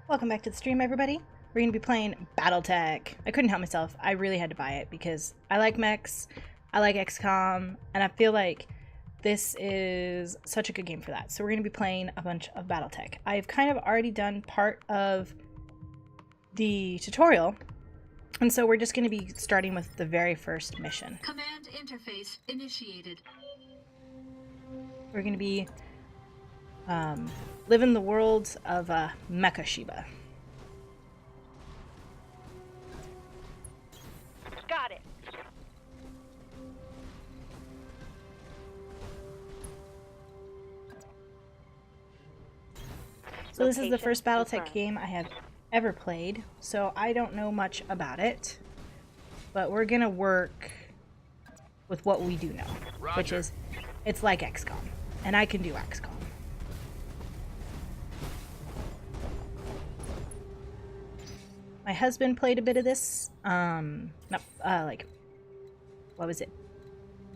Welcome back to the stream, everybody. We're going to be playing Battletech. I couldn't help myself. I really had to buy it because I like mechs, I like XCOM, and I feel like this is such a good game for that. So we're going to be playing a bunch of Battletech. I've kind of already done part of the tutorial, and so we're just going to be starting with the very first mission. Command interface initiated. We're going to be living the world of Mecha Shiba. Got it. So this is the first Battletech game I have ever played, so I don't know much about it. But we're gonna work with what we do know, which is it's like XCOM, and I can do XCOM. My husband played a bit of this, like, what was it?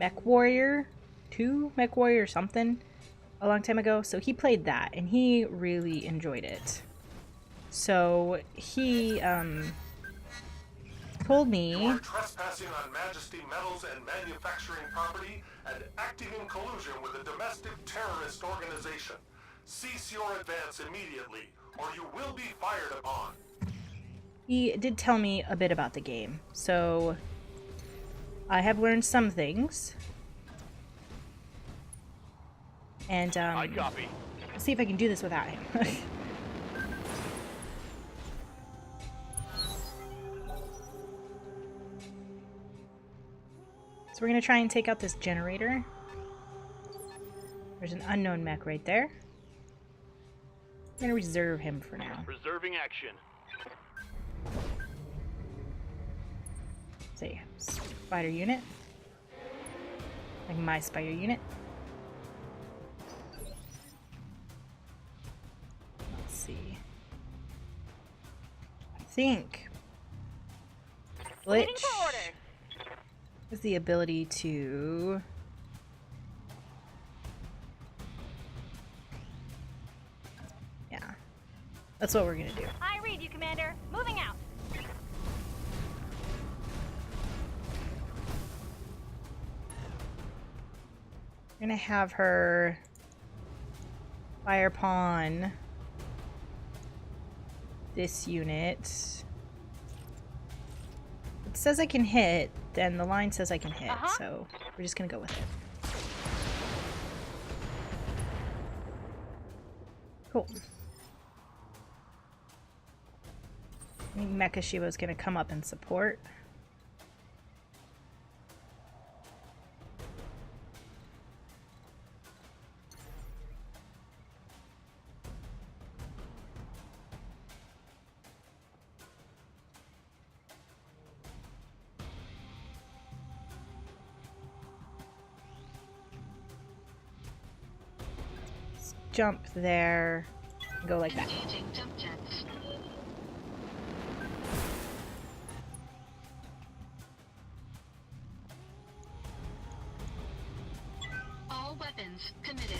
Mech Warrior 2? Mech Warrior something a long time ago. So he played that, and he really enjoyed it. So he, told me... You are trespassing on Majesty Metals and manufacturing property and acting in collusion with a domestic terrorist organization. Cease your advance immediately, or you will be fired upon. He did tell me a bit about the game, so I have learned some things. And I copy. Let's see if I can do this without him. So we're gonna try and take out this generator. There's an unknown mech right there. I'm gonna reserve him for now. Reserving action. Say, spider unit. Like my spider unit. Let's see. I think Glitch is the ability to that's what we're gonna do. I read you, Commander. Moving out. We're gonna have her fire upon this unit. It says I can hit, then the line says I can hit, so we're just gonna go with it. Cool. I think Mecha Shiba is gonna come up and support. Jump there, and go like that. Engaging jump jets. All weapons committed.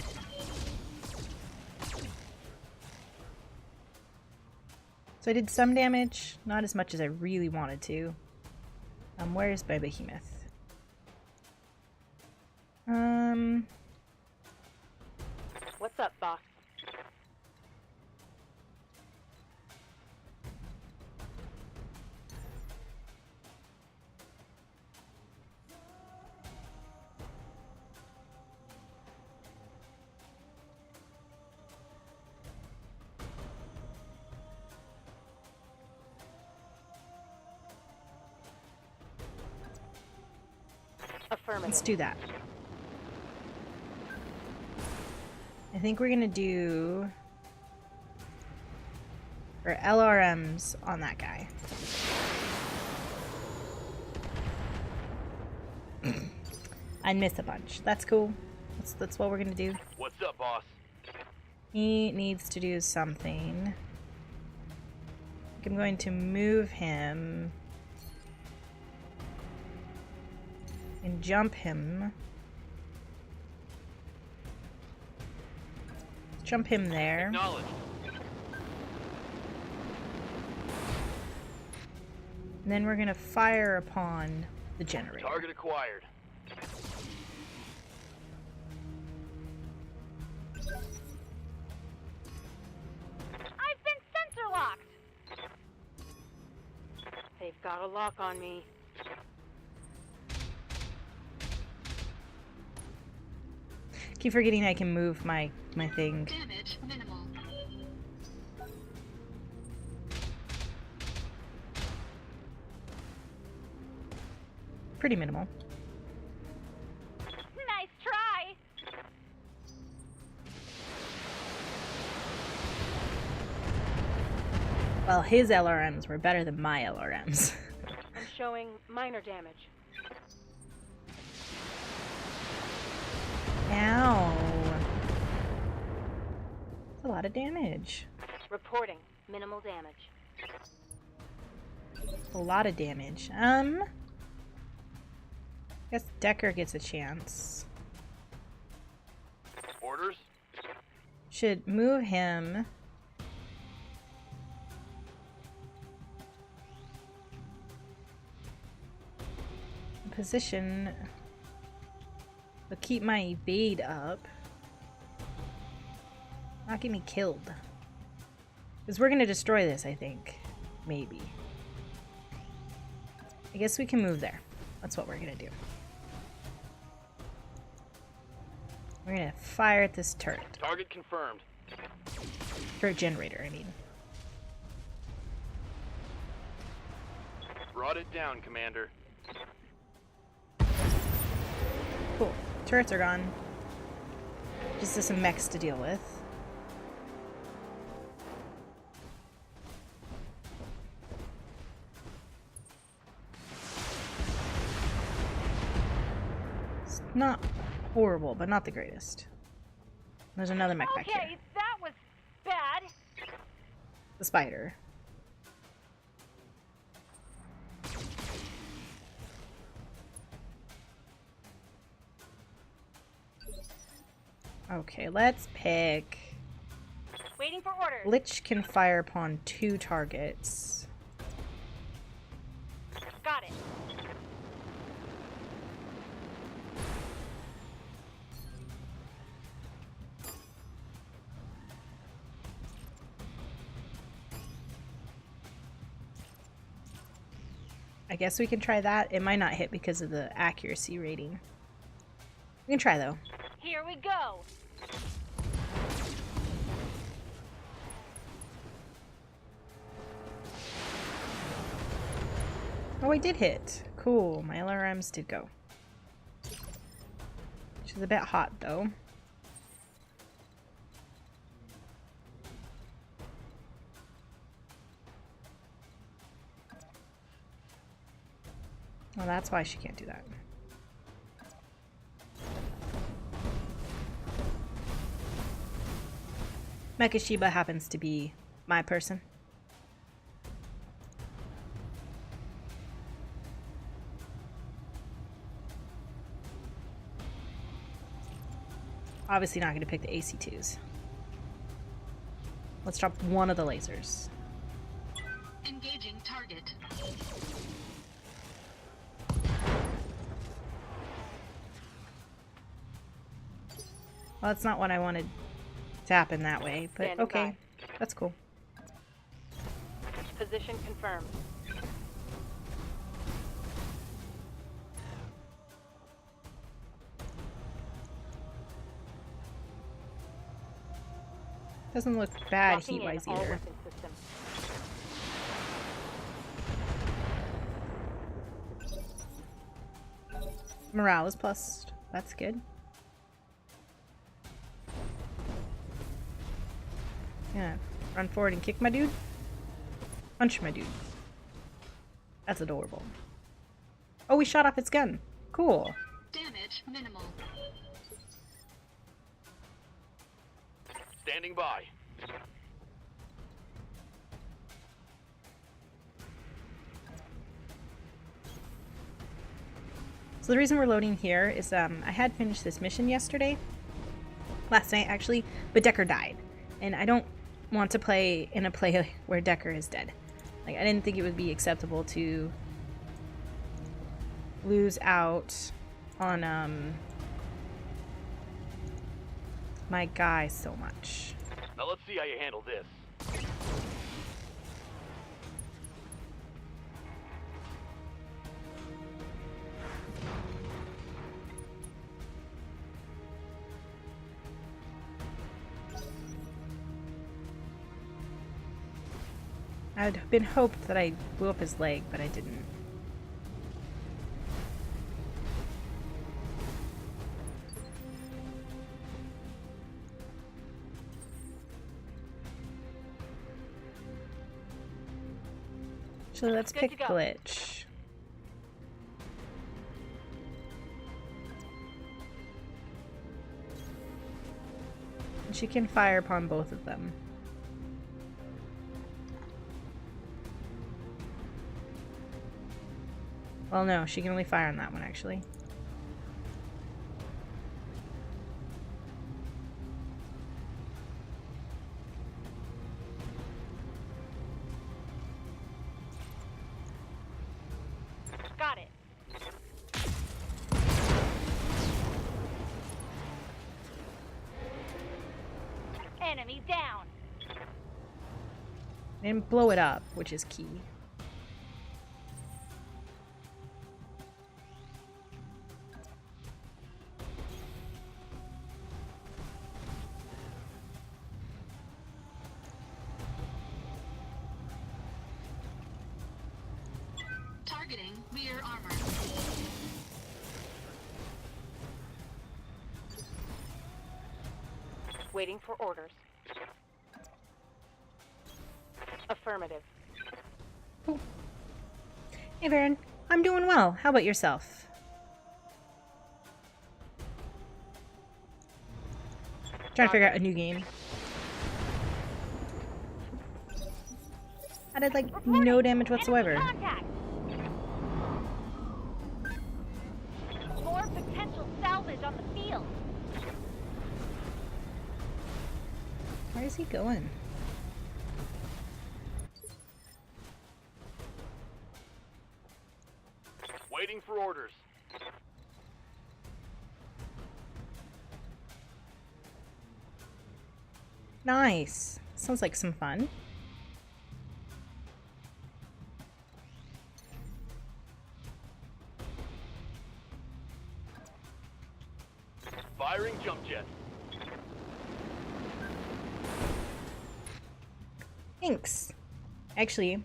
So I did some damage, not as much as I really wanted to. Where's my behemoth? What's up, boss? Affirmative. Let's do that. I think we're gonna do our LRMs on that guy. I missed a bunch. That's cool. That's what we're gonna do. What's up, boss? He needs to do something. I think I'm going to move him and jump him. Jump him there. Acknowledged. And then we're gonna fire upon the generator. Target acquired. I've been sensor locked! They've got a lock on me. Keep forgetting I can move my thing. Damage minimal. Pretty minimal. Nice try! Well, his LRMs were better than my LRMs. I'm showing minor damage. Ow. That's a lot of damage. Reporting minimal damage. A lot of damage. Guess Decker gets a chance. Orders? Should move him. Position. But keep my evade up. Not get me killed. Because we're going to destroy this, I think. Maybe. I guess we can move there. That's what we're going to do. We're going to fire at this turret. Target confirmed. Turret generator, I mean. Brought it down, Commander. Cool. Turrets are gone. Just some mechs to deal with. It's not horrible, but not the greatest. There's another mech back here. Okay, that was bad. The spider. Okay, let's pick... Waiting for orders. Lich can fire upon 2 targets. Got it. I guess we can try that. It might not hit because of the accuracy rating. We can try though. Here we go. Oh, I did hit. Cool. My LRMs did go. Which is a bit hot though. Well, that's why she can't do that. Mecha Shiba happens to be my person. Obviously not going to pick the AC2s. Let's drop one of the lasers. Engaging target. Well, that's not what I wanted to happen that way, but Standing okay. That's cool. Position confirmed. Doesn't look bad Locking in heat-wise all either. weapon systems. Morale is plus. That's good. Yeah. Run forward and kick my dude. Punch my dude. That's adorable. Oh, we shot off its gun. Cool. Damage minimal. Standing by. So the reason we're loading here is I had finished this mission yesterday. Last night, actually. But Decker died. And I don't want to play in a play where Decker is dead. Like, I didn't think it would be acceptable to lose out on my guy so much. Now let's see how you handle this. I'd been hoped that I blew up his leg, but I didn't. So let's Good pick to go. Glitch. And she can fire upon both of them. Well, no, she can only fire on that one, actually. Got it. Enemy down. And blow it up, which is key. Targeting rear armor. Waiting for orders. Affirmative. Hey, Varen. I'm doing well. How about yourself? Trying to figure out a new game. I did, like, no damage whatsoever. Enemy contact. More potential salvage on the field. Where is he going? Waiting for orders. Nice. Sounds like some fun. Firing jump jet. Thanks. Actually,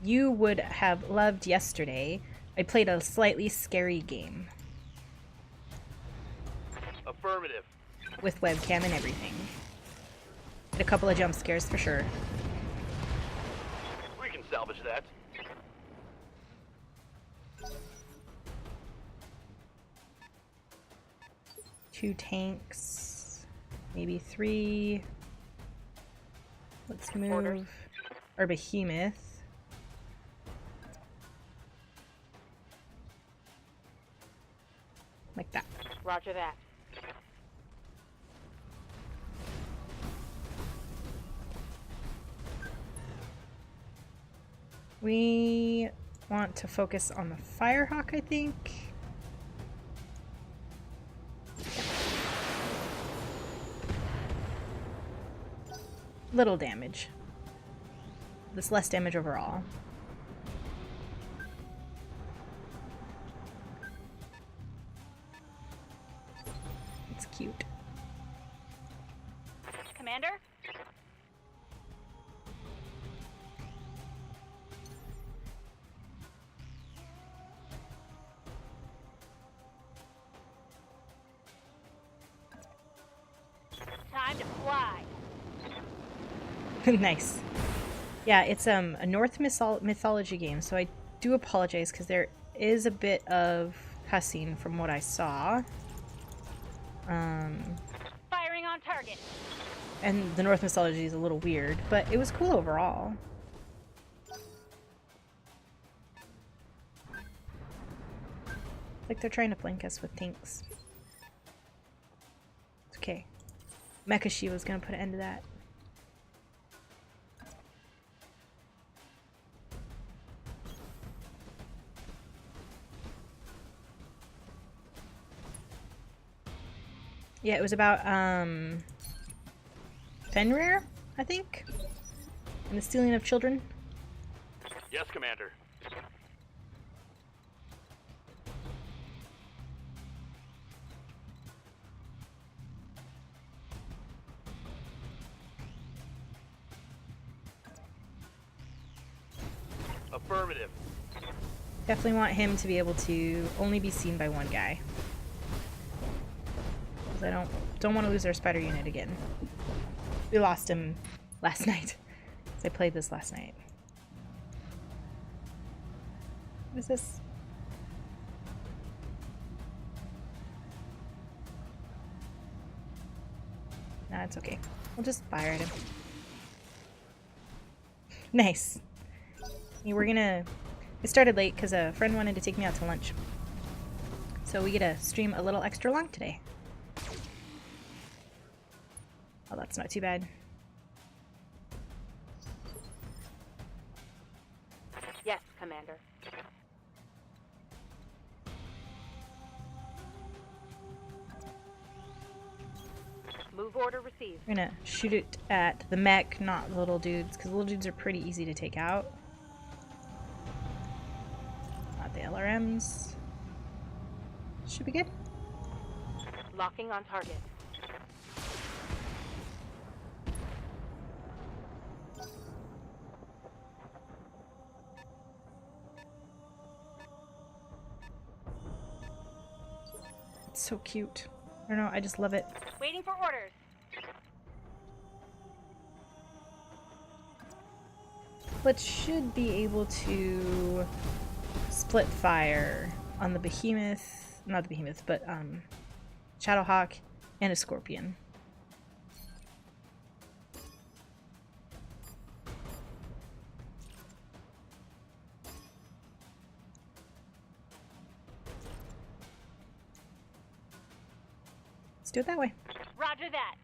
you would have loved yesterday. I played a slightly scary game Affirmative. with webcam and everything. Had a couple of jump scares for sure. We can salvage that. Two tanks, maybe three. Let's move Orders. our behemoth. Like that. Roger that. We want to focus on the Firehawk, I think. Little damage. This less damage overall. It's cute. Commander? Time to fly. Nice. Yeah, it's a North mythology game, so I do apologize because there is a bit of cussing from what I saw. Firing on target. And the North mythology is a little weird, but it was cool overall. Like they're trying to flank us with tanks. It's okay. Mecha Shiba was gonna put an end to that. Yeah, it was about Fenrir, I think, and the stealing of children. Yes, Commander. Affirmative. Definitely want him to be able to only be seen by one guy. Because I don't want to lose our spider unit again. We lost him last night. Because I played this last night. What is this? Nah, it's okay. We'll just fire at him. Nice. Yeah, we're gonna... It started late because a friend wanted to take me out to lunch. So we get to stream a little extra long today. Oh, that's not too bad. Yes, Commander. Move order received. We're gonna shoot it at the mech, not the little dudes, because the little dudes are pretty easy to take out. Not the LRMs. Should be good. Locking on target. It's so cute. I don't know, I just love it. Waiting for orders. But should be able to split fire on the behemoth, not the behemoth, but Shadowhawk and a Scorpion. Let's do it that way. Roger that.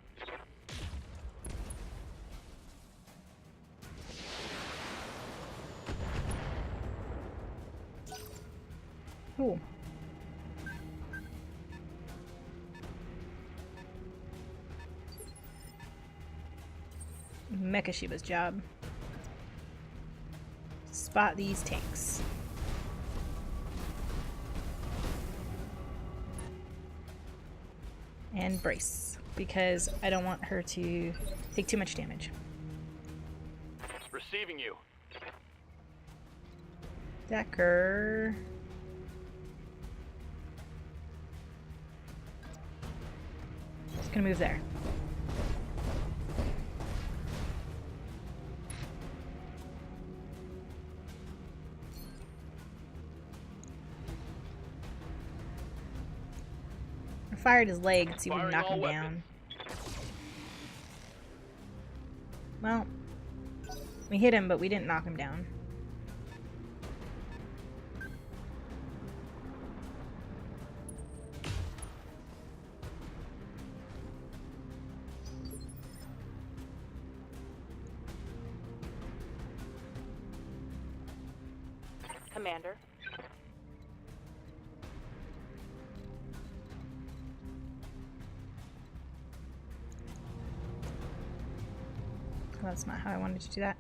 Ooh. Mecha Shiba's job. Spot these tanks. And brace, because I don't want her to take too much damage. Receiving you. Decker. Just gonna move there. I fired his leg to see if we can Firing knock all him weapons. down. Well, we hit him, but we didn't knock him down. Commander. Well, that's not how I wanted to do that.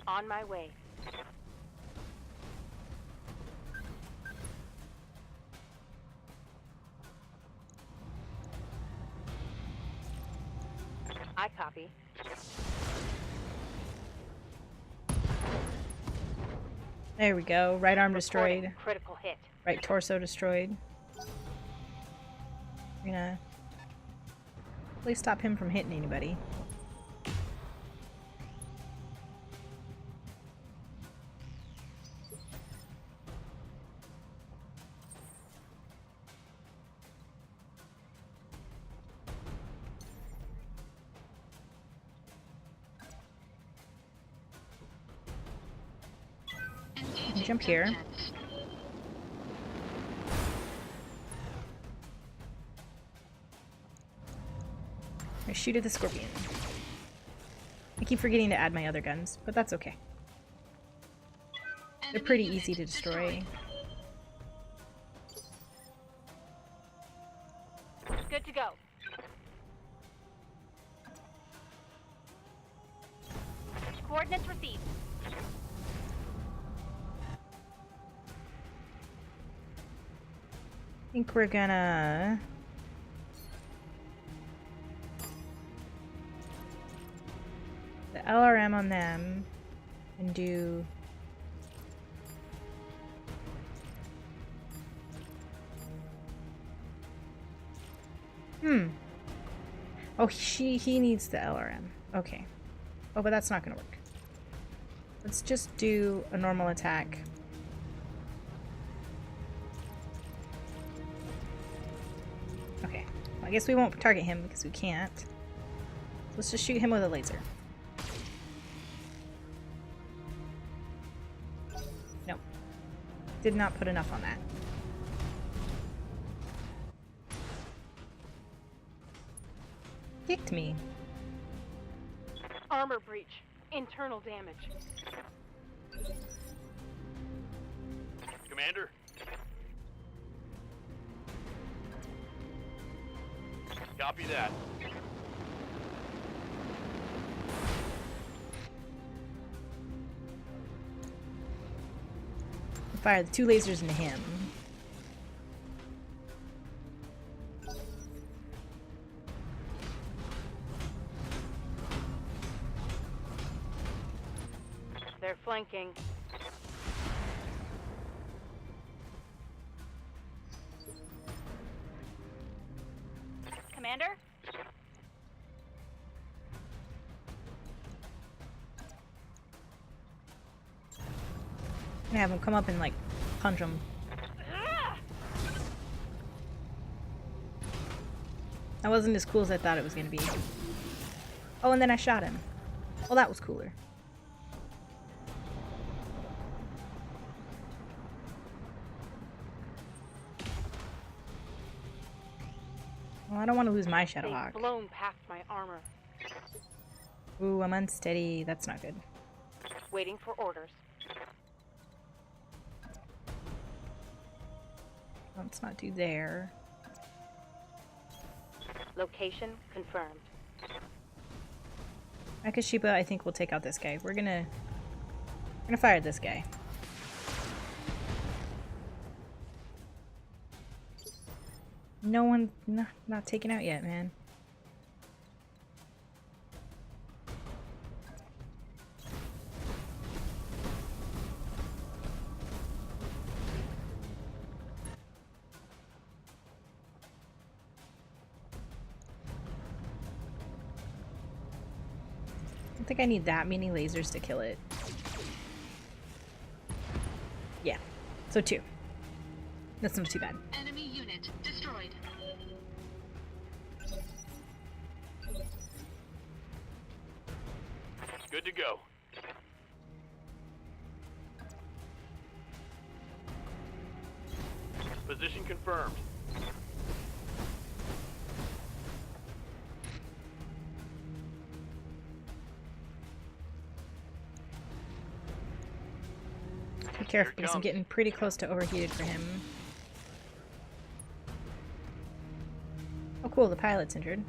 On my way. I copy. There we go. Right arm Reporting destroyed. critical hit. Right torso destroyed. We're gonna please stop him from hitting anybody. Jump here. I shoot at the Scorpion. I keep forgetting to add my other guns, but that's okay. They're pretty easy to destroy. I think we're gonna... the LRM on them and do... Oh, he needs the LRM. Okay. Oh, but that's not gonna work. Let's just do a normal attack. Okay. Well, I guess we won't target him because we can't. So let's just shoot him with a laser. Nope. Did not put enough on that. Kicked me. Armor breach. Internal damage. Commander? Copy that. Fire the 2 lasers into him. They're flanking. Commander? I'm gonna have him come up and like punch him. That wasn't as cool as I thought it was gonna be. Oh, and then I shot him. Well, that was cooler. Well, I don't want to lose my Shadowhawk. They've blown past my armor. Ooh, I'm unsteady. That's not good. Waiting for orders. Let's not do there. Location confirmed. Mecha Shiba, I think we'll take out this guy. We're gonna fire this guy. No one, not taken out yet, man. I don't think I need that many lasers to kill it. Yeah, so 2. That's not too bad. Enemy unit destroyed. Good to go. Position confirmed. Be careful because I'm getting pretty close to overheated for him. Oh cool, the pilot's injured.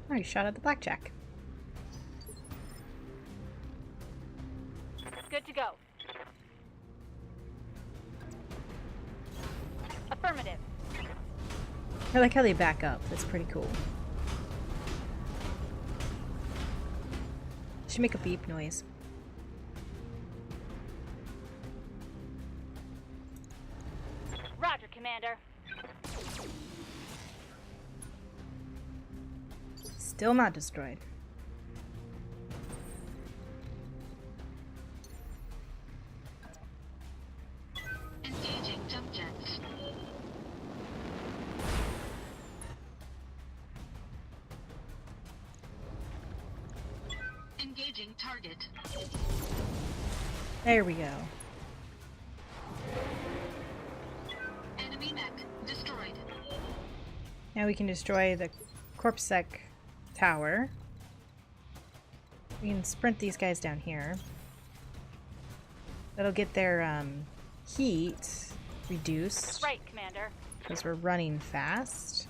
Oh, you shot at the blackjack. Good to go. Affirmative. I like how they back up. That's pretty cool. Should make a beep noise. Roger, Commander. Still not destroyed. Engaging jump jets. Engaging target. There we go. Enemy mech destroyed. Now we can destroy the Corpsec tower. We can sprint these guys down here. That'll get their heat reduced Right, Commander. because we're running fast.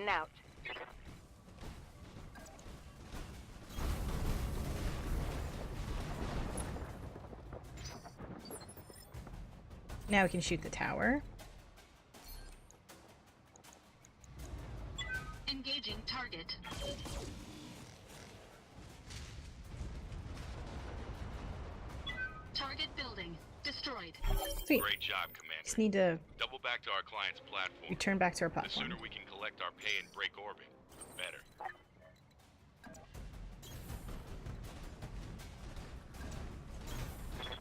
Heading out. Now we can shoot the tower. Engaging target. Target building destroyed. Sweet. Great job, Commander. Just need to Double back to our client's platform. return back to our The platform. sooner we can collect our pay and break orbit, the better.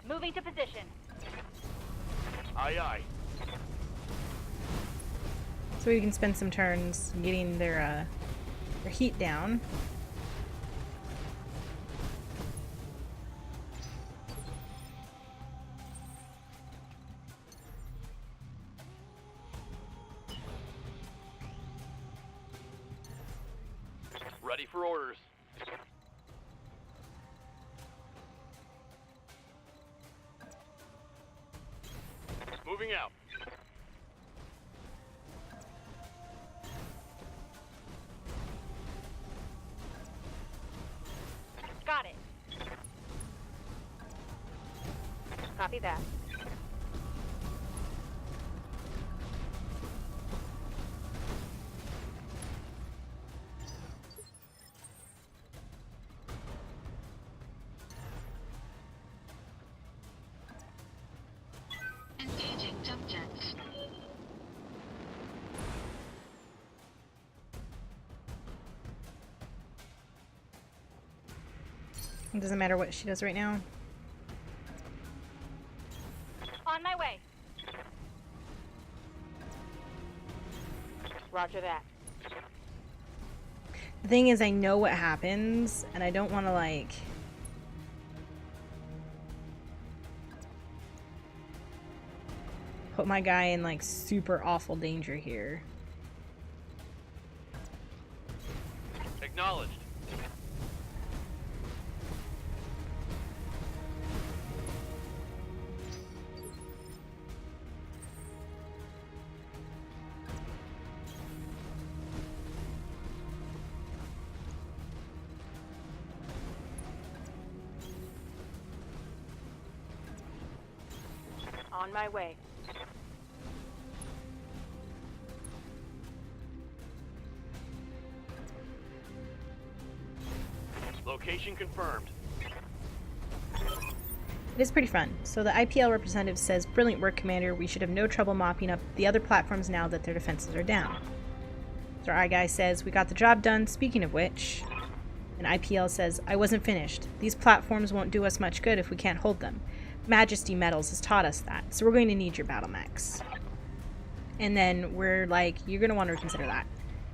Moving to position. Aye, aye. So we can spend some turns getting their heat down. Ready for orders. Moving out. Got it. Copy that. Engaging jump jets. It doesn't matter what she does right now. On my way. Roger that. The thing is, I know what happens, and I don't want to, like... put my guy in, like, super awful danger here. Acknowledged. On my way. Location confirmed. It is pretty fun. So the IPL representative says, "Brilliant work, Commander. We should have no trouble mopping up the other platforms now that their defenses are down." So our guy says, "We got the job done. Speaking of which," and IPL says, "I wasn't finished. These platforms won't do us much good if we can't hold them. Majesty Metals has taught us that, so we're going to need your battle mechs." And then we're like, "You're going to want to reconsider that."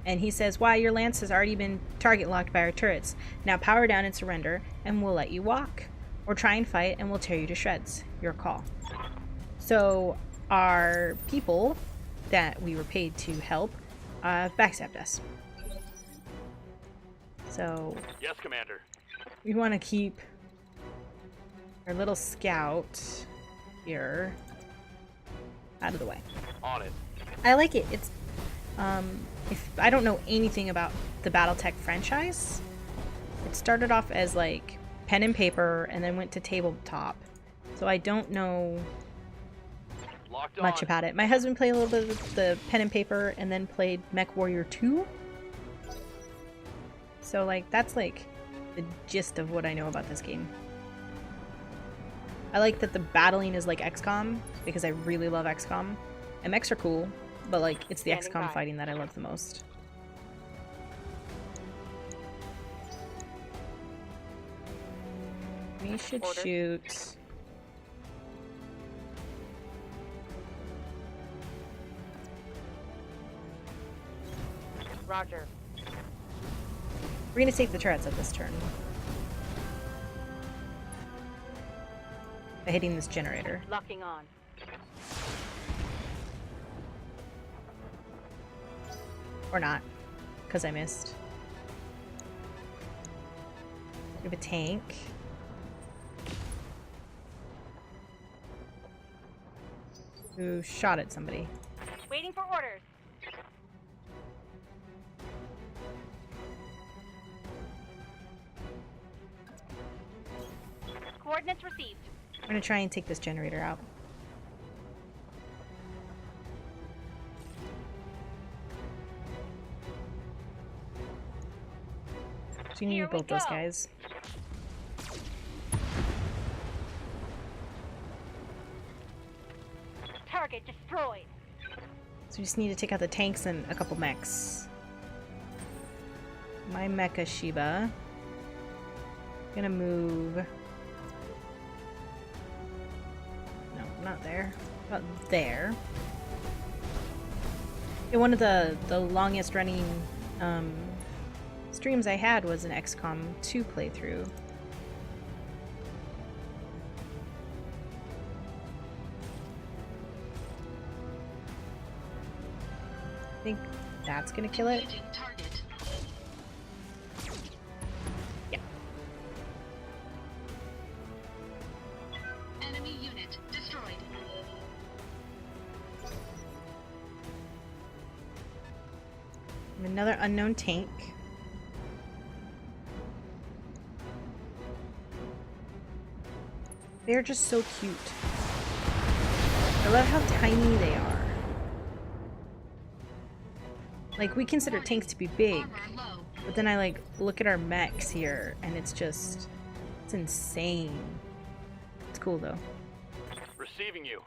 And he says, "Why, your lance has already been target locked by our turrets. Now power down and surrender, and we'll let you walk. Or try and fight, and we'll tear you to shreds. Your call." So our people that we were paid to help backstabbed us. So Yes, Commander. we want to keep our little scout here out of the way. On it. I like it. It's if I don't know anything about the BattleTech franchise, it started off as like pen and paper and then went to tabletop. So I don't know Locked much on. about it. My husband played a little bit of the pen and paper and then played Mech Warrior 2. So like that's like the gist of what I know about this game. I like that the battling is like XCOM because I really love XCOM. And mechs are cool, but like it's the Standing XCOM by. fighting that I love the most. We should Order. shoot. Roger. We're gonna take the turrets at this turn. By hitting this generator. Locking on. Or not. Because I missed. We have a tank. Who shot at somebody. Waiting for orders. Coordinates received. I'm gonna try and take this generator out. So you need Here to we build those go. guys. Target destroyed. So we just need to take out the tanks and a couple mechs. My Mecha Shiba. Gonna move. No, not there. About there. Yeah, one of the longest running streams I had was an XCOM 2 playthrough. I think that's gonna kill it. Engaging target. Yeah. Enemy unit destroyed. And another unknown tank. They're just so cute. I love how tiny they are. Like, we consider tanks to be big, Armor low. but then I like look at our mechs here and it's just, it's insane. It's cool though. Receiving you.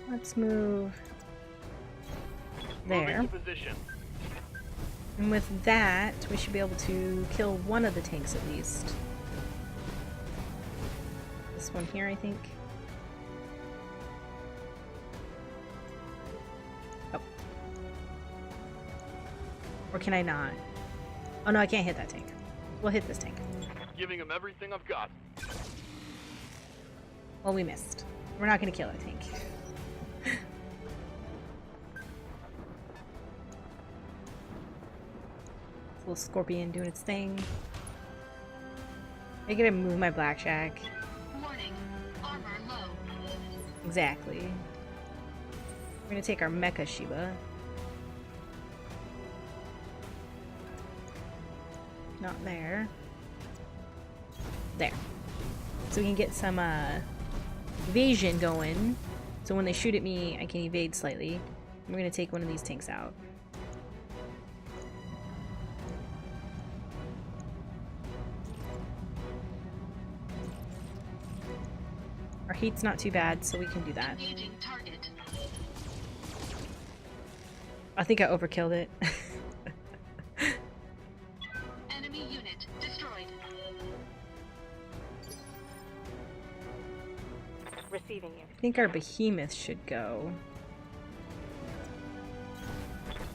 Let's move Moving there. to position. And with that, we should be able to kill one of the tanks at least. This one here, I think. Oh. Or can I not? Oh no, I can't hit that tank. We'll hit this tank. Giving him everything I've got. Well, we missed. We're not gonna kill that tank. Little scorpion doing its thing. I gotta move my blackjack. Warning. Armor low. Exactly. We're gonna take our Mecha Shiba. Not there. There. So we can get some evasion going. So when they shoot at me, I can evade slightly. We're gonna take one of these tanks out. Our heat's not too bad, so we can do that. Engaging target. I think I overkilled it. Enemy unit destroyed. Receiving you. I think our behemoth should go.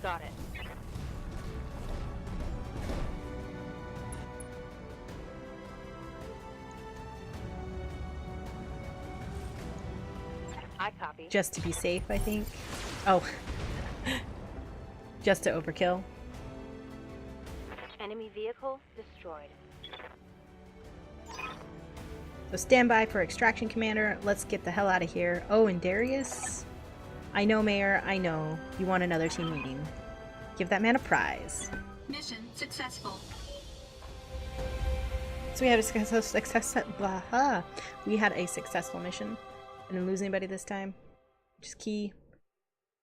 Got it. I copy. Just to be safe, I think. Oh. Just to overkill. Enemy vehicle destroyed. So stand by for extraction, Commander. Let's get the hell out of here. Oh, and Darius? I know, Mayor. I know. You want another team meeting. Give that man a prize. Mission successful. So we had a successful mission. I didn't lose anybody this time, which is key.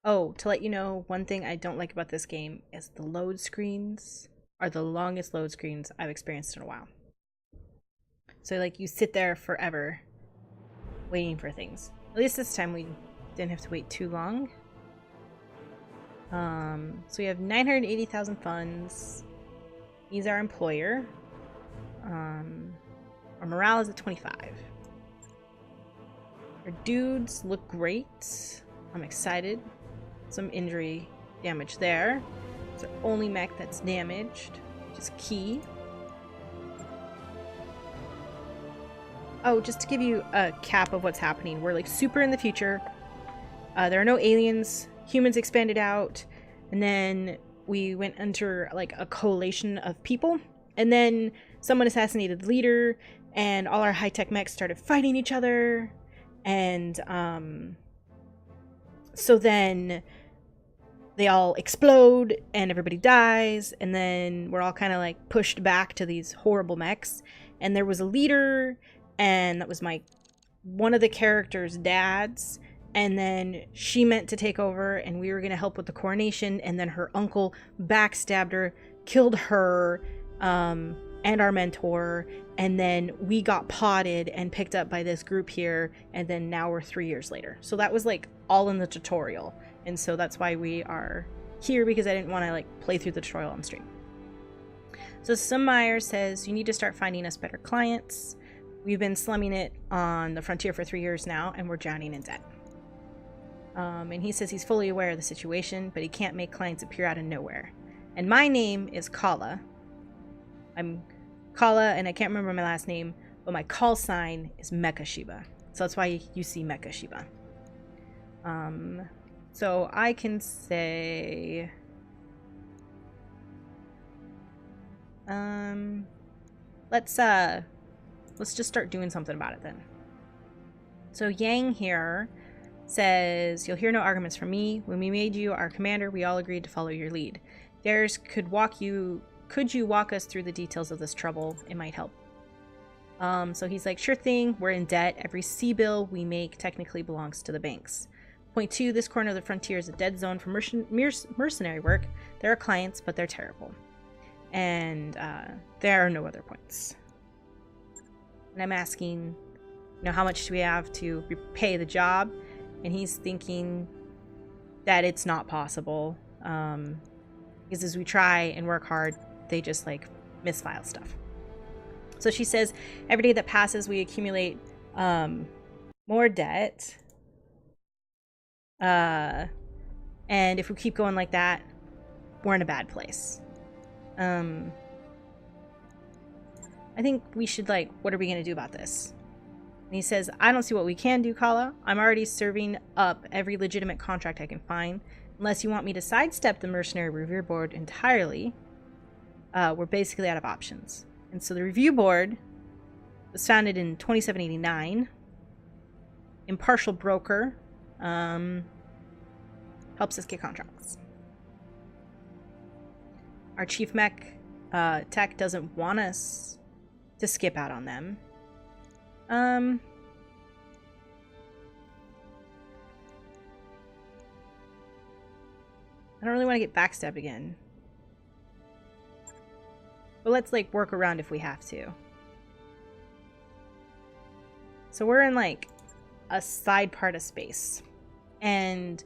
Oh, to let you know, one thing I don't like about this game is the load screens are the longest load screens I've experienced in a while. So like you sit there forever waiting for things. At least this time we didn't have to wait too long. So we have 980,000 funds. He's our employer. Our morale is at 25. Our dudes look great. I'm excited. Some injury damage there. It's our only mech that's damaged, which is key. Oh, just to give you a cap of what's happening, we're like super in the future. There are no aliens. Humans expanded out, and then we went under like a coalition of people, and then someone assassinated the leader, and all our high-tech mechs started fighting each other, and so then they all explode and everybody dies, and then we're all kind of like pushed back to these horrible mechs. And there was a leader, and that was one of the characters' dads, and then she meant to take over, and we were going to help with the coronation, and then her uncle backstabbed her, killed her, and our mentor, and then we got potted and picked up by this group here, and then now we're 3 years later. So that was like all in the tutorial, and so that's why we are here, because I didn't want to like play through the tutorial on stream. So Meyer says, you need to start finding us better clients. We've been slumming it on the frontier for 3 years now, and we're drowning in debt. And he says he's fully aware of the situation, but he can't make clients appear out of nowhere. And my name is Kala. I'm Kala, and I can't remember my last name, but my call sign is Mecha Shiba. So that's why you see Mecha Shiba. So I can say... let's just start doing something about it then. So Yang here says, you'll hear no arguments from me. When we made you our commander, we all agreed to follow your lead. Darius, could you walk us through the details of this trouble? It might help. So he's like, sure thing, we're in debt. Every sea bill we make technically belongs to the banks. Point 2, this corner of the frontier is a dead zone for mercenary work. There are clients, but they're terrible. And there are no other points. And I'm asking, how much do we have to repay the job? And he's thinking that it's not possible. Because as we try and work hard, they just like misfile stuff. So she says, every day that passes, we accumulate more debt. And if we keep going like that, we're in a bad place. I think we should, what are we going to do about this? And he says, I don't see what we can do, Kala. I'm already serving up every legitimate contract I can find. Unless you want me to sidestep the Mercenary Review Board entirely, we're basically out of options. And so the Review Board was founded in 2789. Impartial broker. Helps us get contracts. Our chief mech tech doesn't want us to skip out on them. I don't really want to get backstabbed again. But let's work around if we have to. So we're in a side part of space. And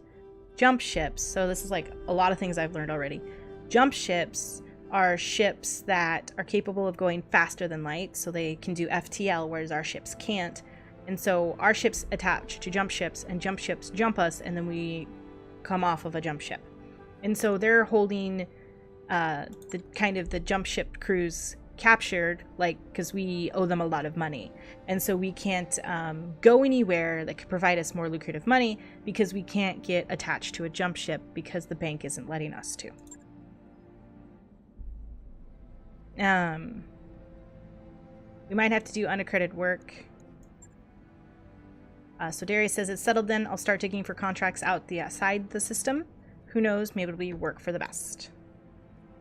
jump ships, so this is a lot of things I've learned already. Jump ships are ships that are capable of going faster than light, so they can do FTL, whereas our ships can't. And so our ships attach to jump ships, and jump ships jump us, and then we come off of a jump ship. And so they're holding the jump ship crews captured, because we owe them a lot of money. And so we can't go anywhere that could provide us more lucrative money because we can't get attached to a jump ship because the bank isn't letting us to. We might have to do unaccredited work. So Darius says, it's settled then. I'll start digging for contracts outside the system. Who knows, maybe it'll be work for the best.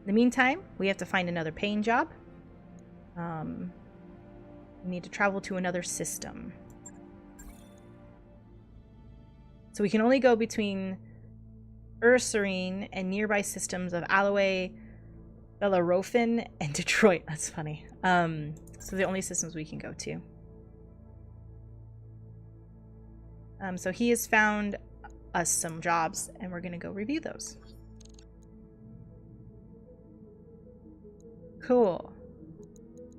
In the meantime, we have to find another paying job. We need to travel to another system. So we can only go between Ursurine and nearby systems of Alloway, Bellerophon, and Detroit. That's funny. So the only systems we can go to. So he has found us some jobs, and we're going to go review those. Cool.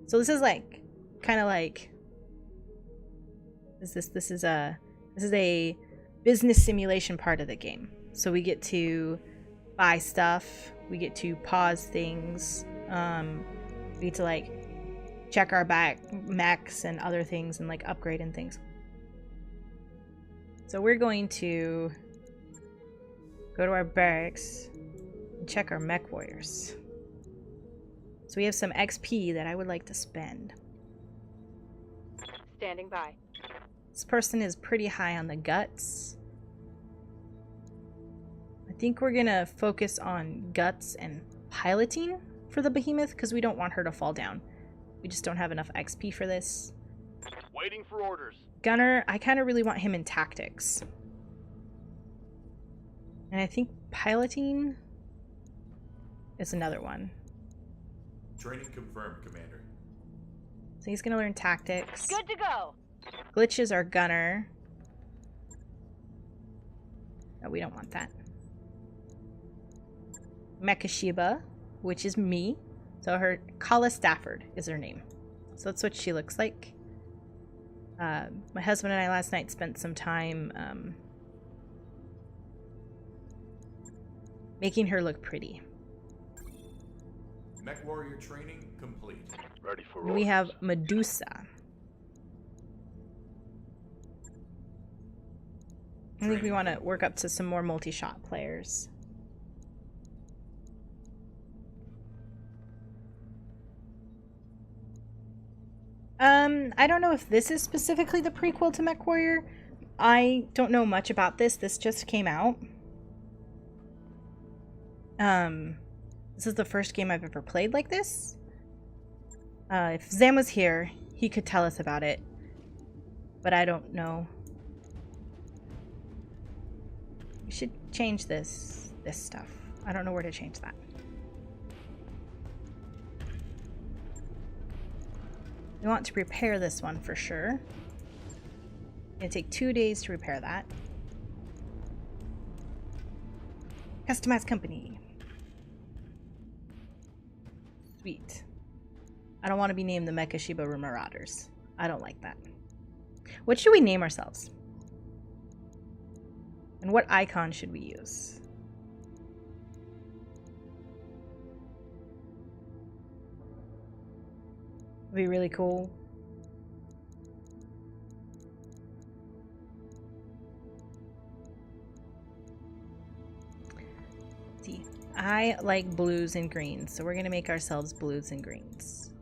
So this is this is a business simulation part of the game. So we get to buy stuff, we get to pause things, we get to check our back mechs and other things and upgrade and things. So we're going to go to our barracks and check our mech warriors. So we have some XP that I would like to spend. Standing by. This person is pretty high on the guts. I think we're gonna focus on guts and piloting for the behemoth because we don't want her to fall down. We just don't have enough XP for this. Waiting for orders. Gunner, I kind of really want him in tactics. And I think piloting is another one. Training confirmed, Commander. So he's gonna learn tactics. Good to go. Glitch is our gunner. No, we don't want that. Mecha Shiba, which is me. So her Kala Stafford is her name. So that's what she looks like. My husband and I last night spent some time making her look pretty. Mech warrior training complete. Ready for And orders. we have Medusa. I think we want to work up to some more multi-shot players. I don't know if this is specifically the prequel to Mech Warrior. I don't know much about this. This just came out. This is the first game I've ever played like this. If Zam was here, he could tell us about it. But I don't know. We should change this stuff. I don't know where to change that. We want to repair this one for sure. It's gonna take 2 days to repair that. Customize company. Sweet. I don't want to be named the Mecha Shiba Marauders. I don't like that. What should we name ourselves? And what icon should we use? It'd be really cool. See, I like blues and greens, so we're gonna make ourselves blues and greens.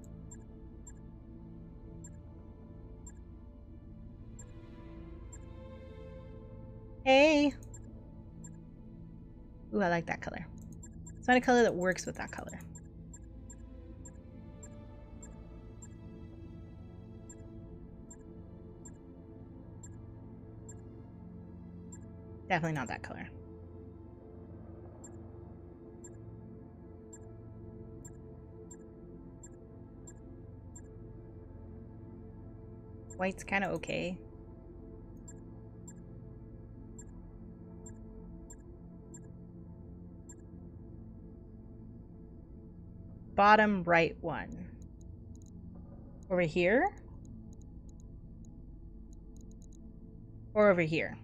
Hey! Ooh, I like that color. Let's find a color that works with that color. Definitely not that color. White's kind of okay. Bottom right one. Over here? Or over here?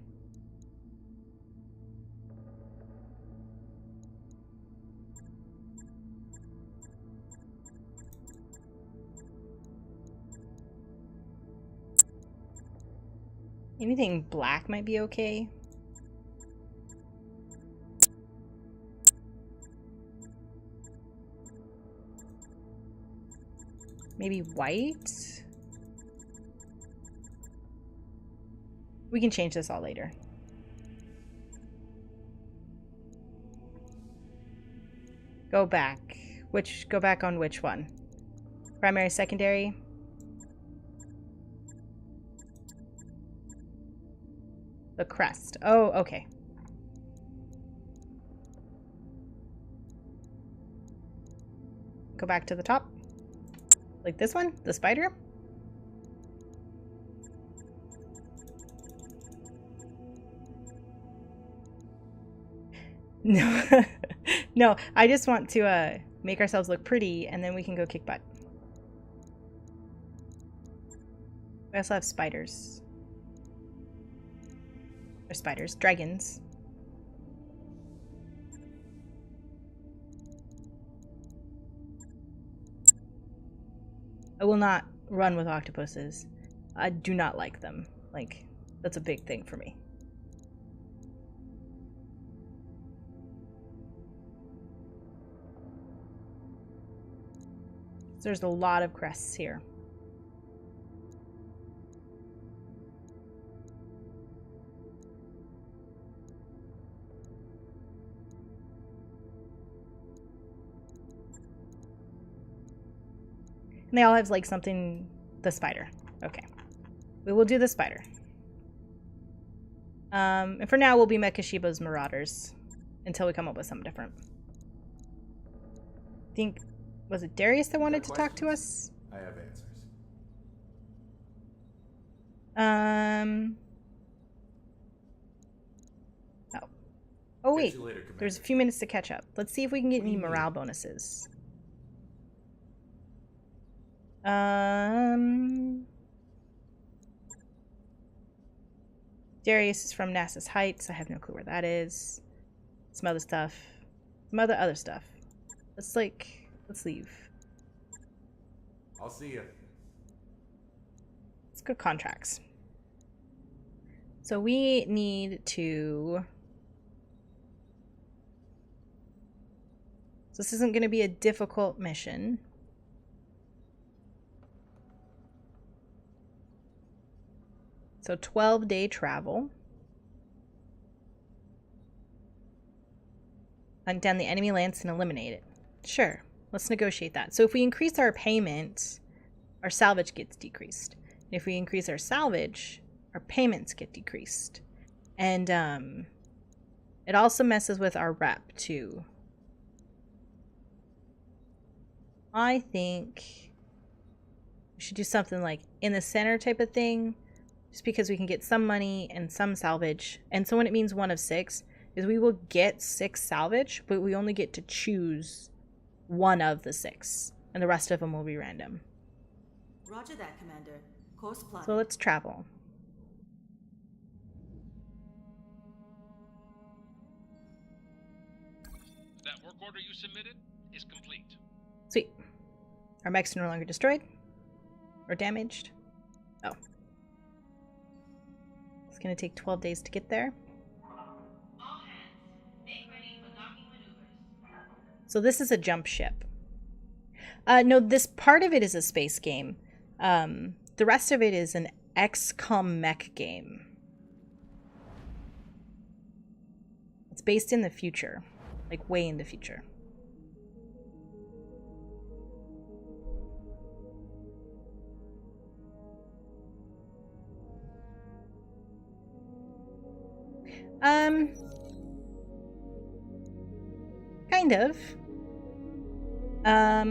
Anything black might be okay. Maybe white? We can change this all later. Go back. Go back on which one? Primary, secondary? The crest. Oh, okay. Go back to the top. Like this one? The spider? No. No, I just want to make ourselves look pretty and then we can go kick butt. We also have spiders. Or spiders. Dragons. I will not run with octopuses. I do not like them. Like, that's a big thing for me. There's a lot of crests here. And they all have like something. The spider. Okay. We will do the spider. And for now, we'll be Mecha Shiba's Marauders until we come up with something different. I think, was it Darius that wanted to talk to us? I have answers. Oh. Oh, wait. Catch you later, Commander. There's a few minutes to catch up. Let's see if we can get What do any you morale need? bonuses. Darius is from NASA's Heights. I have no clue where that is. Some other stuff. Some other stuff. Let's leave. I'll see you. Let's go contracts. So we need to... So this isn't going to be a difficult mission. So 12-day travel. Hunt down the enemy lance and eliminate it. Sure, let's negotiate that. So if we increase our payment, our salvage gets decreased. And if we increase our salvage, our payments get decreased. And it also messes with our rep too. I think we should do something like in the center type of thing. Just because we can get some money and some salvage. And so when it means 1 of 6, is we will get 6 salvage, but we only get to choose 1 of the 6. And the rest of them will be random. Roger that, Commander. Course plotted. So let's travel. That work order you submitted is complete. Sweet. Our mechs are no longer destroyed or damaged. Oh. It's going to take 12 days to get there. All hands, make ready for docking maneuvers. So this is a jump ship. No, this part of it is a space game. The rest of it is an XCOM mech game. It's based in the future. Like way in the future. Kind of. I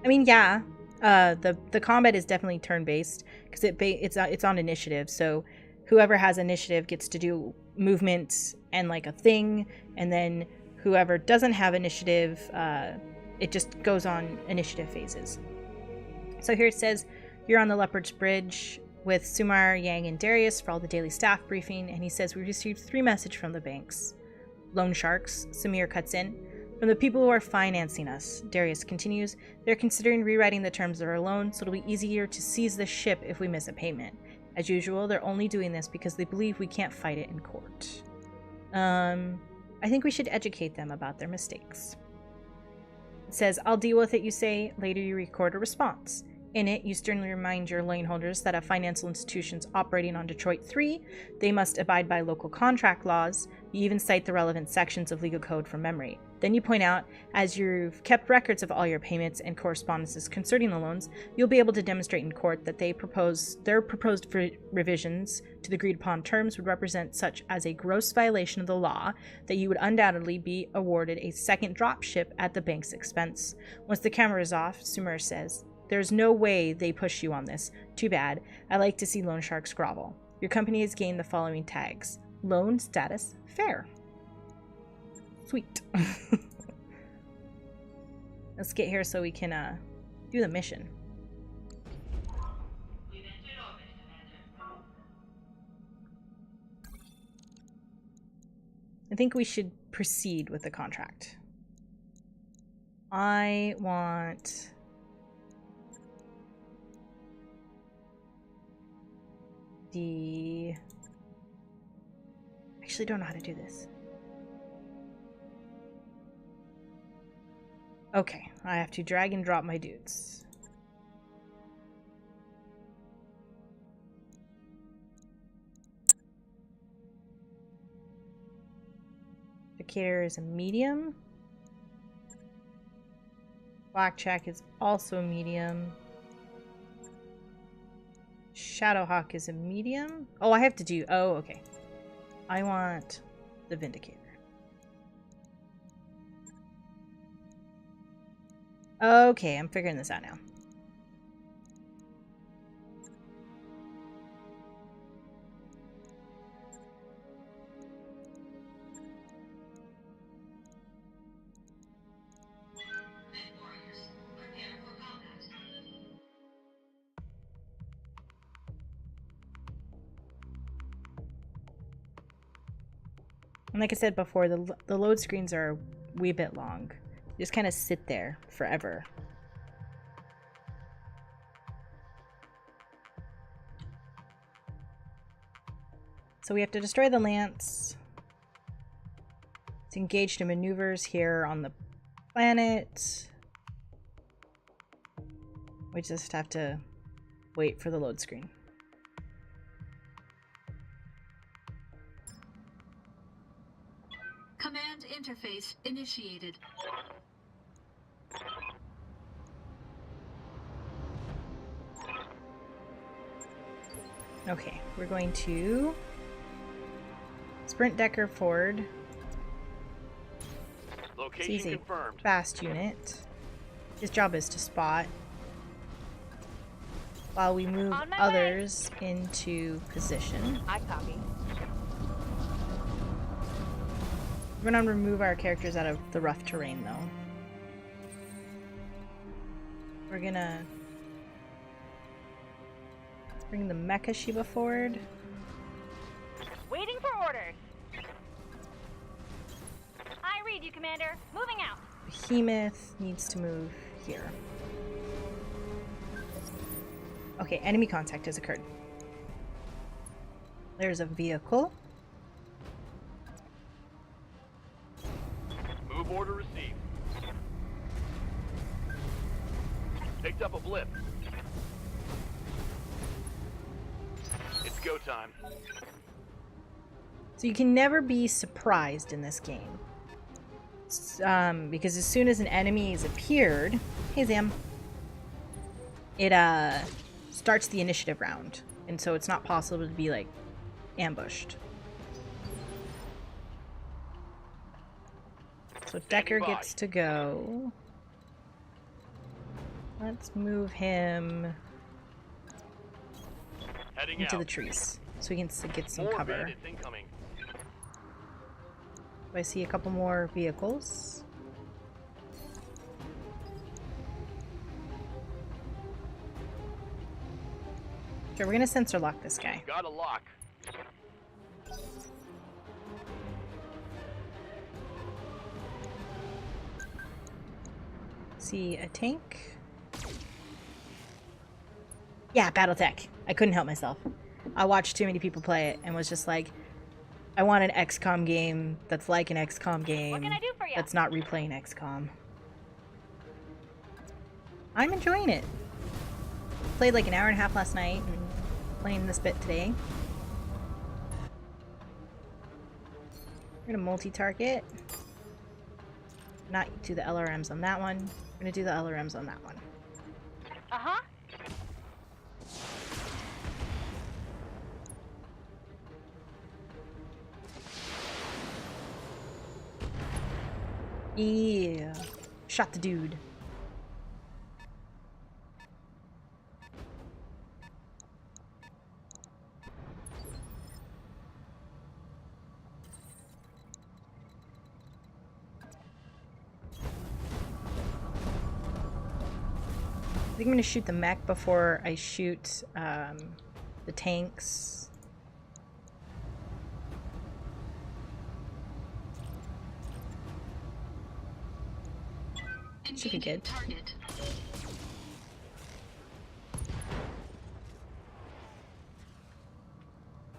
mean, yeah. The combat is definitely turn-based because it's on initiative. So whoever has initiative gets to do movement and like a thing, and then whoever doesn't have initiative, it just goes on initiative phases. So here it says you're on the Leopard's Bridge with Sumar, Yang, and Darius for all the daily staff briefing, and he says we received 3 messages from the banks. Loan sharks. Samir cuts in. From the people who are financing us. Darius continues, they're considering rewriting the terms of our loan so it'll be easier to seize the ship if we miss a payment. As usual, they're only doing this because they believe we can't fight it in court. I think we should educate them about their mistakes. It says, I'll deal with it, you say. Later you record a response. In it, you sternly remind your lane holders that of financial institutions operating on Detroit 3, they must abide by local contract laws. You even cite the relevant sections of legal code from memory. Then you point out, as you've kept records of all your payments and correspondences concerning the loans, you'll be able to demonstrate in court that their proposed revisions to the agreed upon terms would represent such as a gross violation of the law that you would undoubtedly be awarded a second dropship at the bank's expense. Once the camera is off, Sumer says, there's no way they push you on this. Too bad. I like to see loan sharks grovel. Your company has gained the following tags. Loan status fair. Sweet. Let's get here so we can do the mission. I think we should proceed with the contract. I want... I actually don't know how to do this. Okay, I have to drag and drop my dudes. Indicator is a medium. Blackjack is also medium. Shadowhawk is a medium. Oh, I have to do... Oh, okay. I want the Vindicator. Okay, I'm figuring this out now. Warriors, prepare for combat. And like I said before, the load screens are a wee bit long. You just kind of sit there forever. So we have to destroy the lance. It's engaged in maneuvers here on the planet. We just have to wait for the load screen. Command interface initiated. Okay, we're going to sprint Decker forward. It's Location easy. confirmed. Fast unit. His job is to spot while we move On my others into position. I copy. We're gonna remove our characters out of the rough terrain though. We're gonna bring the Mecha Shiba forward. Waiting for orders. I read you, Commander. Moving out. Behemoth needs to move here. Okay, enemy contact has occurred. There's a vehicle. Move order received. Picked up a blip. It's go time. So you can never be surprised in this game. Because as soon as an enemy has appeared, hey Zam, it starts the initiative round. And so it's not possible to be like ambushed. So Decker gets to go. Let's move him Heading into out. the trees so we can get some More cover. bandits incoming. I see a couple more vehicles. Okay, we're gonna sensor lock this guy. Got a lock. See a tank. Yeah, BattleTech. I couldn't help myself. I watched too many people play it and was just like, I want an XCOM game that's like an XCOM game. What can I do for you? That's not replaying XCOM. I'm enjoying it. Played like an hour and a half last night and playing this bit today. We're gonna multi-target. Not do the LRMs on that one. We're gonna do the LRMs on that one. Uh-huh. Yeah. Shot the dude. I think I'm gonna shoot the mech before I shoot the tanks. Should be good. Target.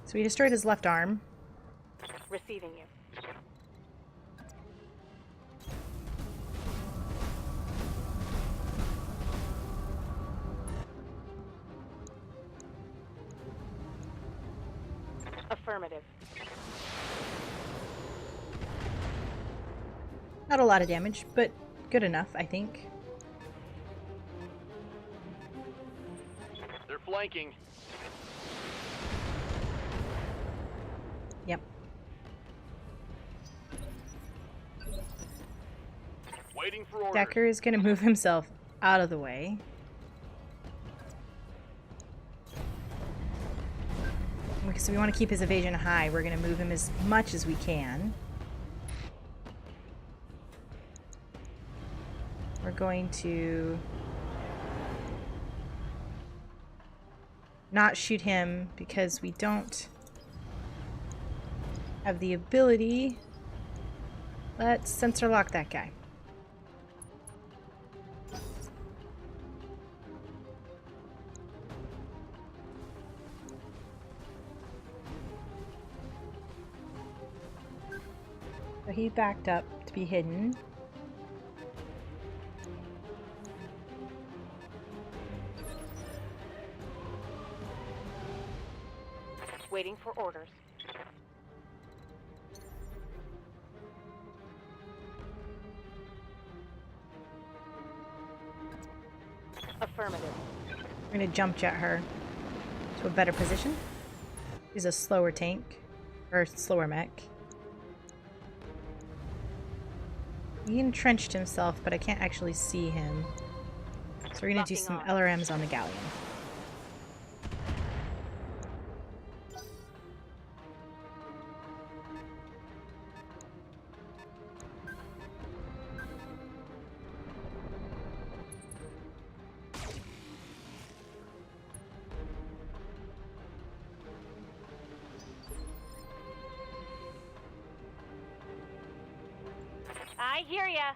So we destroyed his left arm. Receiving you. Affirmative. Not a lot of damage, but good enough, I think. Flanking. Yep. Waiting for orders. Decker is going to move himself out of the way. Because we want to keep his evasion high, we're going to move him as much as we can. We're going to not shoot him because we don't have the ability. Let's sensor lock that guy. So he backed up to be hidden. Waiting for orders. Affirmative. We're gonna jump jet her to a better position. He's a slower tank, or slower mech. He entrenched himself, but I can't actually see him. So we're gonna do some LRMs on the galleon. I hear ya.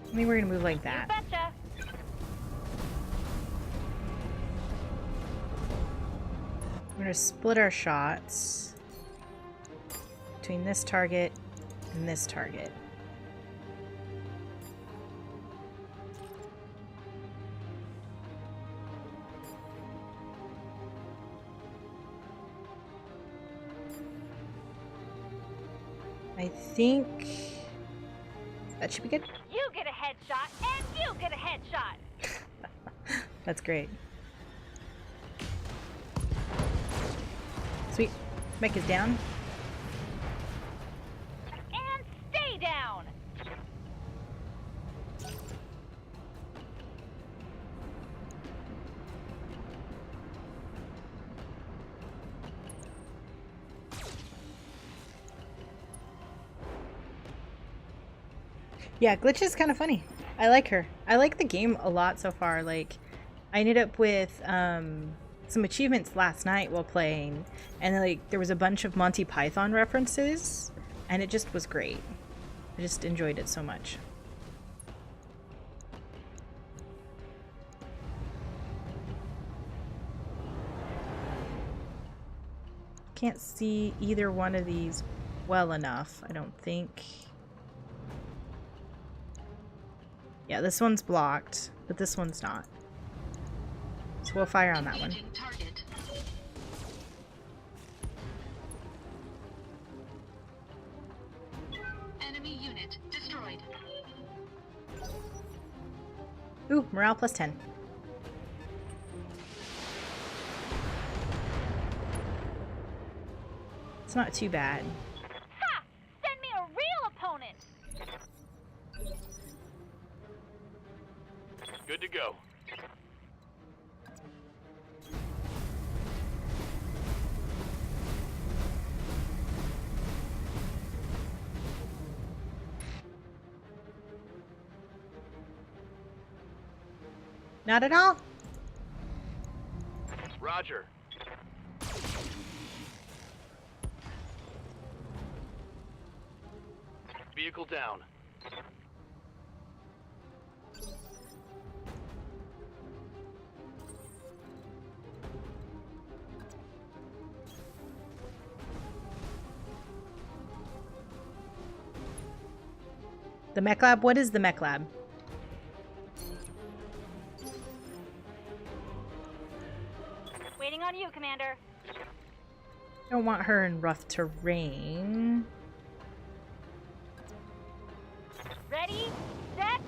I think we're gonna move like that. Betcha. We're gonna split our shots between this target and this target. I think that should be good. You get a headshot, and you get a headshot. That's great. Sweet. Mech is down. And stay down. Yeah, Glitch is kind of funny. I like her. I like the game a lot so far. Like, I ended up with some achievements last night while playing, and like there was a bunch of Monty Python references, and it just was great. I just enjoyed it so much. Can't see either one of these well enough, I don't think. Yeah, this one's blocked, but this one's not. So we'll fire on that one. Engaging target. Enemy unit destroyed. Ooh, morale plus 10. It's not too bad. Ha! Send me a real opponent. Good to go. Not at all. Roger. Vehicle down. The mech lab? What is the mech lab? Waiting on you, Commander. Don't want her in rough terrain. Ready, set.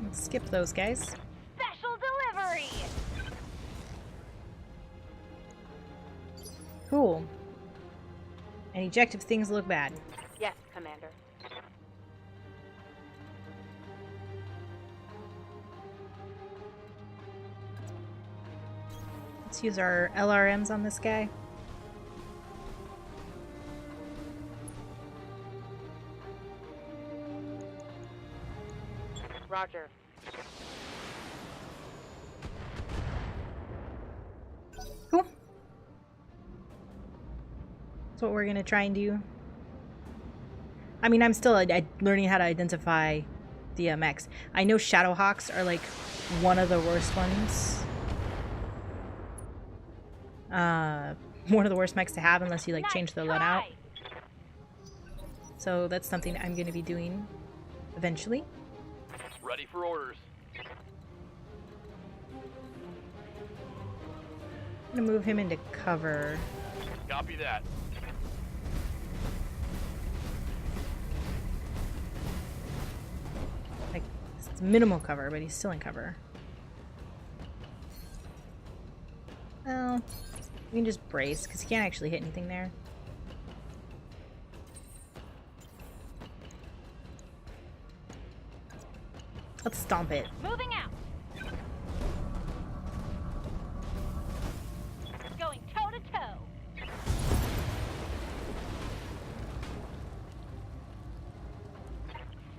Let's skip those guys. Special delivery. Cool. And eject if things look bad. Yes, Commander. Let's use our LRMs on this guy. Roger. Cool. That's what we're gonna try and do. I mean, I'm still learning how to identify the mechs. I know Shadowhawks are like one of the worst ones. One of the worst mechs to have unless you like change the loadout. So that's something I'm gonna be doing eventually. Ready for orders. I'm gonna move him into cover. Copy that. Like, it's minimal cover, but he's still in cover. Well, we can just brace, because he can't actually hit anything there. Let's stomp it. Moving out. Going toe to toe.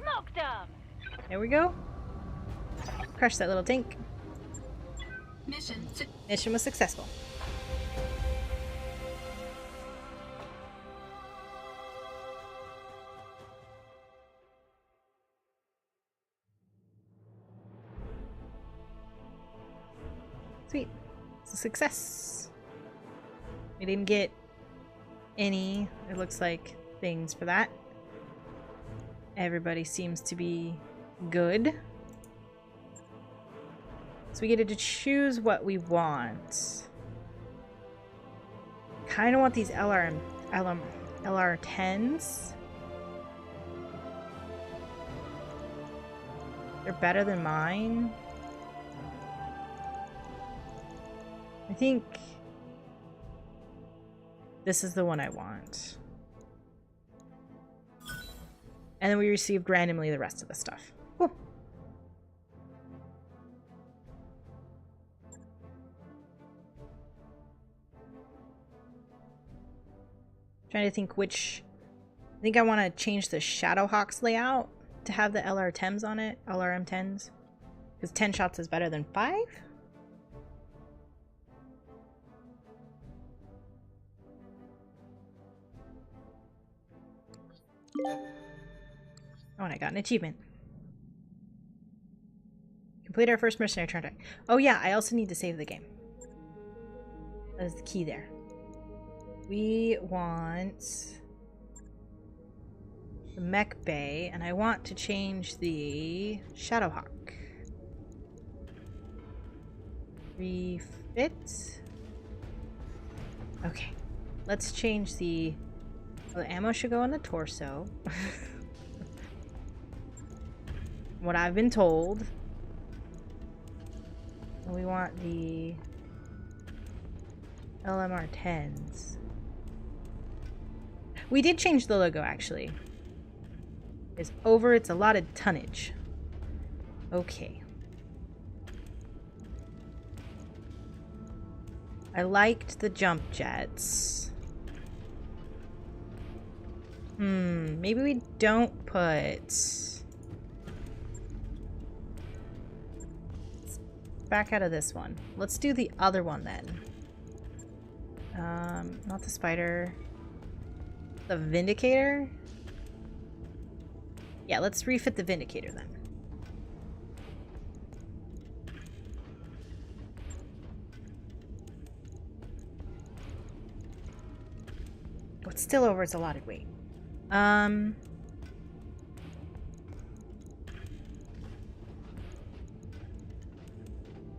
Smoked them. There we go. Crush that little tank. Mission Mission was successful. Sweet. It's a success. We didn't get any, it looks like, things for that. Everybody seems to be good. So we get to choose what we want. Kind of want these LR10s. They're better than mine. I think this is the one I want. And then we received randomly the rest of the stuff. Cool. Trying to think which... I think I want to change the Shadowhawks layout to have the LR10s on it. LRM10s. Because 10 shots is better than 5? Oh, and I got an achievement. Complete our first mercenary contract. Oh yeah, I also need to save the game. That is the key there. We want the mech bay, and I want to change the Shadowhawk. Refit. Okay, let's change the... Well, the ammo should go on the torso. What I've been told. And we want the LMR10s. We did change the logo, actually. It's over its allotted tonnage. Okay. I liked the jump jets. Maybe we don't put... Let's back out of this one. Let's do the other one then. Not the spider. The Vindicator? Yeah, let's refit the Vindicator then. Oh, it's still over its allotted weight.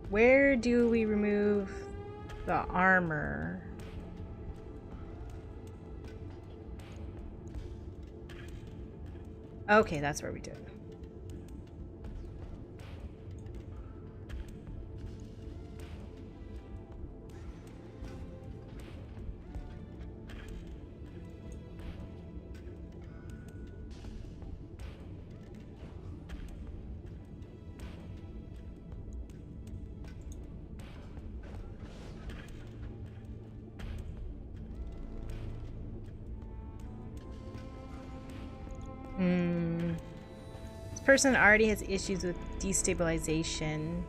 Where do we remove the armor? Okay, that's where we do it. This person already has issues with destabilization.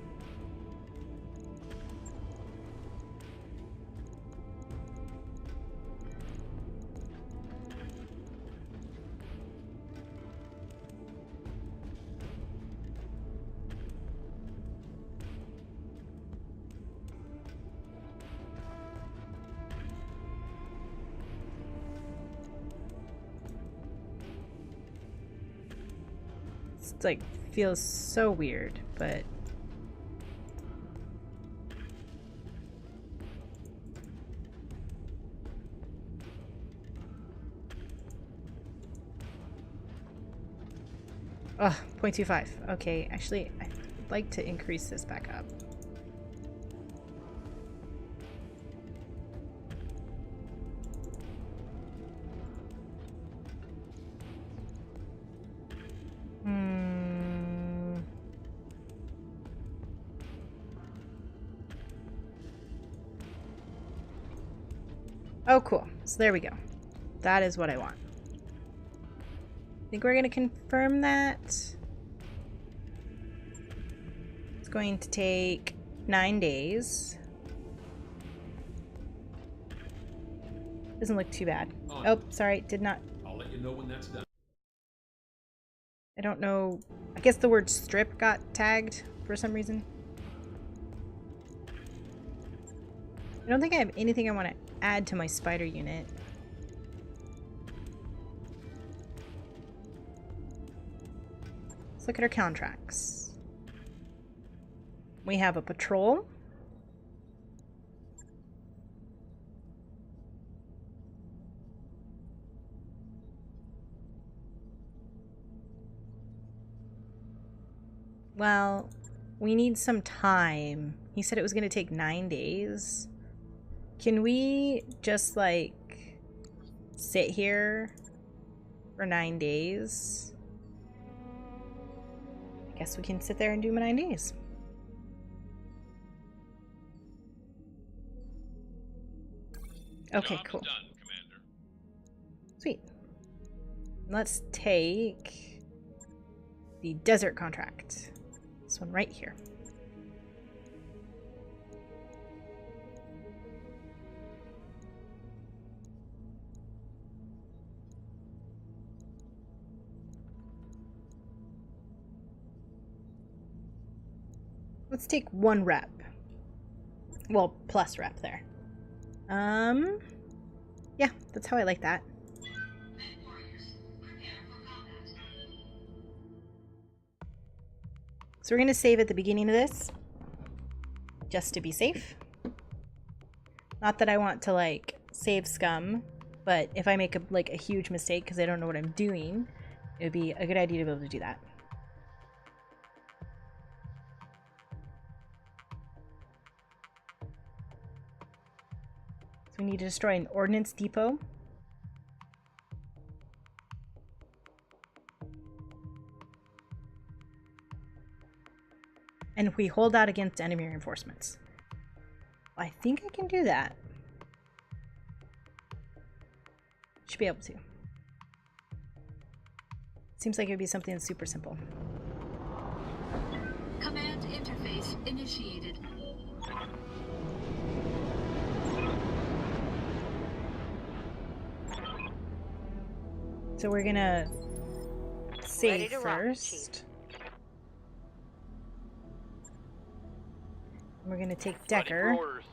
It's like feels so weird, but oh, 0.25. Okay, actually, I'd like to increase this back up. Oh, cool. So there we go. That is what I want. I think we're going to confirm that. It's going to take 9 days. Doesn't look too bad. Oh, sorry. Did not. I'll let you know when that's done. I don't know. I guess the word strip got tagged for some reason. I don't think I have anything I want to add to my spider unit. Let's look at our contracts. We have a patrol. Well, we need some time. He said it was going to take 9 days. Can we just, like, sit here for 9 days? I guess we can sit there and do 9 days. Okay, Job's cool. done, Commander. Sweet. Let's take the desert contract. This one right here. Let's take 1 rep. Well, plus rep there. Yeah, that's how I like that. So we're gonna save at the beginning of this, just to be safe. Not that I want to, like, save scum, but if I make a huge mistake because I don't know what I'm doing, it would be a good idea to be able to do that. We need to destroy an ordnance depot. And we hold out against enemy reinforcements. I think I can do that. Should be able to. Seems like it would be something that's super simple. Command interface initiated. So we're gonna save first. And we're gonna take Decker. Ready for orders.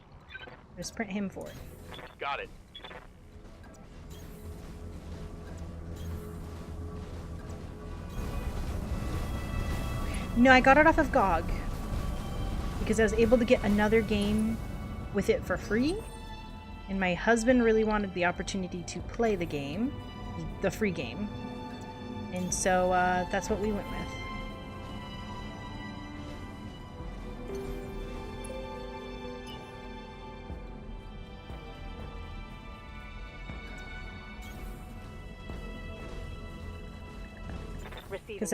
Just print him for it. Got it. No, I got it off of GOG. because I was able to get another game with it for free, and my husband really wanted the opportunity to play the game, the free game, and so that's what we went with. Because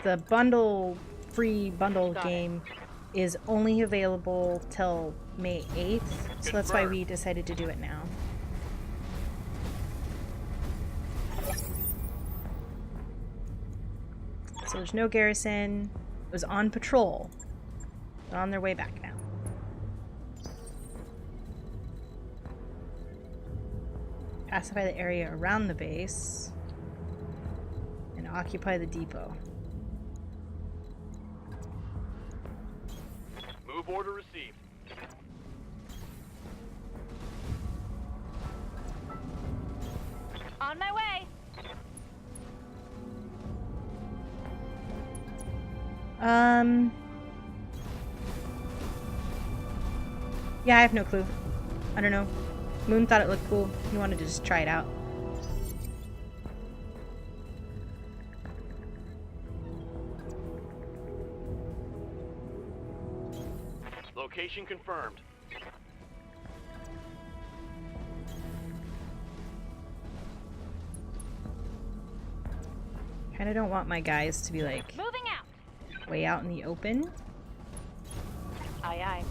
the free bundle game is only available till May 8th, so that's why we decided to do it now. So there's no garrison. It was on patrol. They're on their way back now. Pacify the area around the base. And occupy the depot. Move order received. On my way. Yeah, I have no clue. I don't know. Moon thought it looked cool. He wanted to just try it out. Location confirmed. Kinda don't want my guys to be like Moving out. way out in the open. Aye, aye.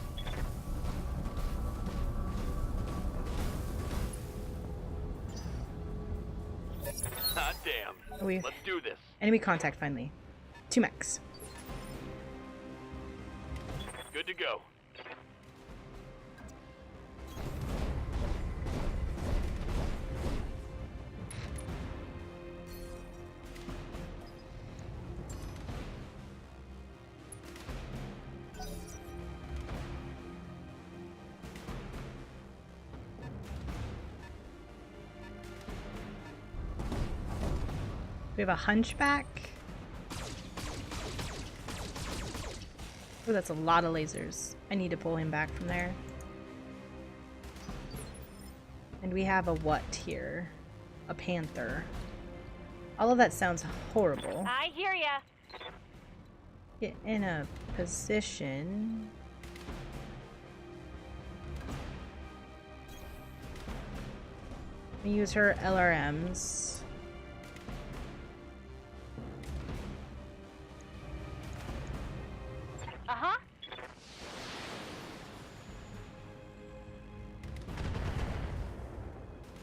Hot damn. Let's do this. Enemy contact finally. 2 mechs. Good to go. We have a hunchback. Oh, that's a lot of lasers. I need to pull him back from there. And we have a what here? A panther. All of that sounds horrible. I hear ya. Get in a position. We use her LRMs. Uh-huh.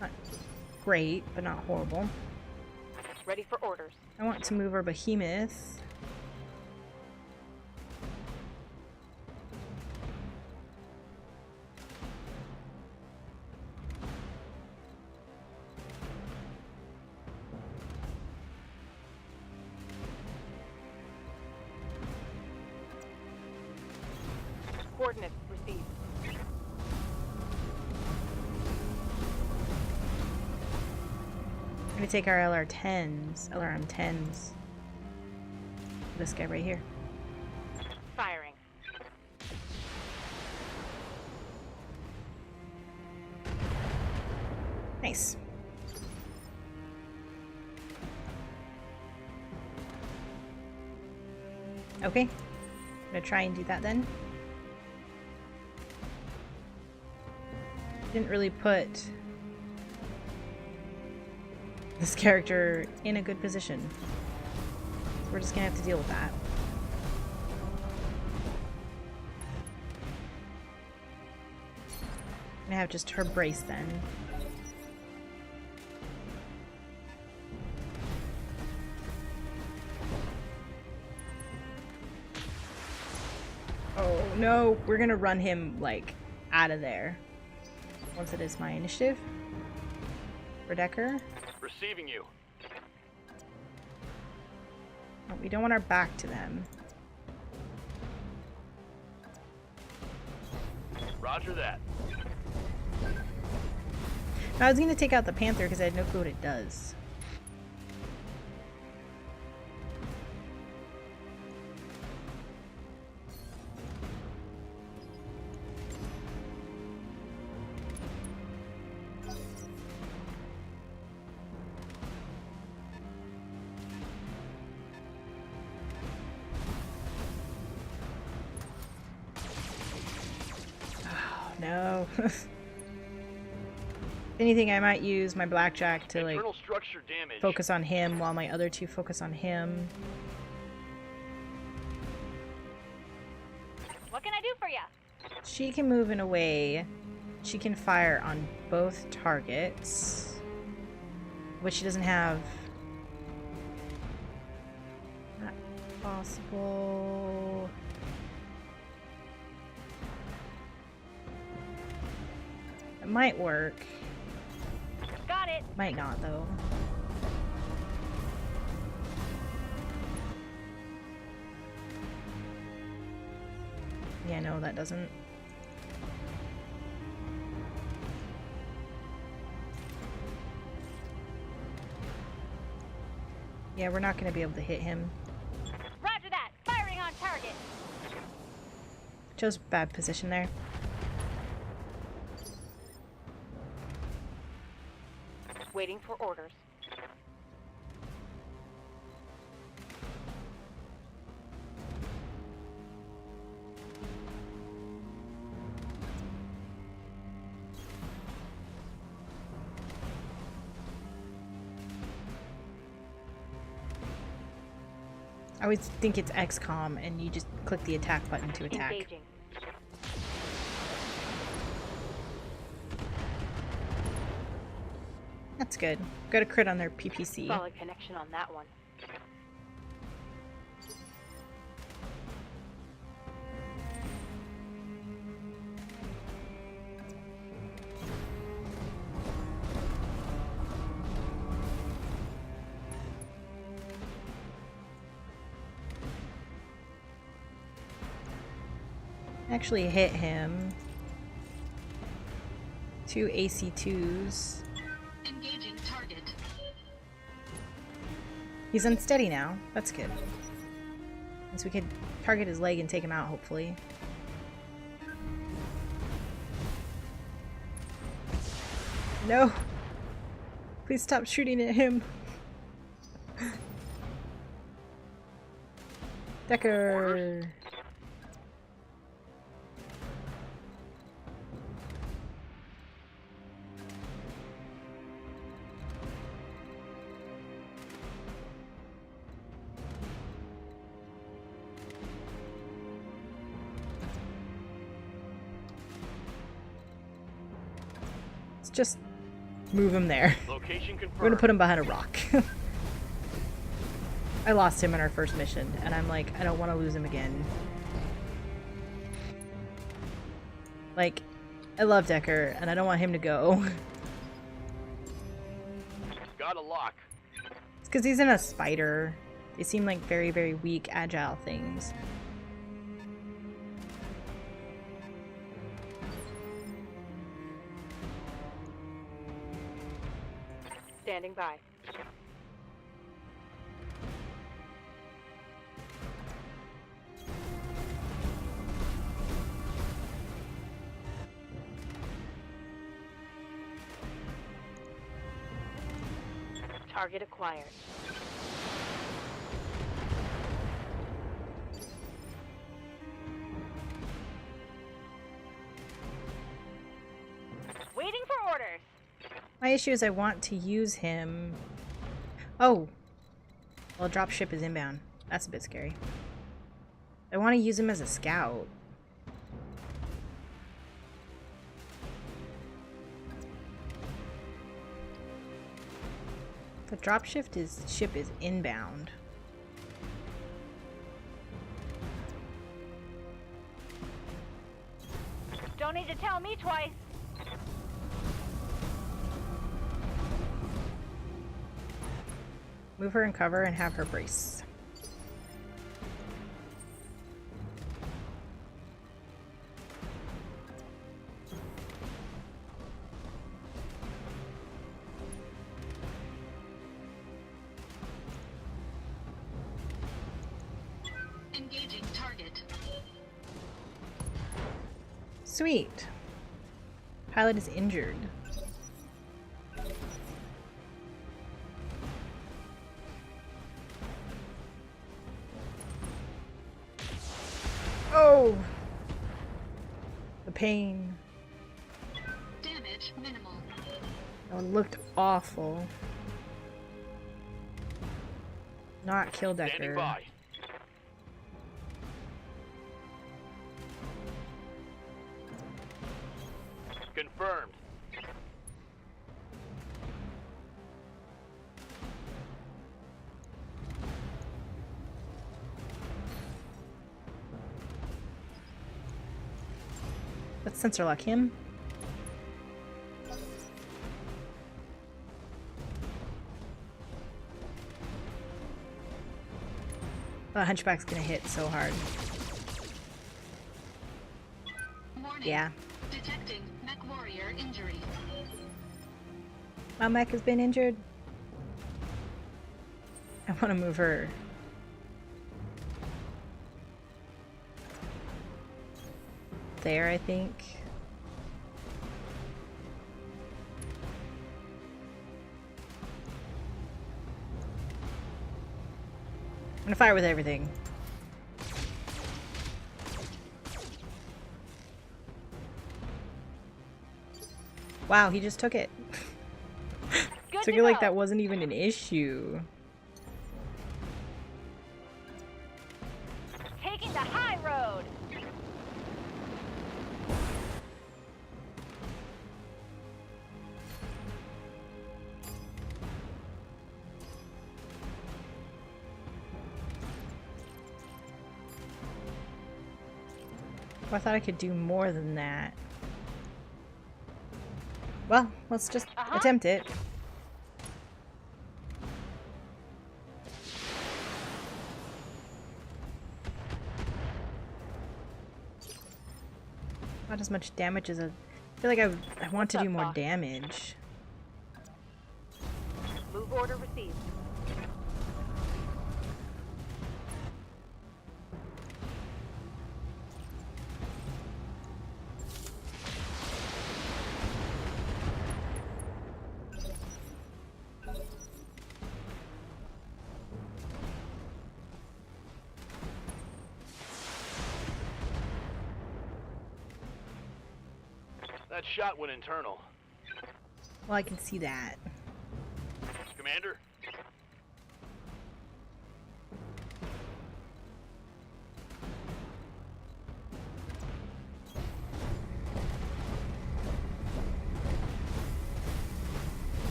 Not great, but not horrible. Ready for orders. I want to move our behemoth. Coordinates received. I'm gonna take our LRM10s. This guy right here. Firing. Nice. Okay. I'm gonna try and do that then. Didn't really put this character in a good position. So we're just gonna have to deal with that. I'm gonna have just her brace then. Oh no, we're gonna run him like out of there. Once it is my initiative. For Decker. Receiving you. Oh, we don't want our back to them. Roger that. No, I was gonna take out the Panther because I had no clue what it does. No. If anything, I might use my blackjack to like Internal structure damage. focus on him while my other two focus on him. What can I do for you? She can move in a way. She can fire on both targets. But she doesn't have... Not possible... It might work. Got it. Might not, though. Yeah, no, that doesn't. Yeah, we're not going to be able to hit him. Roger that. Firing on target. Chose bad position there. Waiting for orders. I always think it's XCOM and you just click the attack button to attack. Engaging. That's good. Got a crit on their PPC. Solid connection on that one. Actually hit him. 2 AC2s. Engaging target. He's unsteady now. That's good. So we could target his leg and take him out, hopefully. No! Please stop shooting at him. Decker! Just move him there. Location confirmed. We're gonna put him behind a rock. I lost him in our first mission, and I'm like, I don't want to lose him again. Like, I love Decker, and I don't want him to go. Got a lock. It's because he's in a spider. They seem like very, very weak, agile things. Standing by. Target acquired. Waiting for orders. My issue is I want to use him... Oh! Well, dropship is inbound. That's a bit scary. I want to use him as a scout. The dropship is inbound. Don't need to tell me twice. Move her in cover and have her brace. Engaging target. Sweet. Pilot is injured. Oh! The pain. minimal. That one looked awful. Not kill Standing Decker. by. Confirmed. Let's sensor lock him. Oh, Hunchback's gonna hit so hard. Warning. Yeah. Detecting mech warrior injury. My mech has been injured. I want to move her. There, I think. I'm gonna fire with everything. Wow, he just took it. Took it like that wasn't even an issue. Taking the high road. Oh, I thought I could do more than that. Well, let's just attempt it. Not as much damage as I feel like I want to do more damage. Move order received. That shot went internal. Well, I can see that. Commander?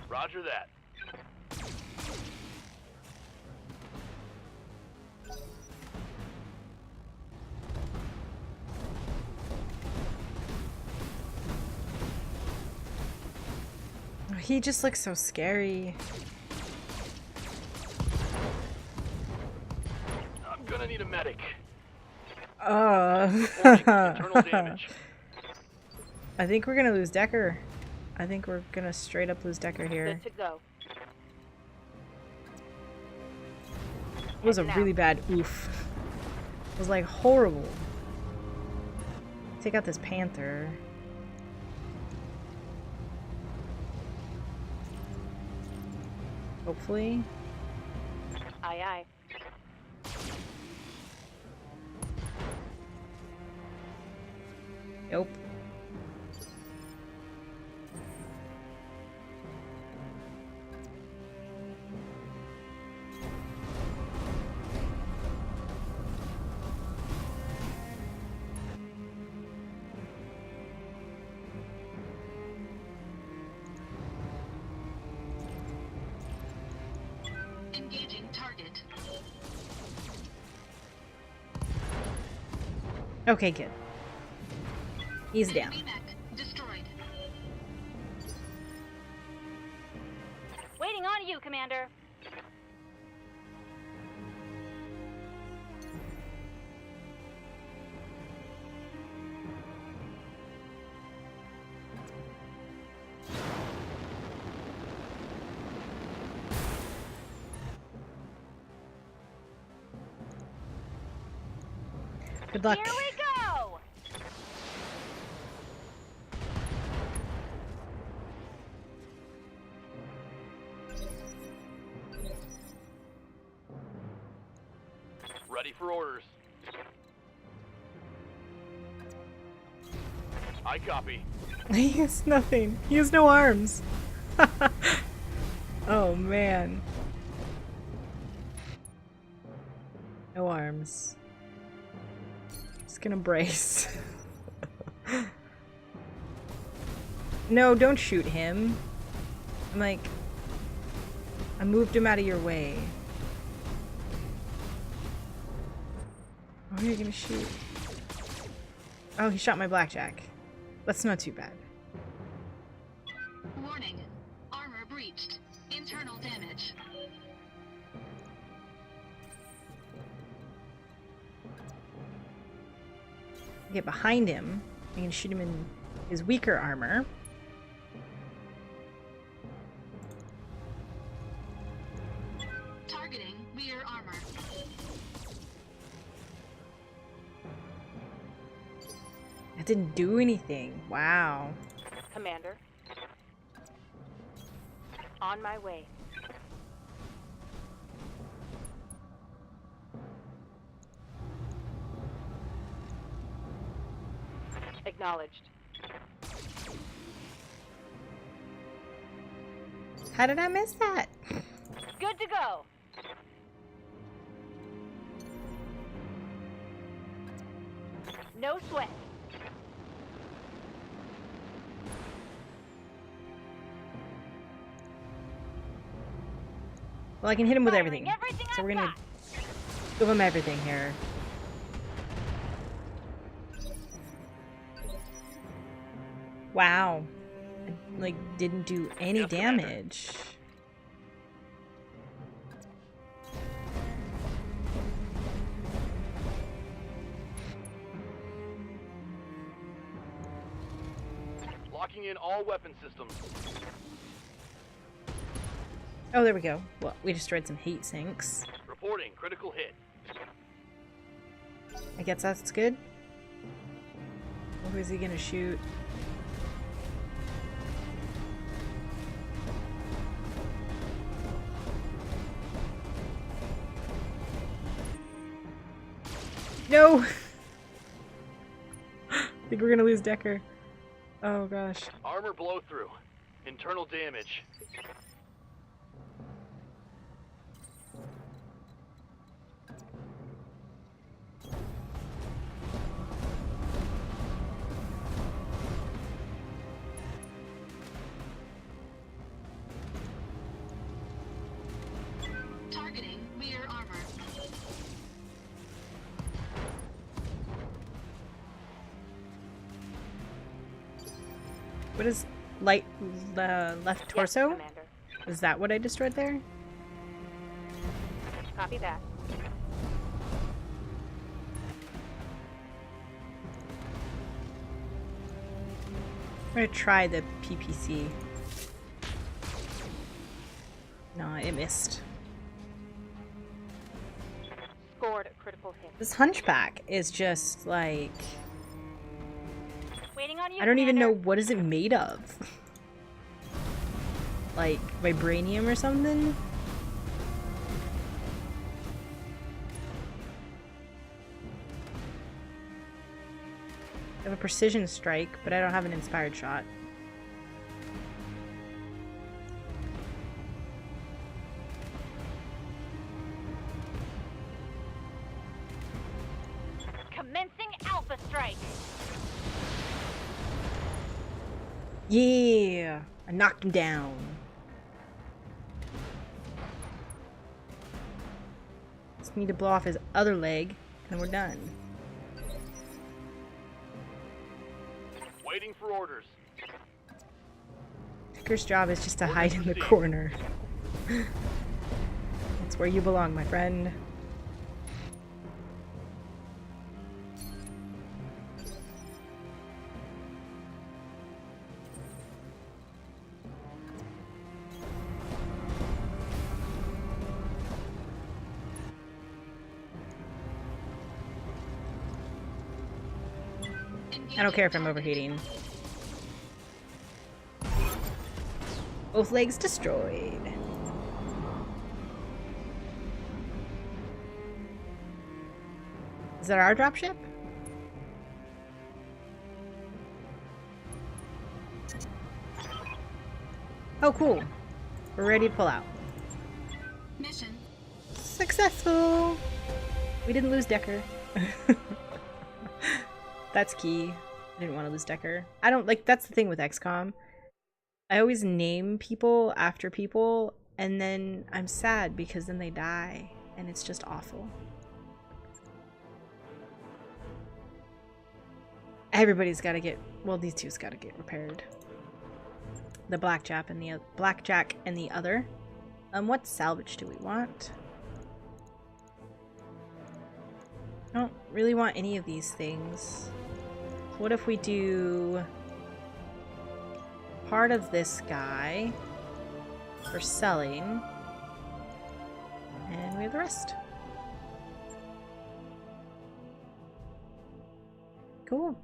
Roger that. He just looks so scary. I'm gonna need a medic. Warning, internal damage. I think we're gonna lose Decker. I think we're gonna straight up lose Decker here. Good to go. It was a really bad oof. It was like horrible. Take out this Panther. Hopefully. Aye, aye. Nope. Engaging target. Okay, good. He's down. Enemy mech destroyed. Waiting on you, Commander. Good luck. Here we go. Ready for orders. I copy. He has nothing. He has no arms. Oh man. No arms. Just gonna brace. No, don't shoot him. I'm like, I moved him out of your way. Oh, you're gonna shoot. Oh, he shot my blackjack. That's not too bad. Warning. Armor breached. Internal damage. Get behind him. I can shoot him in his weaker armor. Targeting rear armor. That didn't do anything. Wow. Commander. On my way. Acknowledged. How did I miss that? Good to go. No sweat. Well, I can hit him with Firing everything. everything So I've we're gonna got. give him everything here. Wow. I, like, didn't do any Yes, Commander. damage. Locking in all weapon systems. Oh, there we go. Well, we destroyed some heat sinks. Reporting critical hit. I guess that's good. Who is he gonna shoot? No! I think we're gonna lose Decker. Oh gosh. Armor blow through. Internal damage. Targeting rear armor. What is light left torso? Yes, Commander. Is that what I destroyed there? Copy that. I'm gonna try the PPC. No, it missed. Scored a critical hit. This hunchback is just like, Waiting on you. I don't even know Commander. what is it made of. Like vibranium or something? I have a precision strike, but I don't have an inspired shot. Commencing Alpha Strike. Yeah! I knocked him down. Just need to blow off his other leg, and we're done. Waiting for orders. Ticker's job is just to hide in the corner. That's where you belong, my friend. I don't care if I'm overheating. Both legs destroyed. Is that our dropship? Oh, cool. We're ready to pull out. Mission. Successful! We didn't lose Decker. That's key. I didn't want to lose Decker. I don't like, that's the thing with XCOM. I always name people after people, and then I'm sad because then they die, and it's just awful. Everybody's got to get, well, these two's got to get repaired. The Blackjack and the other. What salvage do we want? I don't really want any of these things. What if we do part of this guy for selling, and we have the rest. Cool.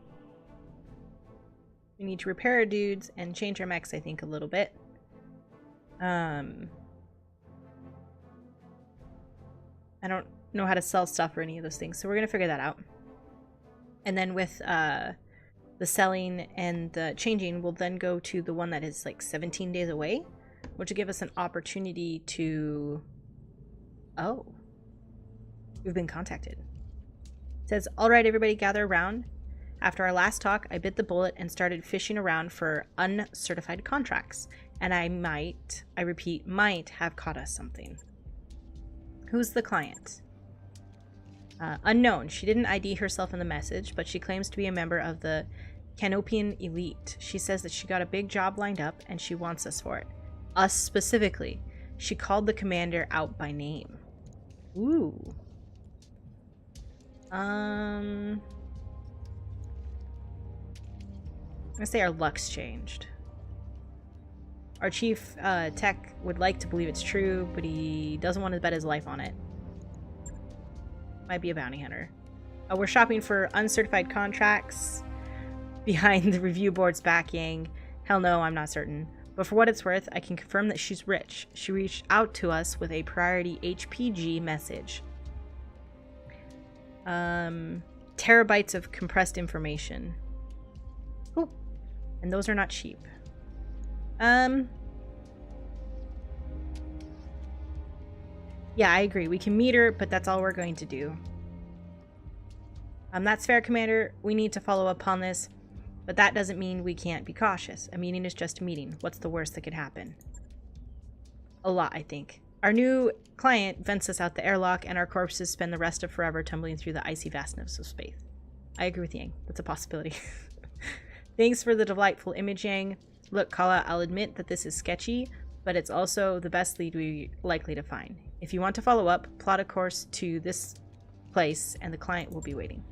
We need to repair our dudes and change our mechs, I think, a little bit. I don't know how to sell stuff or any of those things, so we're gonna figure that out. And then with the selling and the changing, we'll then go to the one that is like 17 days away, which will give us an opportunity to... Oh. We've been contacted. It says, alright everybody gather around. After our last talk, I bit the bullet and started fishing around for uncertified contracts. And I repeat, might have caught us something. Who's the client? Unknown. She didn't ID herself in the message, but she claims to be a member of the Canopian elite. She says that she got a big job lined up and she wants us for it. Us specifically. She called the commander out by name. Ooh. I'm gonna say our luck's changed. Our chief tech would like to believe it's true, but he doesn't want to bet his life on it. Might be a bounty hunter. We're shopping for uncertified contracts behind the review board's backing. Hell no, I'm not certain. But for what it's worth, I can confirm that she's rich. She reached out to us with a priority HPG message. Terabytes of compressed information. Ooh. And those are not cheap. Yeah, I agree. We can meet her, but that's all we're going to do. That's fair, Commander. We need to follow up on this, but that doesn't mean we can't be cautious. A meeting is just a meeting. What's the worst that could happen? A lot, I think. Our new client vents us out the airlock, and our corpses spend the rest of forever tumbling through the icy vastness of space. I agree with Yang. That's a possibility. Thanks for the delightful image, Yang. Look, Kala, I'll admit that this is sketchy, but it's also the best lead we're likely to find. If you want to follow up, plot a course to this place, and the client will be waiting.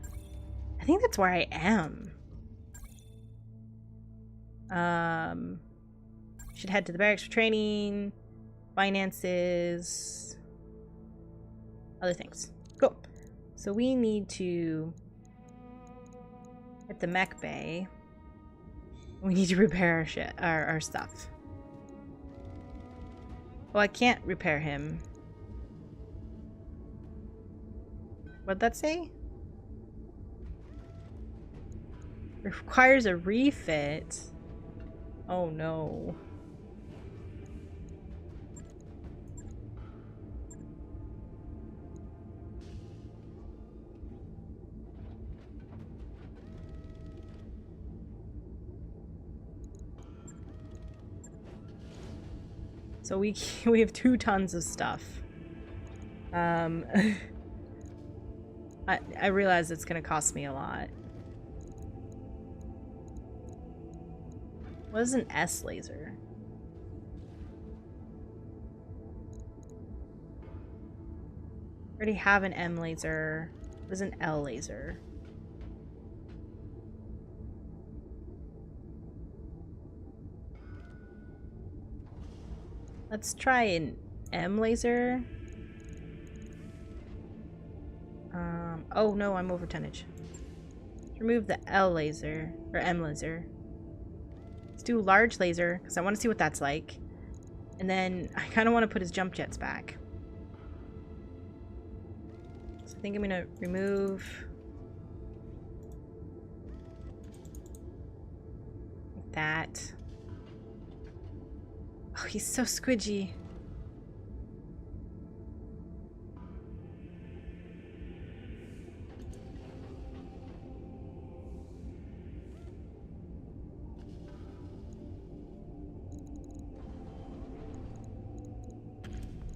I think that's where I am. Should head to the barracks for training, finances, other things. Cool. So we need to hit the mech bay. We need to repair our shit, our stuff. Well, I can't repair him. What'd that say? Requires a refit. Oh no. So we have 2 tons of stuff. I realize it's gonna cost me a lot. What is an S laser? I already have an M laser. What is an L laser? Let's try an M laser. Oh no, I'm over tonnage. Let's remove the L laser, or M laser. Let's do large laser, because I want to see what that's like. And then I kind of want to put his jump jets back. So I think I'm going to remove that. he's so squidgy.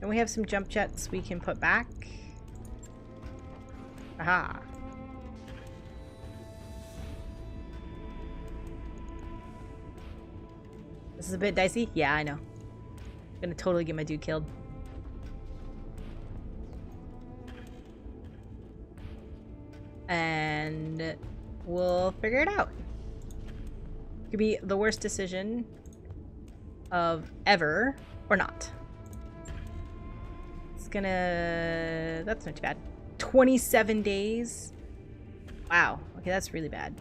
And we have some jump jets we can put back. Aha. This is a bit dicey. Yeah, I know. I'm gonna totally get my dude killed. And we'll figure it out. Could be the worst decision of ever or not. It's gonna... That's not too bad. 27 days. Wow. Okay, that's really bad.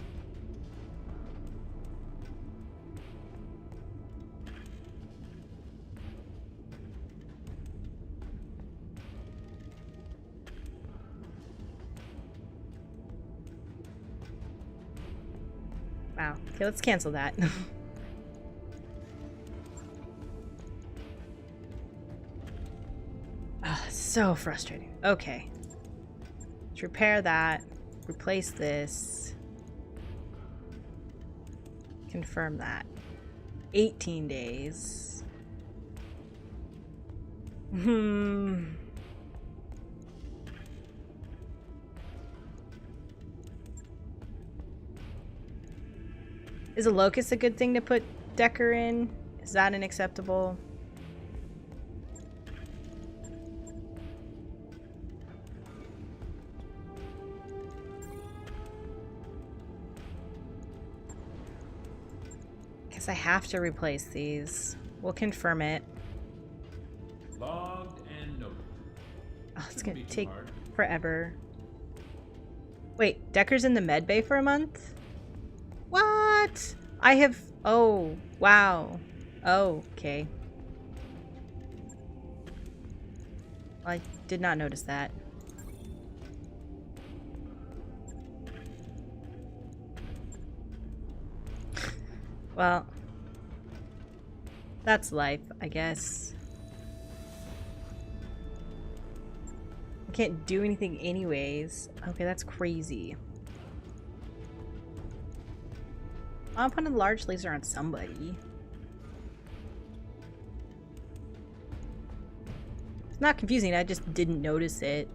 Wow. Okay, let's cancel that. Oh, so frustrating. Okay. Let's repair that. Replace this. Confirm that. 18 days. Is a locust a good thing to put Decker in? Is that unacceptable? Guess I have to replace these. We'll confirm it. Logged and noted. Oh, it's gonna take forever. Wait, Decker's in the med bay for a month? What? I have... Oh, wow. Oh, okay. I did not notice that. Well, that's life, I guess. I can't do anything anyways. Okay, that's crazy. I'll put a large laser on somebody. It's not confusing, I just didn't notice it.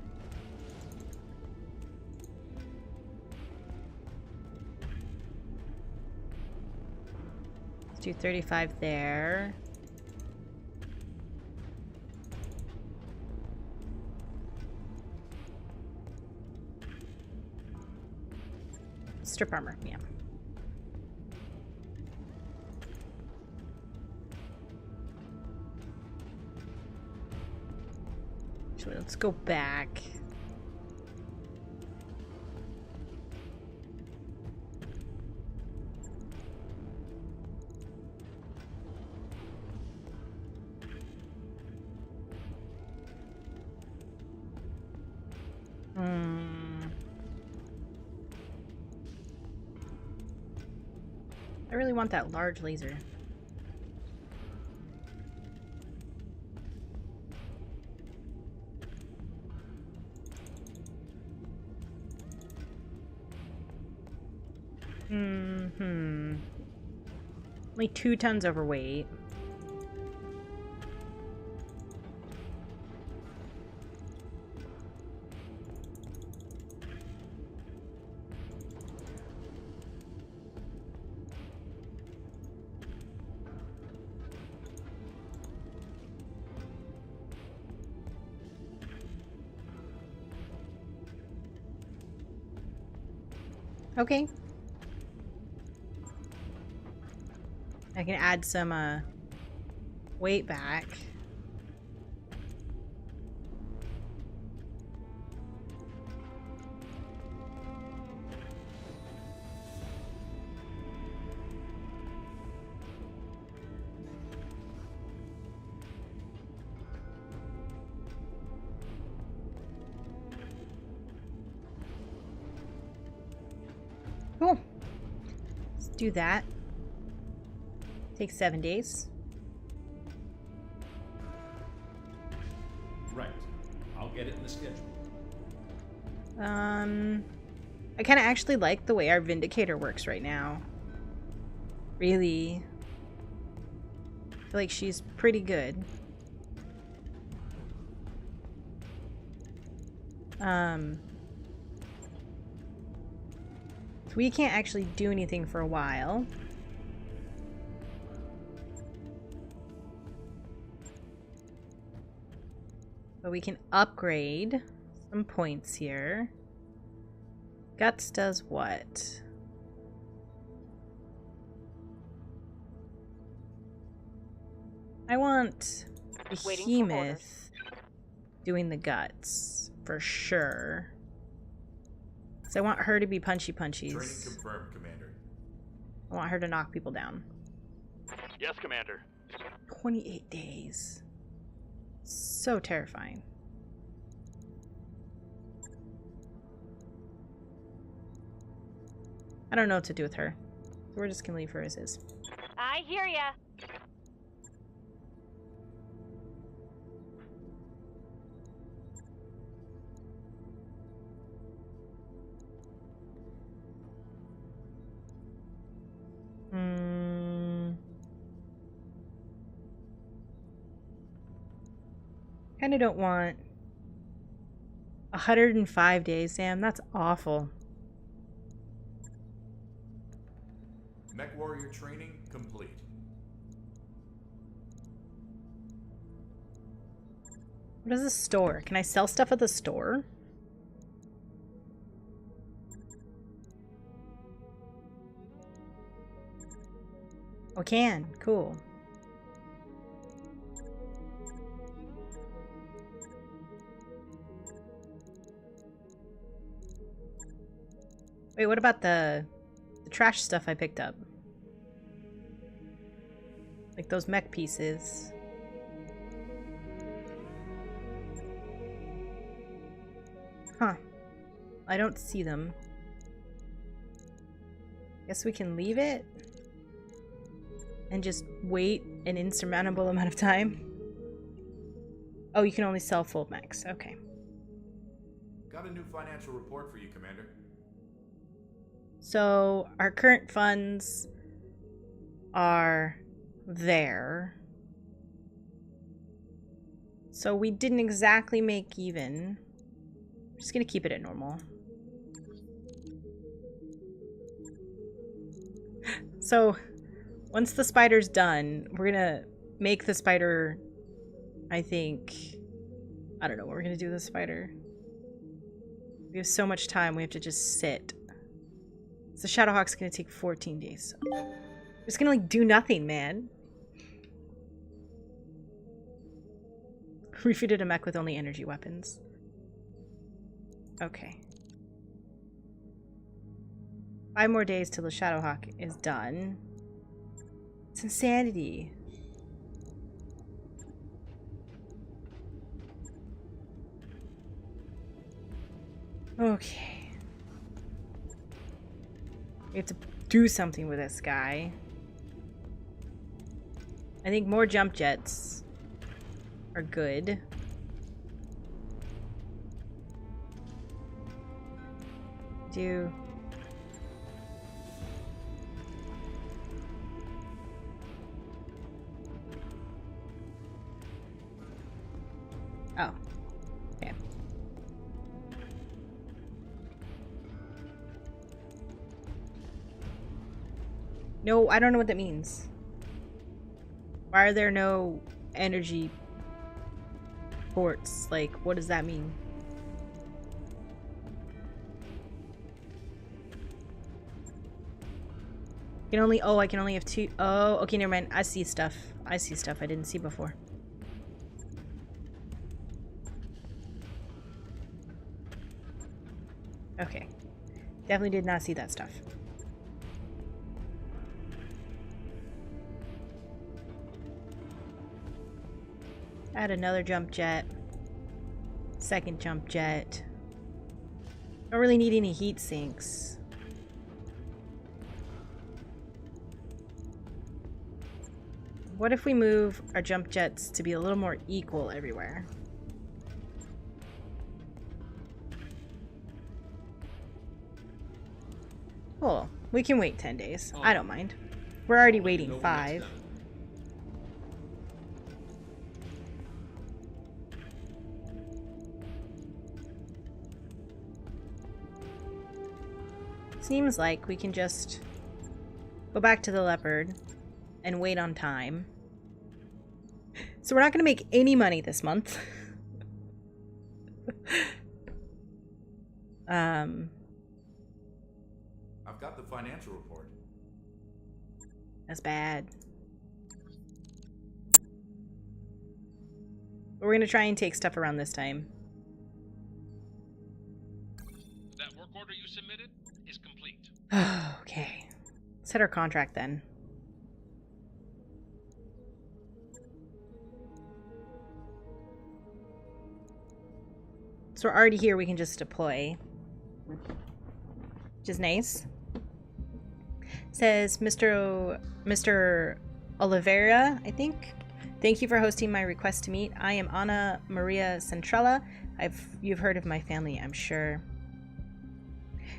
Let's do 35 there. Strip armor, yeah. Actually, let's go back. I really want that large laser. Only 2 tons overweight. Okay. I can add some weight back. Cool. Let's do that. Takes 7 days. Correct. I'll get it in the schedule. I kind of actually like the way our Vindicator works right now. Really. I feel like she's pretty good. So we can't actually do anything for a while. But we can upgrade some points here. Guts does what? I want Behemoth doing the guts for sure. So I want her to be punchy punchies. Training confirmed, Commander. I want her to knock people down. Yes, Commander. 28 days. So terrifying. I don't know what to do with her. So we're just gonna leave her as is. I hear ya. Kinda don't want 105 days, Sam. That's awful. Mech Warrior training complete. What is the store? Can I sell stuff at the store? Oh, can. Cool. Wait, what about the trash stuff I picked up? Like those mech pieces. Huh. I don't see them. Guess we can leave it? And just wait an insurmountable amount of time? Oh, you can only sell full mechs. Okay. Got a new financial report for you, Commander. So, our current funds are there. So we didn't exactly make even. I'm just gonna keep it at normal. So, once the spider's done, we're gonna make the spider, I think... I don't know what we're gonna do with the spider. We have so much time, we have to just sit. So Shadowhawk's gonna take 14 days. We're just gonna, like, do nothing, man. Refitted a mech with only energy weapons. Okay. 5 more days till the Shadowhawk is done. It's insanity. Okay. We have to do something with this guy. I think more jump jets are good. Do... Oh. Okay. No, I don't know what that means. Why are there no energy ports? Like, what does that mean? You can only... Oh, I can only have 2... Oh, okay, never mind. I see stuff. I see stuff I didn't see before. Okay. Definitely did not see that stuff. Add another jump jet. Second jump jet. Don't really need any heat sinks. What if we move our jump jets to be a little more equal everywhere? Oh, we can wait 10 days. I don't mind. We're already waiting 5. Seems like we can just go back to the leopard and wait on time. So we're not going to make any money this month. I've got the financial report. That's bad. But we're going to try and take stuff around this time. That work order you submitted is complete. Okay. Let's hit our contract then. So we're already here, we can just deploy. Which is nice. Says Mr. Oliveira, I think. Thank you for hosting my request to meet. I am Ana Maria Centrella. You've heard of my family, I'm sure.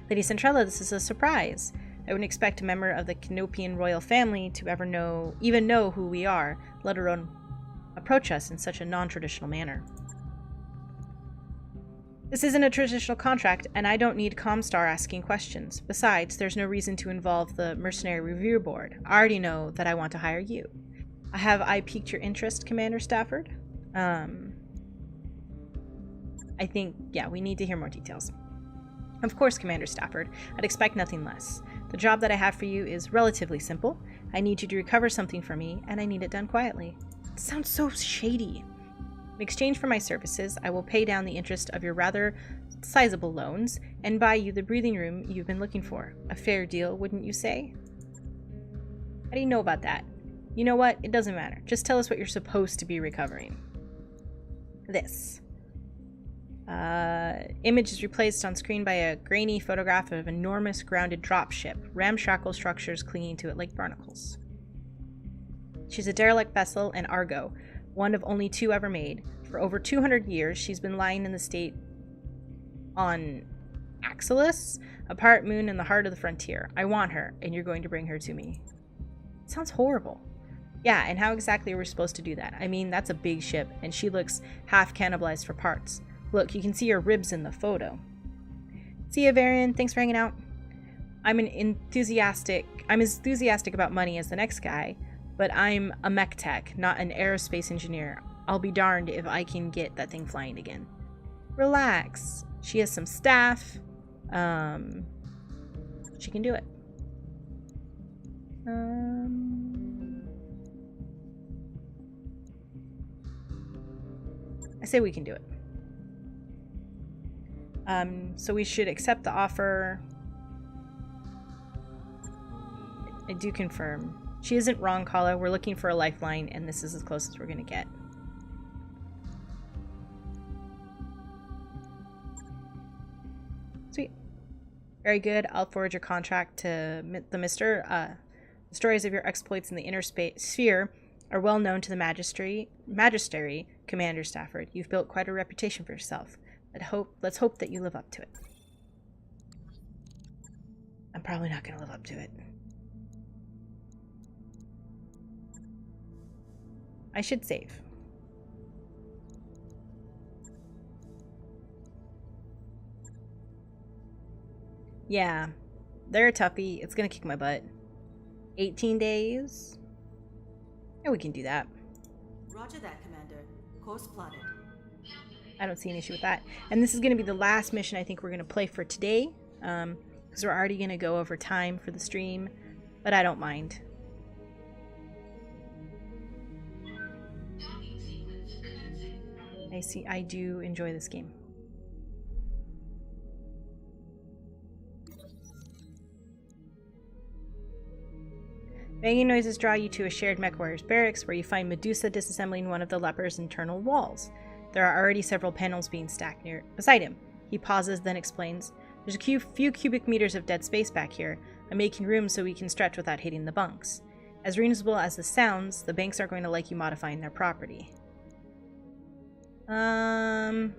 Lady Centrella, this is a surprise. I wouldn't expect a member of the Canopian royal family to ever even know who we are, let alone approach us in such a non-traditional manner. This isn't a traditional contract, and I don't need Comstar asking questions. Besides, there's no reason to involve the Mercenary Review Board. I already know that I want to hire you. Have I piqued your interest, Commander Stafford? I think, yeah, we need to hear more details. Of course, Commander Stafford. I'd expect nothing less. The job that I have for you is relatively simple. I need you to recover something for me, and I need it done quietly. It sounds so shady. In exchange for my services, I will pay down the interest of your rather sizable loans and buy you the breathing room you've been looking for. A fair deal, wouldn't you say? How do you know about that? You know what? It doesn't matter. Just tell us what you're supposed to be recovering. This. Image is replaced on screen by a grainy photograph of an enormous grounded dropship, ramshackle structures clinging to it like barnacles. She's a derelict vessel, an Argo, one of only 2 ever made. For over 200 years, she's been lying in the state on Axelis, a pirate moon in the heart of the frontier. I want her, and you're going to bring her to me. It sounds horrible. Yeah, and how exactly are we supposed to do that? I mean, that's a big ship, and she looks half cannibalized for parts. Look, you can see her ribs in the photo. See ya, Varian. Thanks for hanging out. I'm enthusiastic about money as the next guy, but I'm a mech tech, not an aerospace engineer. I'll be darned if I can get that thing flying again. Relax. She has some staff. She can do it. I say we can do it. So we should accept the offer. I do confirm. She isn't wrong, Kala. We're looking for a lifeline, and this is as close as we're going to get. Sweet. Very good. I'll forward your contract to the Mister. The stories of your exploits in the inner sphere are well known to the Magistery, Commander Stafford. You've built quite a reputation for yourself. Let's hope that you live up to it. I'm probably not going to live up to it. I should save. Yeah, they're a toughie. It's going to kick my butt. 18 days? Yeah, we can do that. Roger that, Commander. Course plotted. I don't see an issue with that. And this is going to be the last mission I think we're going to play for today. Because we're already going to go over time for the stream. But I don't mind. I do enjoy this game. Banging noises draw you to a shared mech warrior's barracks where you find Medusa disassembling one of the leper's internal walls. There are already several panels being stacked beside him. He pauses, then explains, "There's a few cubic meters of dead space back here. I'm making room so we can stretch without hitting the bunks. As reasonable as this sounds, the banks aren't going to like you modifying their property." I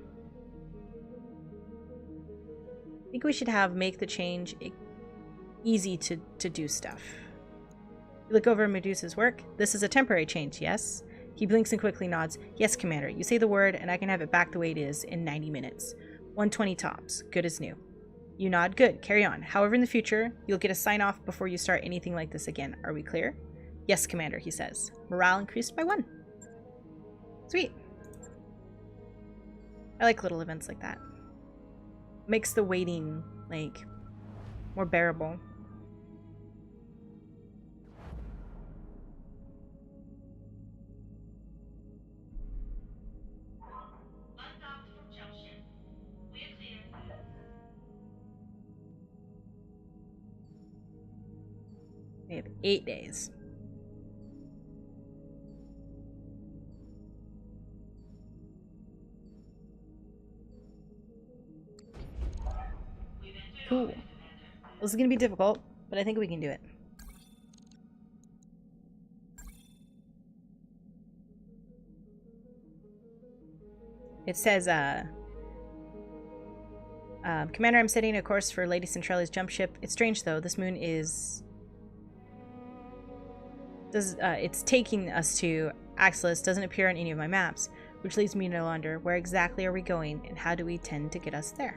think we should make the change easy to do stuff. You look over Medusa's work. This is a temporary change, yes? He blinks and quickly nods. Yes, Commander. You say the word, and I can have it back the way it is in 90 minutes. 120 tops. Good as new. You nod. Good. Carry on. However, in the future, you'll get a sign-off before you start anything like this again. Are we clear? Yes, Commander, he says. Morale increased by 1. Sweet. I like little events like that. Makes the waiting, like, more bearable. Undocked from jump ship. We're clear. We have 8 days. Cool. This is going to be difficult, but I think we can do it. It says, Commander, I'm setting a course for Lady Centrale's jump ship. It's strange, though. This moon is... it's taking us to Axelis. Doesn't appear on any of my maps, which leaves me to wonder, where exactly are we going, and how do we tend to get us there?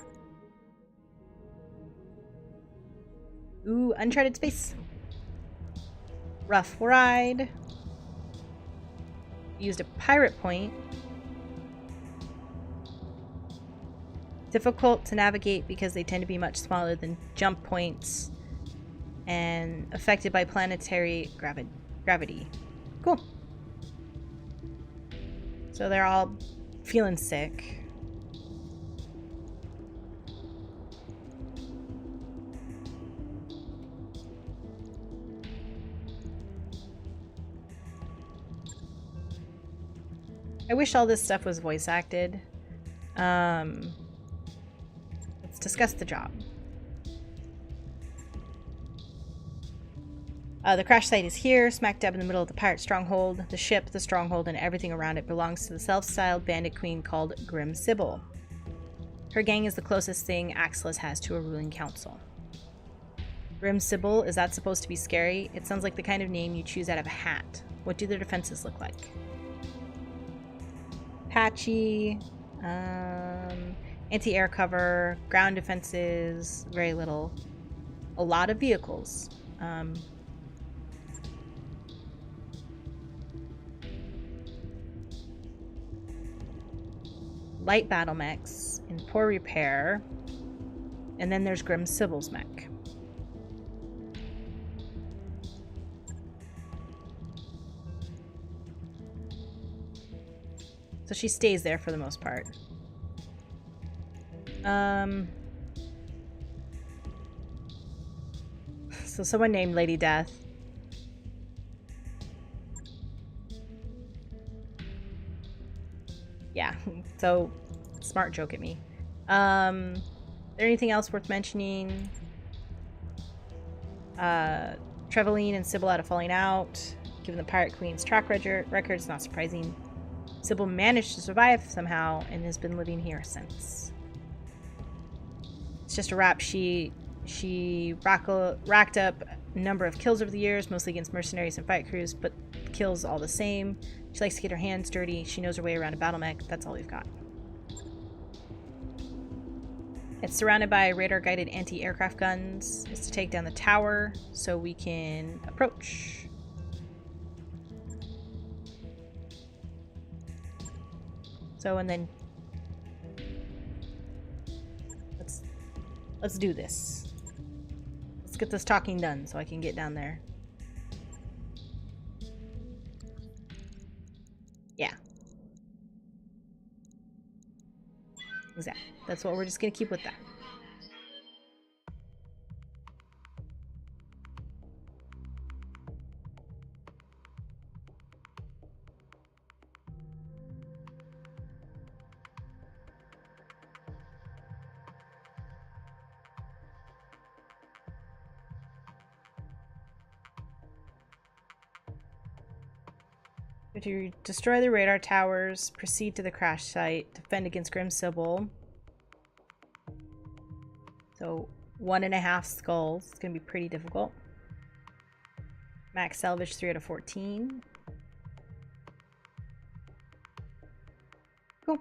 Ooh, uncharted space. Rough ride. Used a pirate point. Difficult to navigate because they tend to be much smaller than jump points and affected by planetary gravity. Cool. So they're all feeling sick. I wish all this stuff was voice acted. Let's discuss the job. The crash site is here, smack dab in the middle of the pirate stronghold. The ship, the stronghold, and everything around it belongs to the self-styled bandit queen called Grim Sybil. Her gang is the closest thing Axelis has to a ruling council. Grim Sybil, is that supposed to be scary? It sounds like the kind of name you choose out of a hat. What do their defenses look like? Patchy, anti-air cover, ground defenses, very little. A lot of vehicles. Light battle mechs in poor repair. And then there's Grim Sybil's mech. So she stays there for the most part. So someone named Lady Death. Yeah, so smart joke at me. There anything else worth mentioning? Treveline and Sybil had a falling out. Given the Pirate Queen's track record, it's not surprising. Sybil managed to survive somehow and has been living here since. It's just a rap sheet. She racked up a number of kills over the years, mostly against mercenaries and fight crews, but kills all the same. She likes to get her hands dirty. She knows her way around a battle mech. That's all we've got. It's surrounded by radar-guided anti-aircraft guns. It's to take down the tower so we can approach. So, and then let's do this. Let's get this talking done so I can get down there. Yeah. Exactly. That's what we're just gonna keep with that. To destroy the radar towers, proceed to the crash site, defend against Grim Sybil. So 1.5 skulls. It's gonna be pretty difficult. Max salvage 3 out of 14. Cool.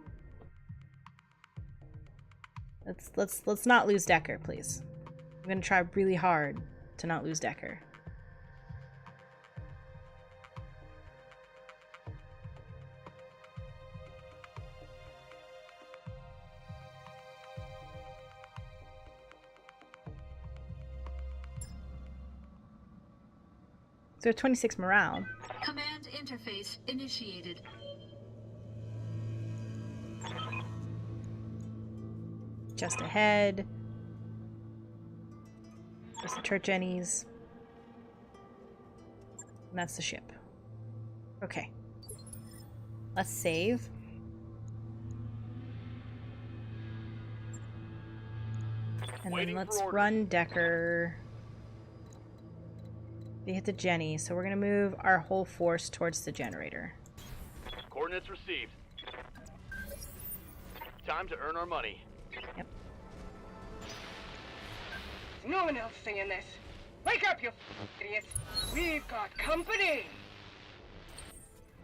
Let's not lose Decker, please. I'm gonna try really hard to not lose Decker. So 26 morale. Command interface initiated. Just ahead. There's the church Jennies. And that's the ship. Okay. Let's save. And then let's run Decker. They hit the Jenny, so we're gonna move our whole force towards the generator. Coordinates received. Time to earn our money. Yep. No one else singing this. Wake up, you idiots! We've got company!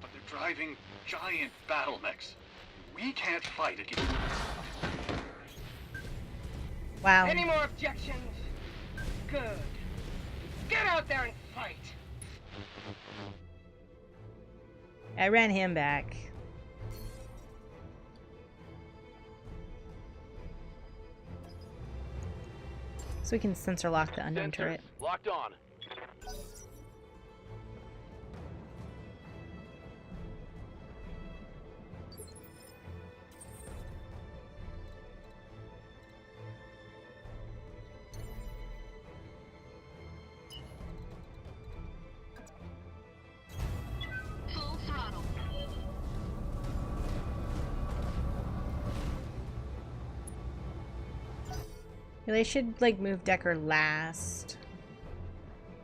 But they're driving giant battle mechs. We can't fight against. Wow. Any more objections? Good. Get out there and fight! I ran him back. So we can sensor lock the unknown turret. Locked on. Full throttle. Yeah, they should like move Decker last.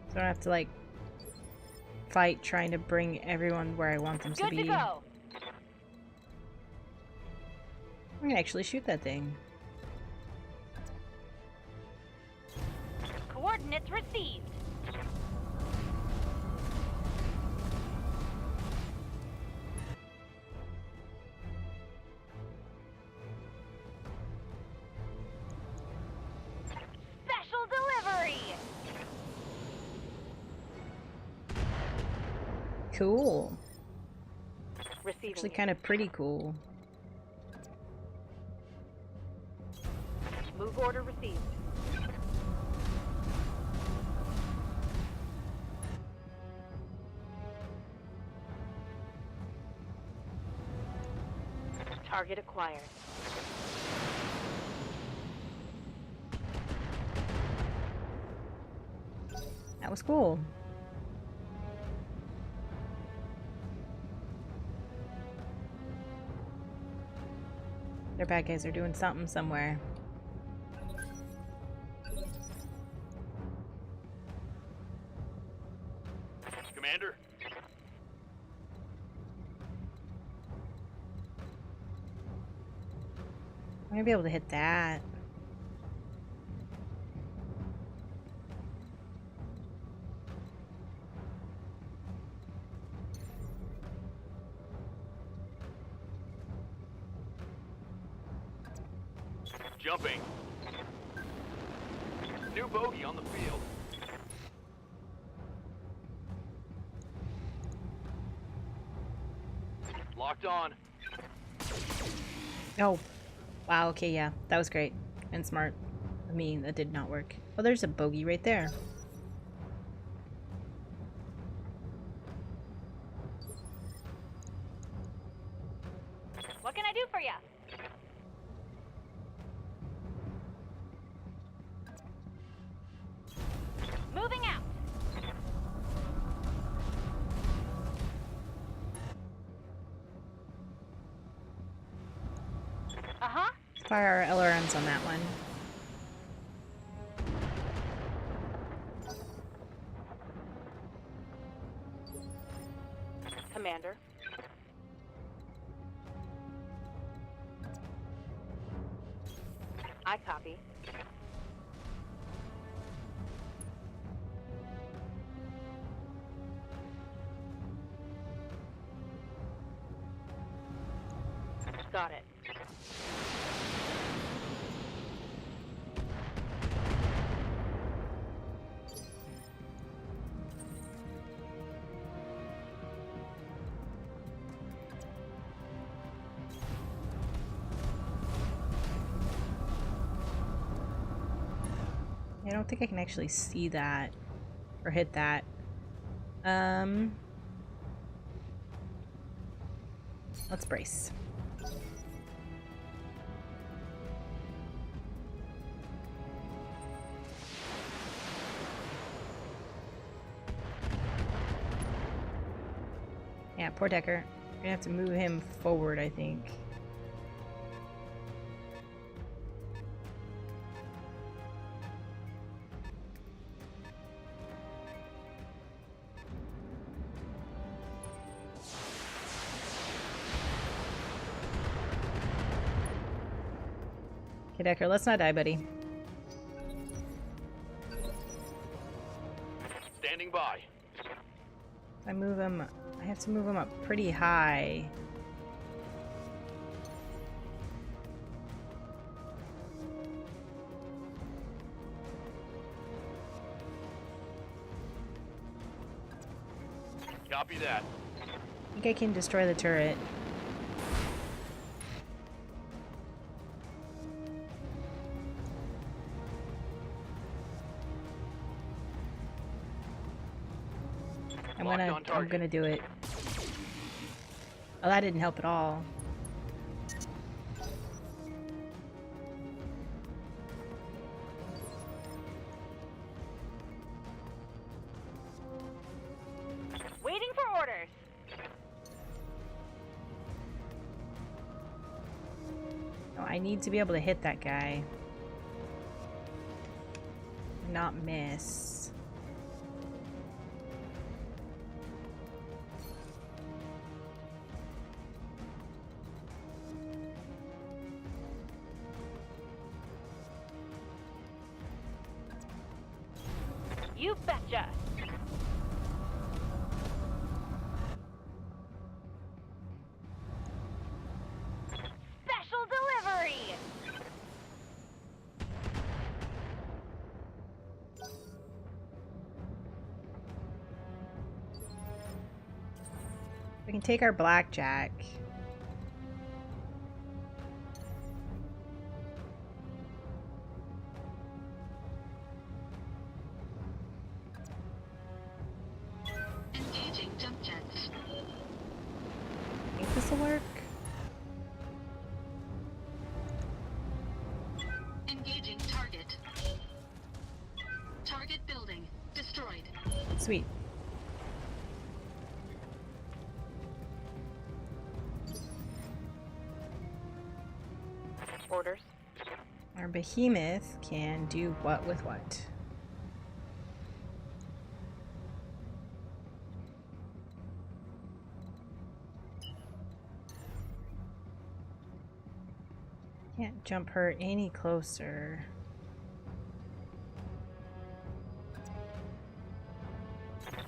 So I don't have to like fight trying to bring everyone where I want them to be. Good to go. I'm gonna actually shoot that thing. Coordinates received. Special delivery. Cool. Receiving. Actually kind of pretty cool. Move order received. Target acquired. That was cool. Their bad guys are doing something somewhere. Commander? I'm gonna be able to hit that. Jumping. New bogey on the field. Locked on. Oh. Wow, okay, yeah. That was great. And smart. I mean, that did not work. Oh, there's a bogey right there. What can I do for you? Moving out. Uh-huh. Fire our LRMs on that one. Commander. I copy. Got it. I don't think I can actually see that or hit that. Let's brace. Yeah, poor Decker. We're gonna have to move him forward, I think. Okay, Decker, let's not die, buddy. Standing by. I move him. I have to move him up pretty high. Copy that. I think I can destroy the turret. I'm gonna do it. Oh, that didn't help at all. Waiting for orders. Oh, I need to be able to hit that guy. Not miss. You betcha. Special delivery. We can take our blackjack. Engaging jump jets. I think this will work. Engaging target. Target building destroyed. Sweet. Orders. Our behemoth can do what with what? Can't jump her any closer.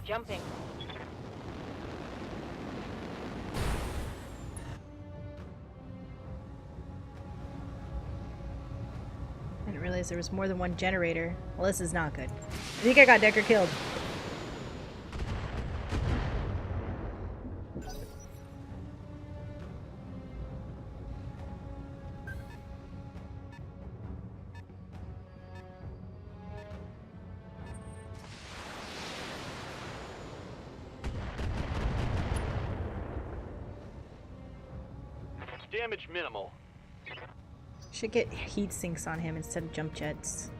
Jumping. I didn't realize there was more than one generator. Well, this is not good. I think I got Decker killed. Damage minimal. Should get heat sinks on him instead of jump jets.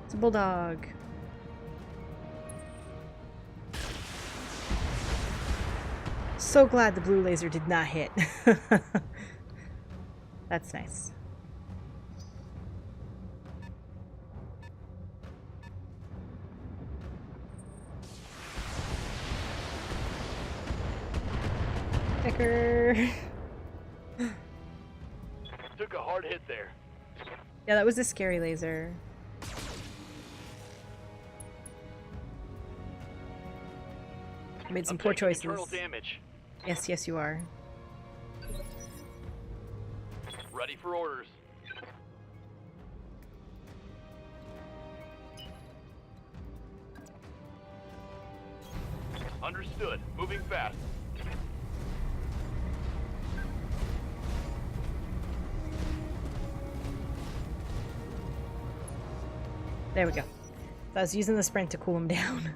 It's a bulldog. So glad the blue laser did not hit. That's nice. Decker. Took a hard hit there. Yeah, that was a scary laser. I made some I'm poor taking choices. internal damage. Yes, yes, you are. Ready for orders. Understood. Moving fast. There we go. So I was using the sprint to cool him down.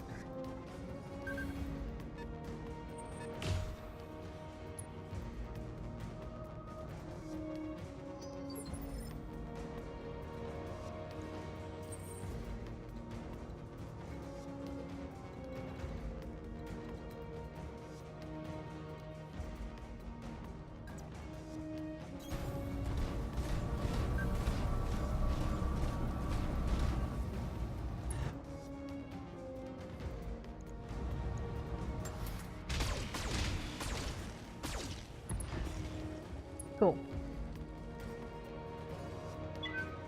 Cool.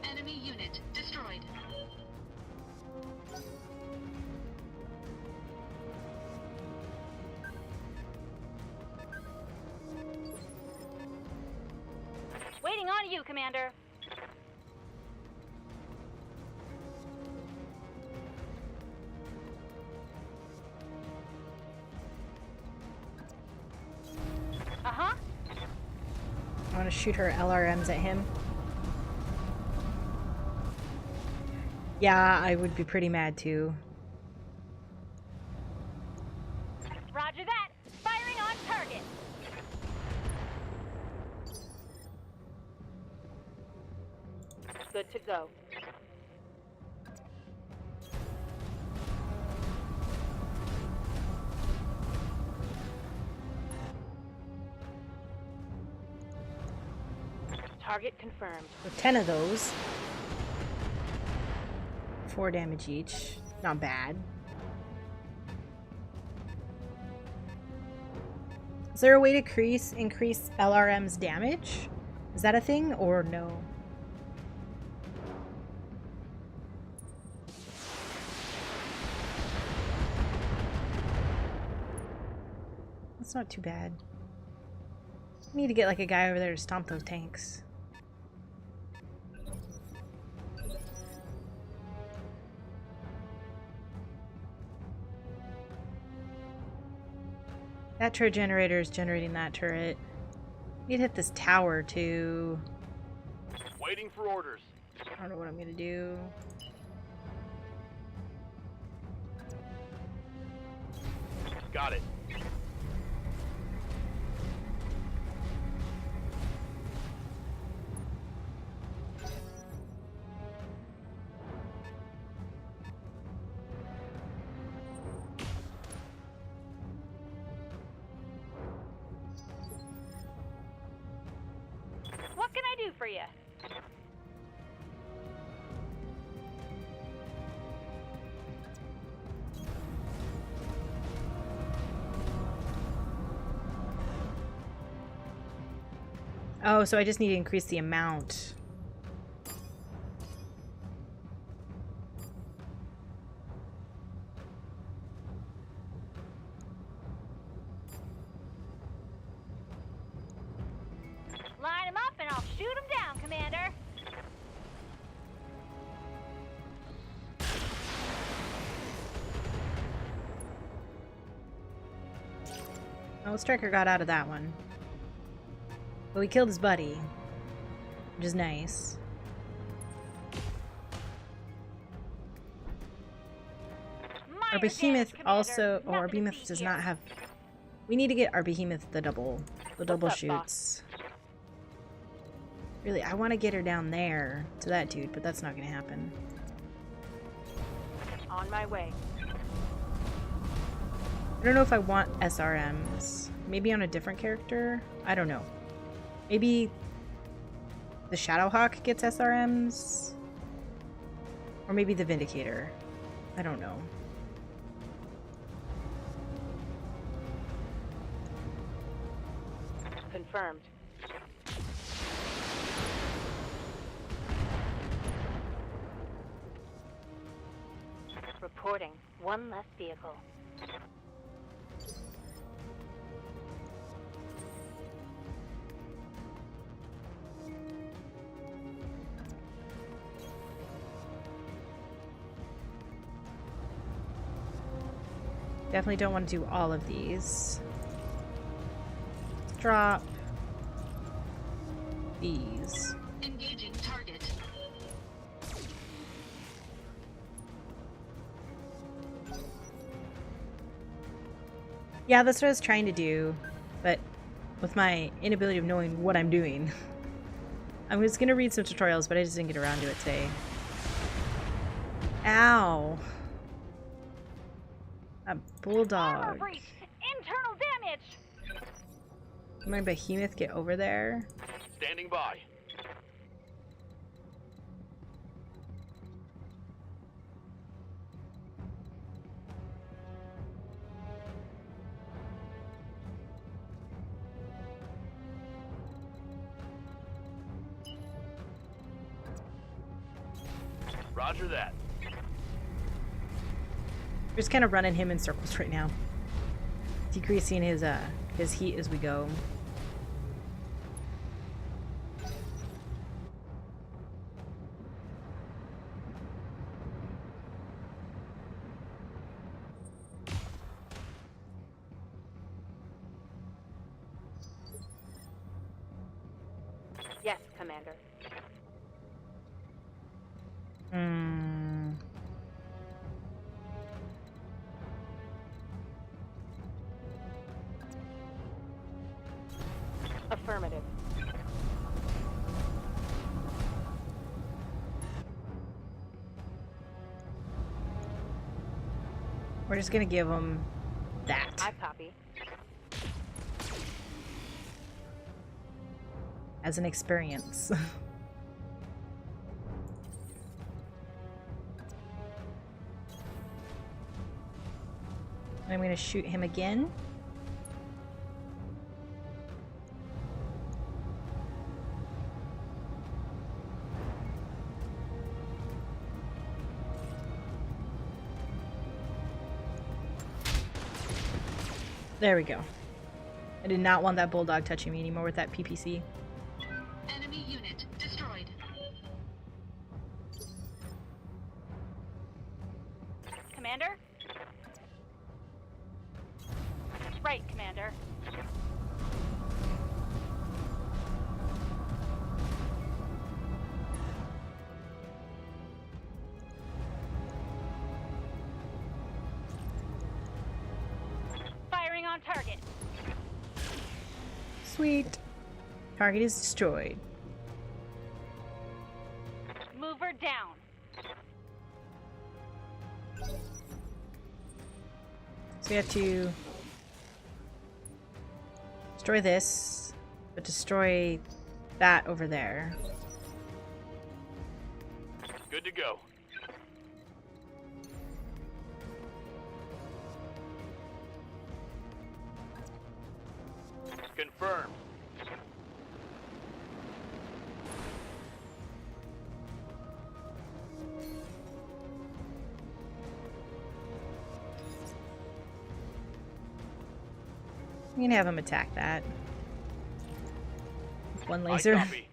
Enemy unit destroyed. Waiting on you, Commander. Uh-huh. I want to shoot her LRMs at him. Yeah, I would be pretty mad too. Roger that. Firing on target. Good to go. Target confirmed. So 10 of those. 4 damage each. Not bad. Is there a way to increase LRM's damage? Is that a thing or no? That's not too bad. I need to get like a guy over there to stomp those tanks. That turret generator is generating that turret. Need to hit this tower too. Waiting for orders. I don't know what I'm gonna do. Got it. What can I do for you? Oh, so I just need to increase the amount. Line them up and I'll shoot them down, Commander. Oh, Striker got out of that one. But we killed his buddy, which is nice. Our behemoth also, oh, our behemoth does not have. We need to get our behemoth the double shoots. Really, I want to get her down there to that dude, but that's not going to happen. On my way. I don't know if I want SRMs. Maybe on a different character? I don't know. Maybe the Shadowhawk gets SRMs? Or maybe the Vindicator. I don't know. Confirmed. Reporting. One less vehicle. Definitely don't want to do all of these. Drop these. Engaging target. Yeah, that's what I was trying to do, but with my inability of knowing what I'm doing. I was gonna read some tutorials, but I just didn't get around to it today. Ow. A bulldog. Armor breach! Internal damage! Can my behemoth get over there? Standing by. Roger that. We're just kind of running him in circles right now. Decreasing his heat as we go. Yes, Commander. Affirmative. We're just gonna give him that. I copy. As an experience. And I'm gonna shoot him again. There we go. I did not want that bulldog touching me anymore with that PPC. Enemy unit destroyed. Commander? Right, Commander. Firing on target. Sweet. Target is destroyed. Mover down. So we have to destroy this, but destroy that over there. Good to go. Confirmed. I'm gonna have him attack that. With one laser. I copy.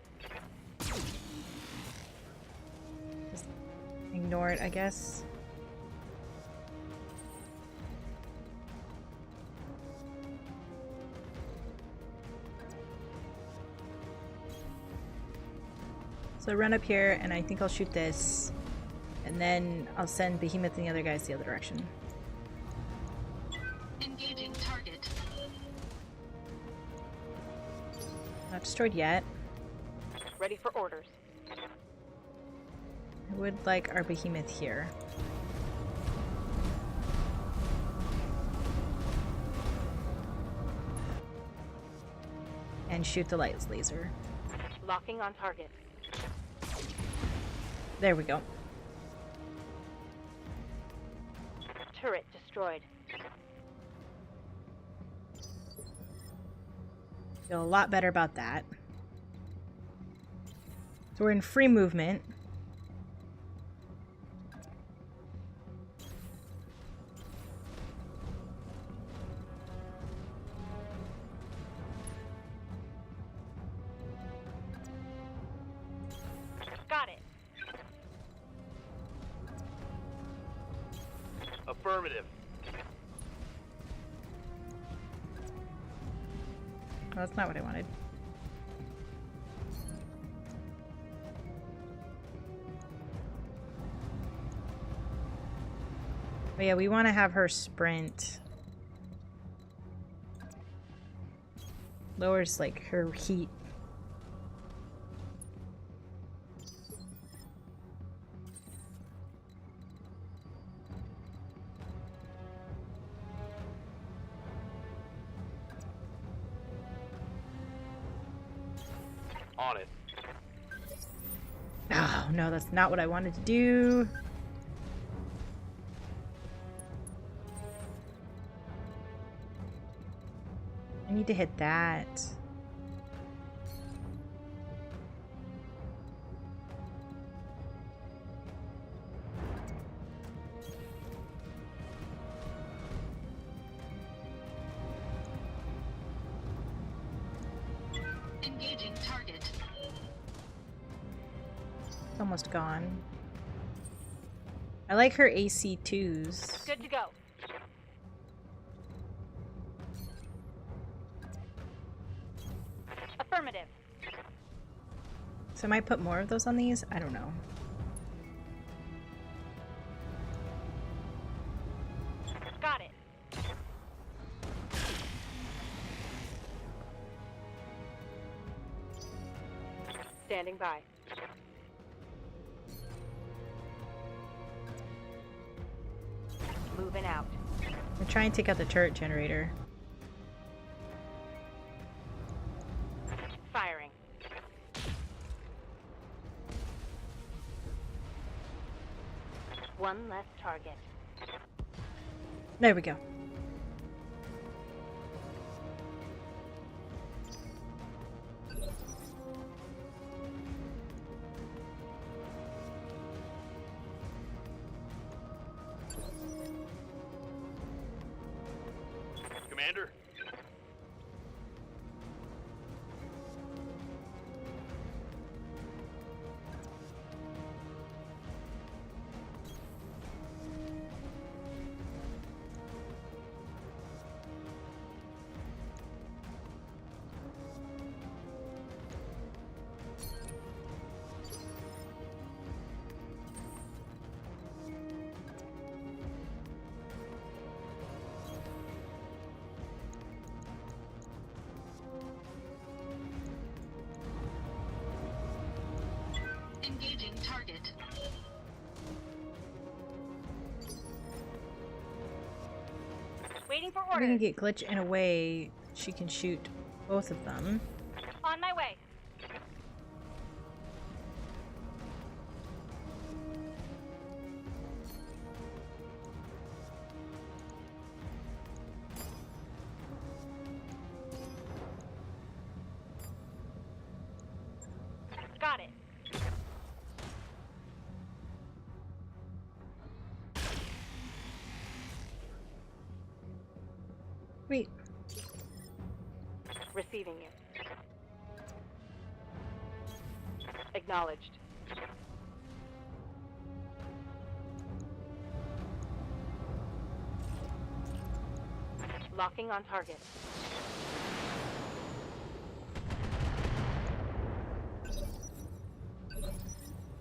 Just ignore it, I guess. So run up here, and I think I'll shoot this, and then I'll send Behemoth and the other guys the other direction. Engaging target. Not destroyed yet. Ready for orders. I would like our Behemoth here. And shoot the light laser. Locking on target. There we go. Turret destroyed. Feel a lot better about that. So we're in free movement. Got it. Affirmative. that's not what I wanted. But yeah, we want to have her sprint. Lowers like her heat. On it. Oh no, that's not what I wanted to do. I need to hit that. Engaging target. It's almost gone. I like her AC2s. Good to go. Affirmative. So I might put more of those on these? I don't know. Got it. Standing by. Moving out. I'm trying to take out the turret generator. Firing. One less target. There we go. Commander? Engaging target. Waiting for We can orders. get Glitch in a way she can shoot both of them. On my way. Got it. Wait. Receiving you. Acknowledged. Locking on target.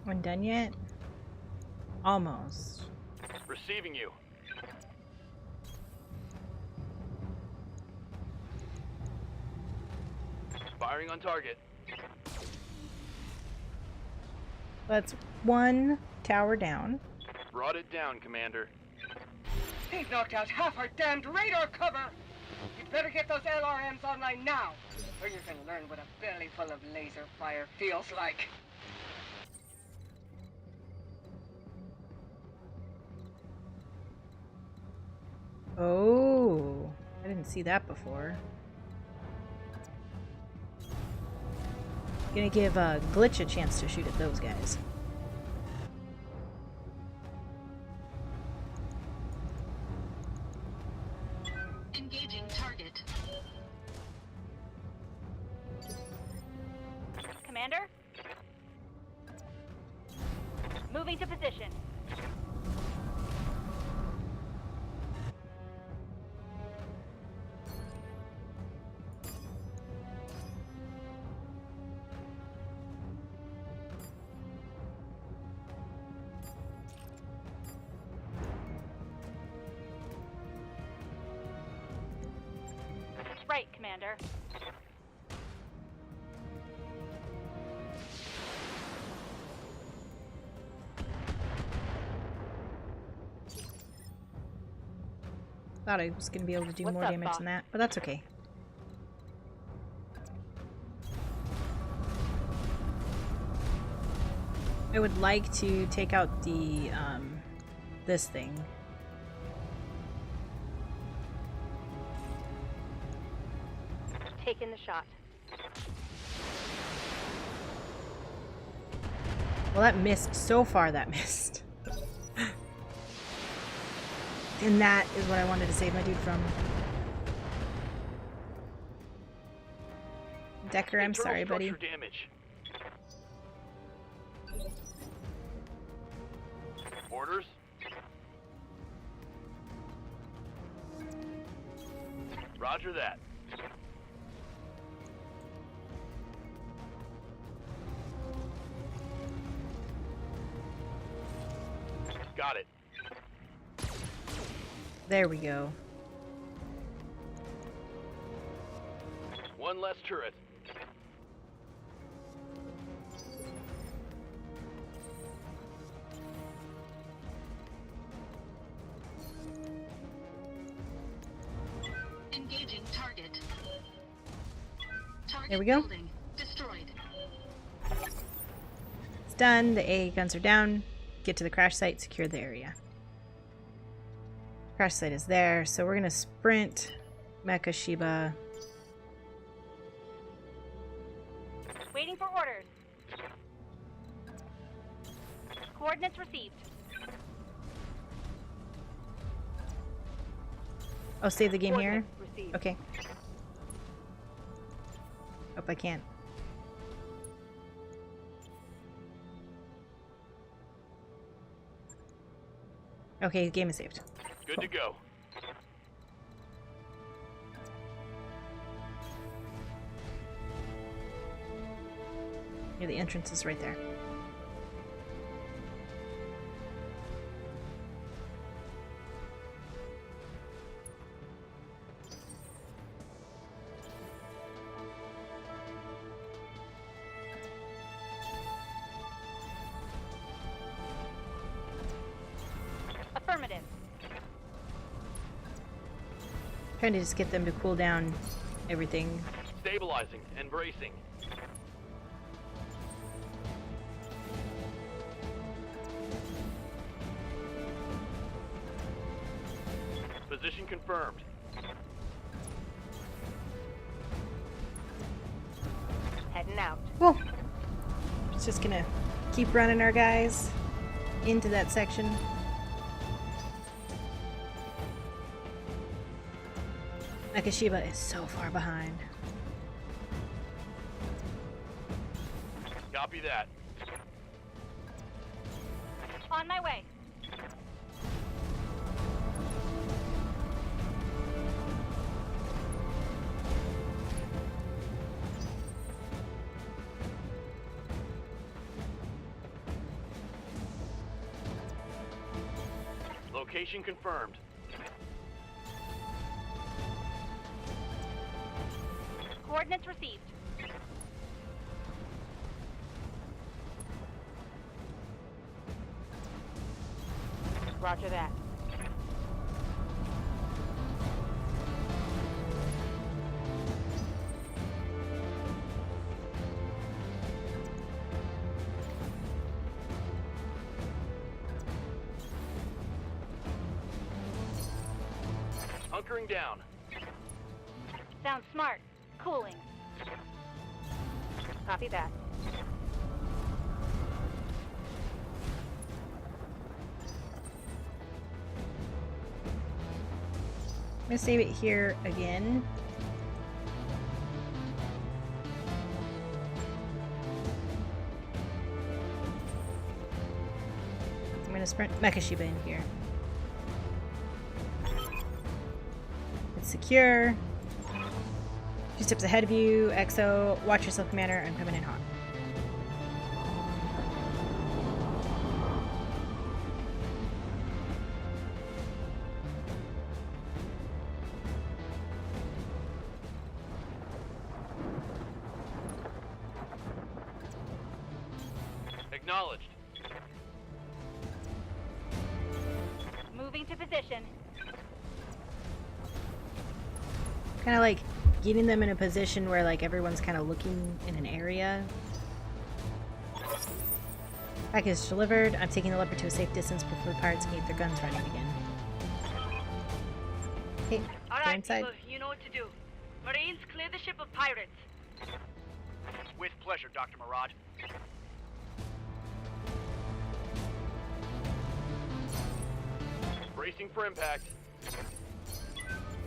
One done yet? Almost. Receiving you. Firing on target. That's one tower down. Brought it down, Commander. They've knocked out half our damned radar cover! You'd better get those LRMs online now, or you're gonna learn what a belly full of laser fire feels like. Oh, I didn't see that before. Gonna give Glitch a chance to shoot at those guys. Engaging target. Commander? Moving to position. Commander. Thought I was gonna be able to do What's more up, damage boss? than that, but that's okay. I would like to take out the this thing. Taking the shot. Well, that missed. So far, that missed. And that is what I wanted to save my dude from. Decker, I'm Internal sorry, buddy. structure damage. Orders? Roger that. Got it. There we go. One less turret. Engaging target. Target There we go. building destroyed. It's done. The AA guns are down. Get to the crash site, secure the area. Crash site is there, so we're gonna sprint Mecha Shiba. Waiting for orders. Coordinates received. Oh, save the game here? Coordinates received. Okay. Hope I can't. Okay, game is saved. Good to go. Yeah, the entrance is right there. Affirmative. Trying to just get them to cool down everything. Stabilizing and bracing. Position confirmed. Heading out. Cool. It's just gonna keep running our guys into that section. Mecha Shiba is so far behind. Copy that. On my way. Location confirmed. Coordinates received. Roger that. Hunkering down. Sounds smart. Cooling. Copy that. I'm gonna save it here again. I'm gonna sprint Mecha Shiba in here. It's secure. 2 steps ahead of you. EXO, watch yourself, Commander. I'm coming in hot. Acknowledged. Moving to position. Kind of like getting them in a position where like everyone's kind of looking in an area. Package delivered. I'm taking the leopard to a safe distance before the pirates can get their guns running again. Okay, All go right, inside. people, you know what to do. Marines, clear the ship of pirates. With pleasure, Dr. Mirage. Bracing for impact.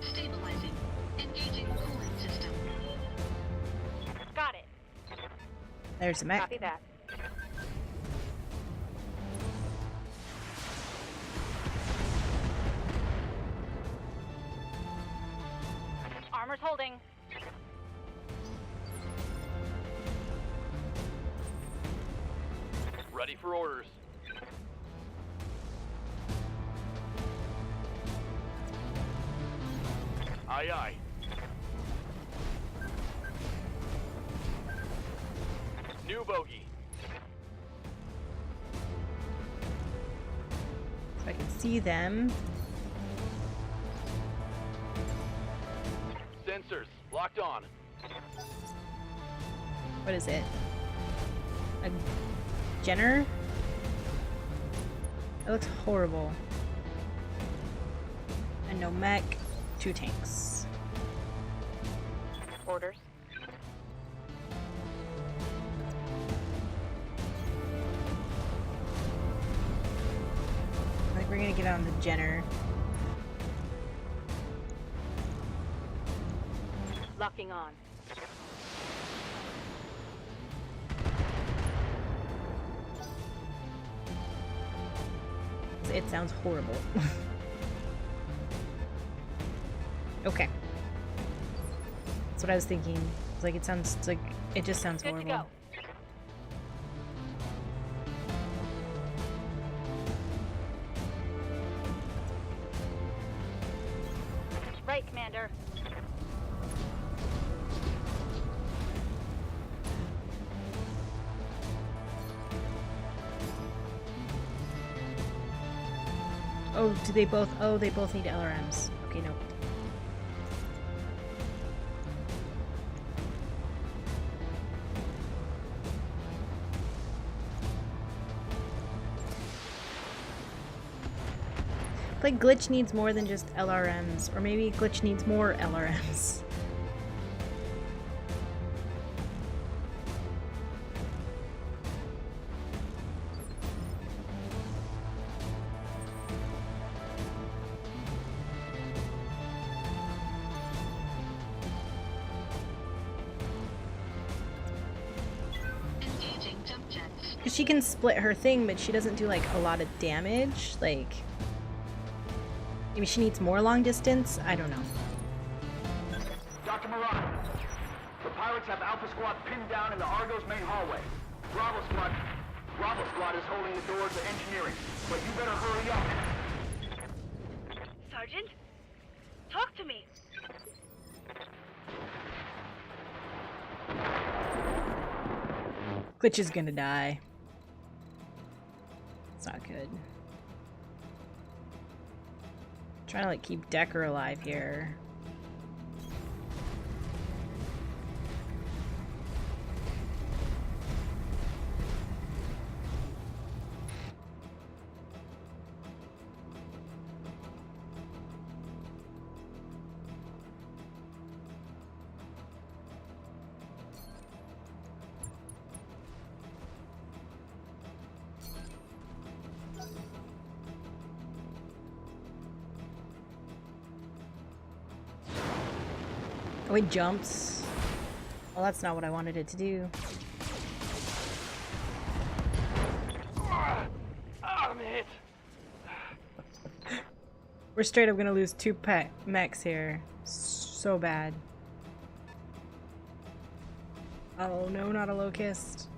Stabilizing. Engaging cooling system. Got it. There's the mech. Copy that. Armor's holding. Ready for orders. Aye, aye. New bogey. So I can see them. Sensors locked on. What is it? A Jenner? It looks horrible. And no mech, 2 tanks. Orders. I think we're gonna get on the Jenner. Locking on. It sounds horrible. Okay. That's what I was thinking. It's like it just sounds Good horrible. to go. Right, Commander. Oh, do they both? Oh, they both need LRMs. Okay, no. Like Glitch needs more than just LRMs, or maybe Glitch needs more LRMs. Engaging jump jets. She can split her thing, but she doesn't do like a lot of damage. Like, maybe she needs more long distance. I don't know. Dr. Mirage, the pirates have Alpha Squad pinned down in the Argo's main hallway. Bravo Squad is holding the door to engineering, but you better hurry up. Sergeant? Talk to me. Glitch is gonna die. It's not good. Trying to like keep Decker alive here. Oh, it jumps. Well, that's not what I wanted it to do. I'm hit. We're straight up gonna lose 2 mechs here. So bad. Oh no, not a locust.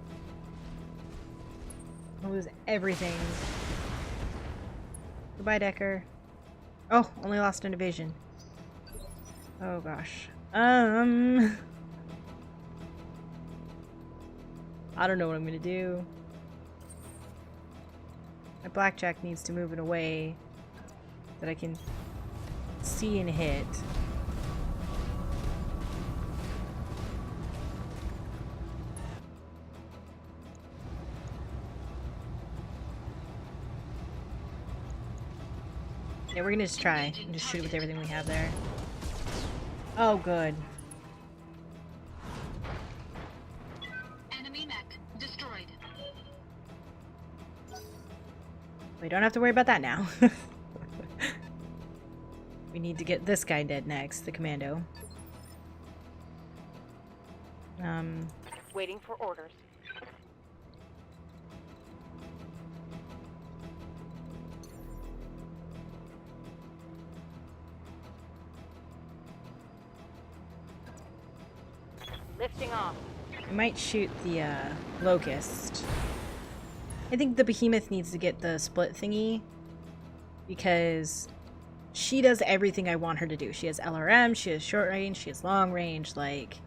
I'll lose everything. Goodbye, Decker. Oh, only lost a division. Oh gosh. I don't know what I'm gonna do. My blackjack needs to move in a way that I can see and hit. Yeah, we're gonna just try and just shoot with everything we have there. Oh, good. Enemy mech destroyed. We don't have to worry about that now. We need to get this guy dead next, the commando. Waiting for orders. Lifting off. I might shoot the locust. I think the behemoth needs to get the split thingy because she does everything I want her to do. She has LRM, she has short range, she has long range, like...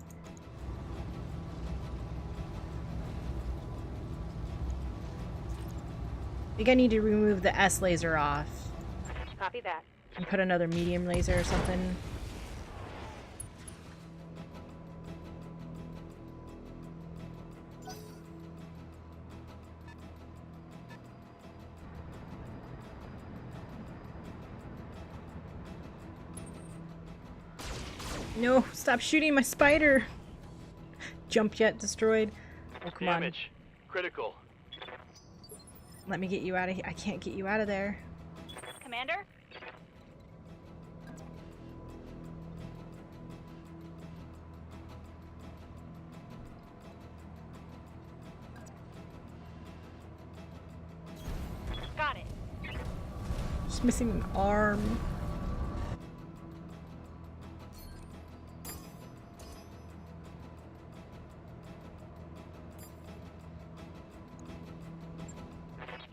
I think I need to remove the S laser off. Copy that. And put another medium laser or something. No, stop shooting my spider! Jump jet destroyed. Oh, come Damage. Critical. on. Let me get you out of here. I can't get you out of there. Commander? Got it. Just missing an arm.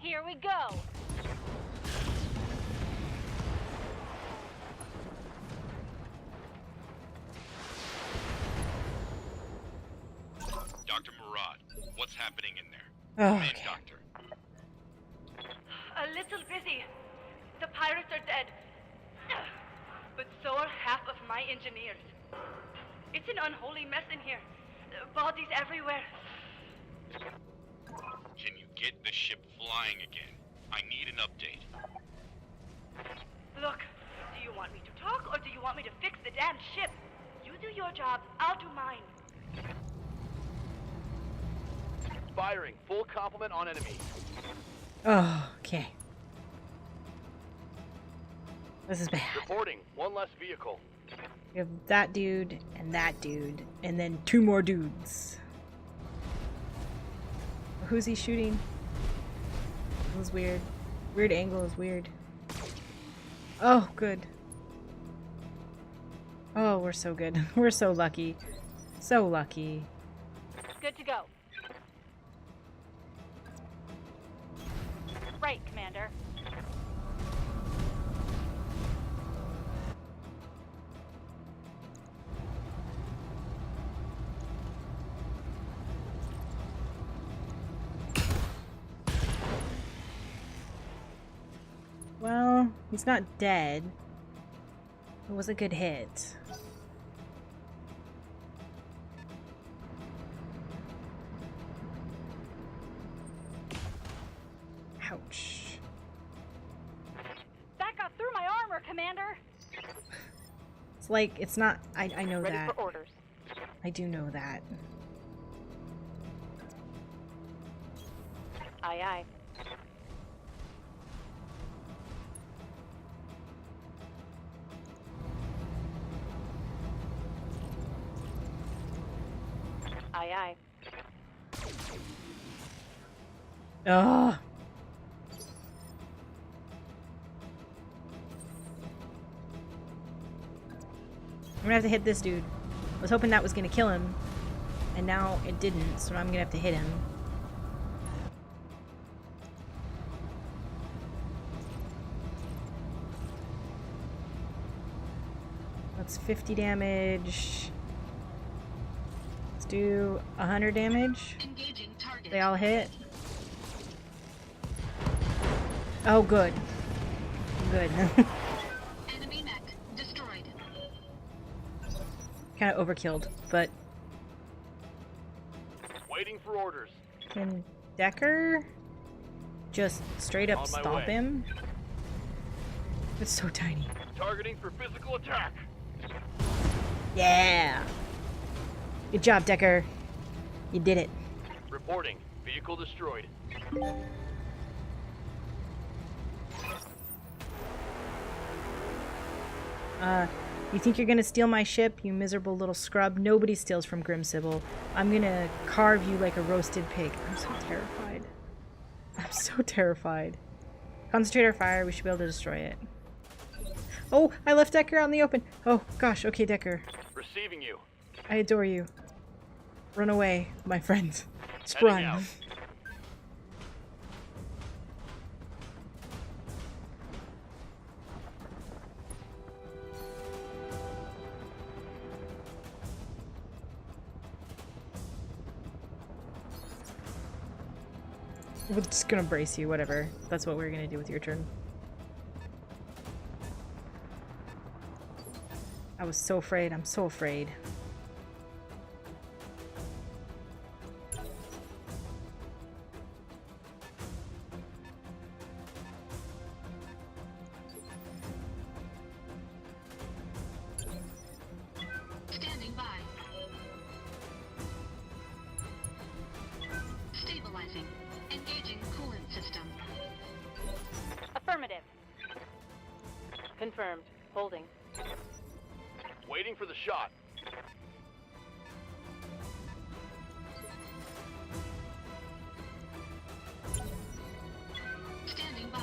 Here we go. Dr. Murad, what's happening in there? Oh, Man, okay. Doctor. A little busy. The pirates are dead. But so are half of my engineers. It's an unholy mess in here. Bodies everywhere. Can you get the ship flying again? I need an update. Look, do you want me to talk or do you want me to fix the damn ship? You do your job, I'll do mine. Firing. Full complement on enemy. Oh, okay. This is bad. Reporting. One less vehicle. We have that dude, and then two more dudes. Who's he shooting? It was weird. Weird angle is weird. Oh, good. Oh, we're so good. We're so lucky. So lucky. Good to go. Right, Commander. Well, he's not dead. It was a good hit. Ouch. That got through my armor, Commander. It's like, it's not, I know Ready that. for orders. I do know that. Aye, aye. Aye, aye. Ugh. I'm gonna have to hit this dude. I was hoping that was gonna kill him, and now it didn't, so I'm gonna have to hit him. That's 50 damage. Let's do 100 damage. Engaging target. They all hit. Oh, good. Good. Enemy mech destroyed. Kind of overkilled, but Waiting for orders. can Decker just straight up On my stop way. him? It's so tiny. Targeting for physical attack. Yeah. Good job, Decker. You did it. Reporting. Vehicle destroyed. You think you're gonna steal my ship, you miserable little scrub? Nobody steals from Grim Sybil. I'm gonna carve you like a roasted pig. I'm so terrified. I'm so terrified. Concentrate our fire. We should be able to destroy it. Oh, I left Decker out in the open. Oh, gosh. Okay, Decker. Receiving you. I adore you. Run away, my friend. Just Heading run. out. We're just gonna brace you, whatever. That's what we're gonna do with your turn. I was so afraid. I'm so afraid. Standing by. Stabilizing. Engaging coolant system. Affirmative. Confirmed. Holding. Waiting for the shot. Standing by.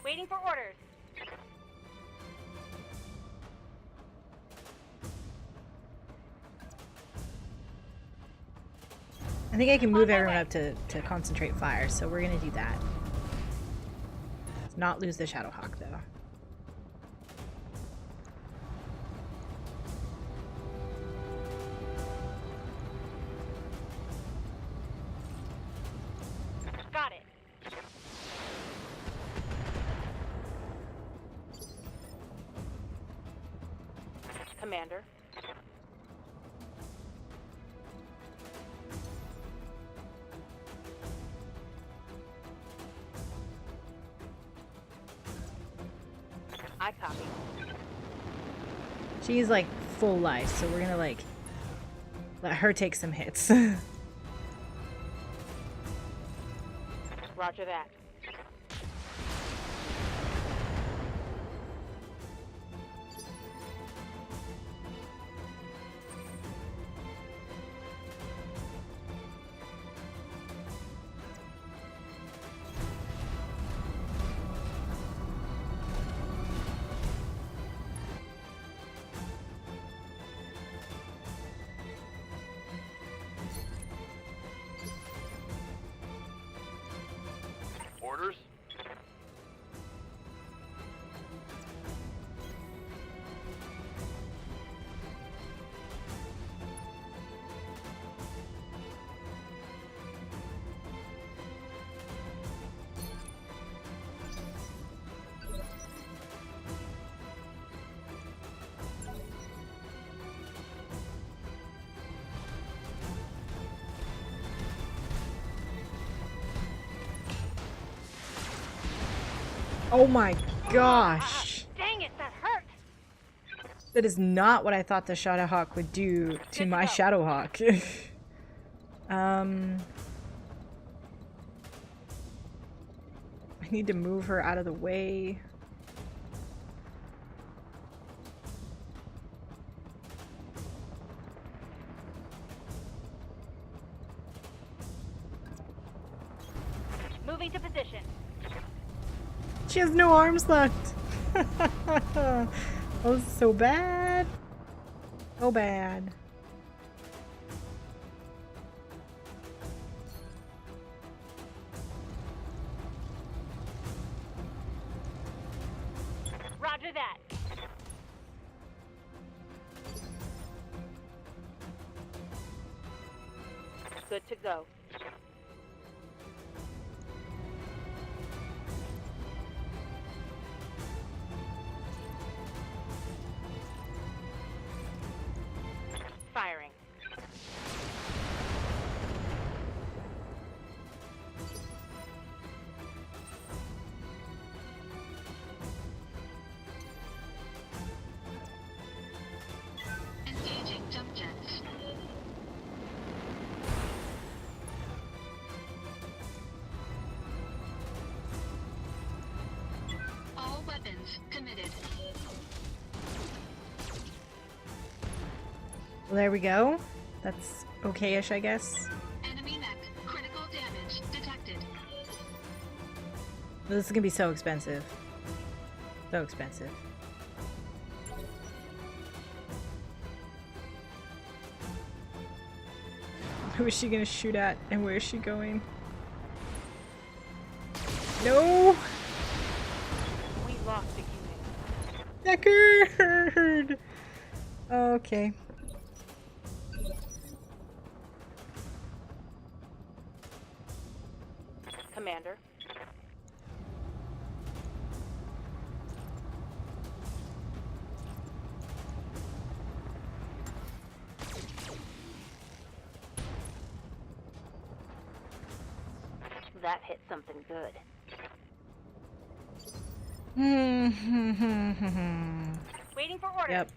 Waiting for orders. I think I can move everyone up to concentrate fire, so we're gonna do that. Let's not lose the Shadowhawk, though. Got it. Commander. I copy. She's like full life, so we're gonna like let her take some hits. Roger that. Orders. Oh my gosh! Dang it, that hurt. That is not what I thought the Shadowhawk would do to my Shadowhawk. I need to move her out of the way. Moving to position. She has no arms left. Oh, this is so bad. So bad. Roger that. Good to go. Firing. Engaging jump jets. All weapons committed. Well, there we go. That's okay-ish, I guess. Enemy mech. Critical damage detected. This is gonna be so expensive. So expensive. Who is she gonna shoot at, and where is she going? No! We lost the unit. Deckard! Okay. Commander. That hit something good. Waiting for orders. Yep.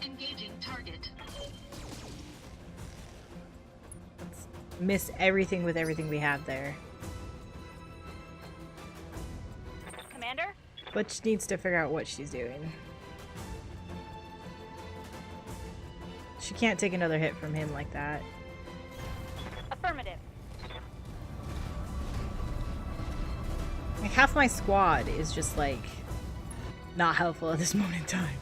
Engaging target. Let's miss everything with everything we have there. Commander? Butch needs to figure out what she's doing. She can't take another hit from him like that. Affirmative. Like, half my squad is just, like, not helpful at this moment in time.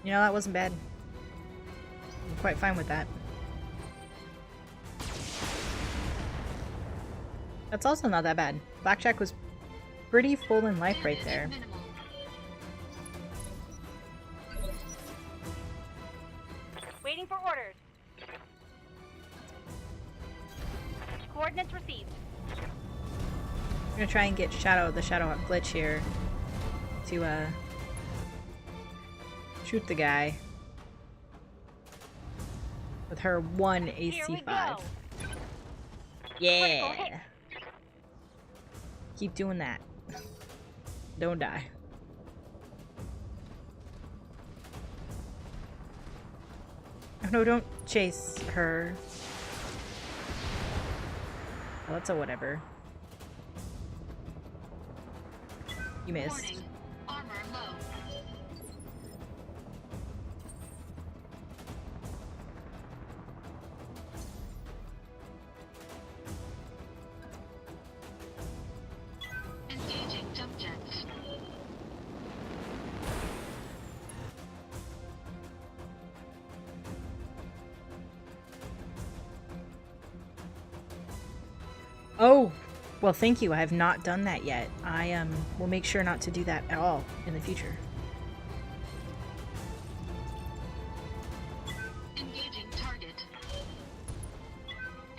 You know, that wasn't bad. I'm quite fine with that. That's also not that bad. Blackjack was pretty full in life right there. Minimal. Waiting for orders. Coordinates received. I'm gonna try and get the Shadow glitch here to shoot the guy with her one Here we AC5. go. Yeah. Keep doing that. Don't die. Oh no, don't chase her. Oh, that's a whatever. You missed. Warning. Armor low. Engaging jump jets. Oh, well, thank you. I have not done that yet. I will make sure not to do that at all in the future. Engaging target.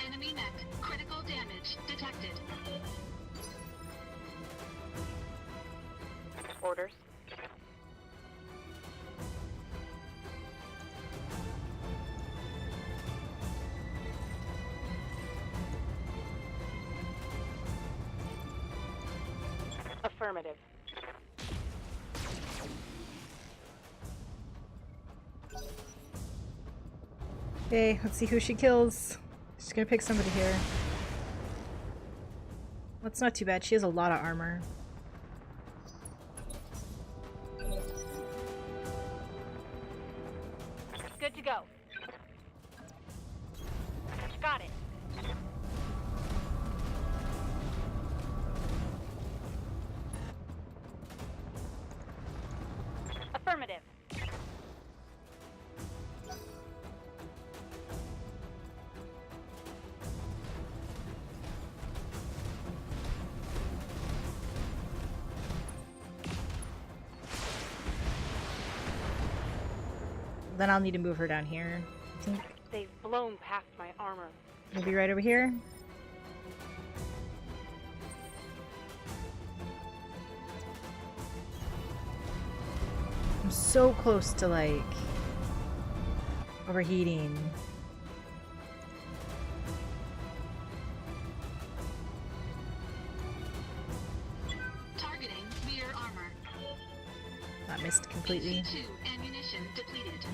Enemy mech. Critical damage detected. Orders. Affirmative. Okay, let's see who she kills. She's gonna pick somebody here. That's not too bad. She has a lot of armor. Good to go. Got it. then I'll need to move her down here. I think They've blown past my armor. maybe right over here. I'm so close to, like, overheating. Targeting rear armor. Not missed completely. AC2 ammunition depleted.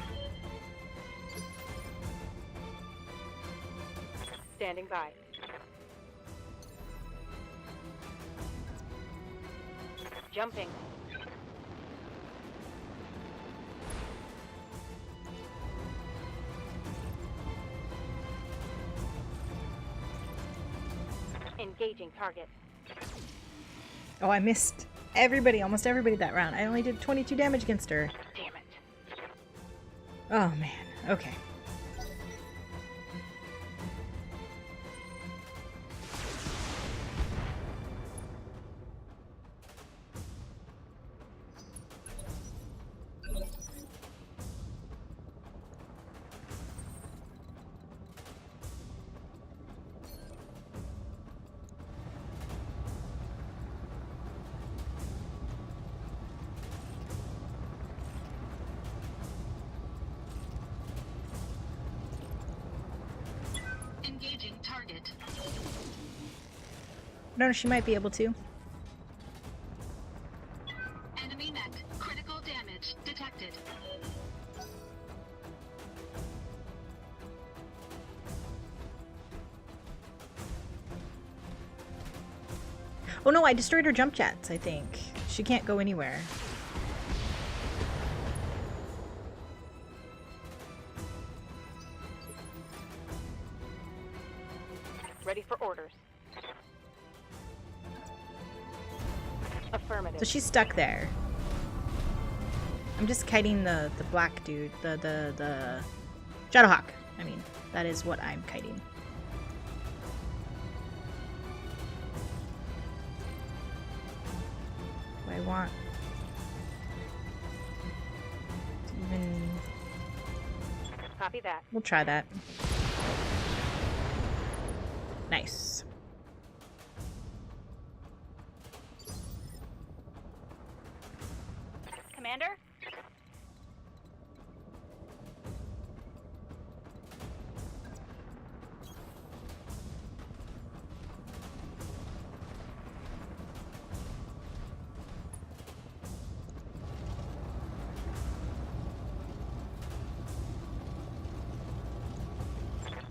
Standing by. Jumping. Engaging target. Oh, I missed everybody, almost everybody that round. I only did 22 damage against her. Damn it. Oh, man. Okay. Engaging target. No, she might be able to. Enemy mech. Critical damage detected. Oh no, I destroyed her jump jets, I think. She can't go anywhere. Ready for orders. Affirmative. So she's stuck there. I'm just kiting the black dude, the Shadowhawk. I mean, that is what I'm kiting. Do I want to even... Copy that. We'll try that. Nice. Commander?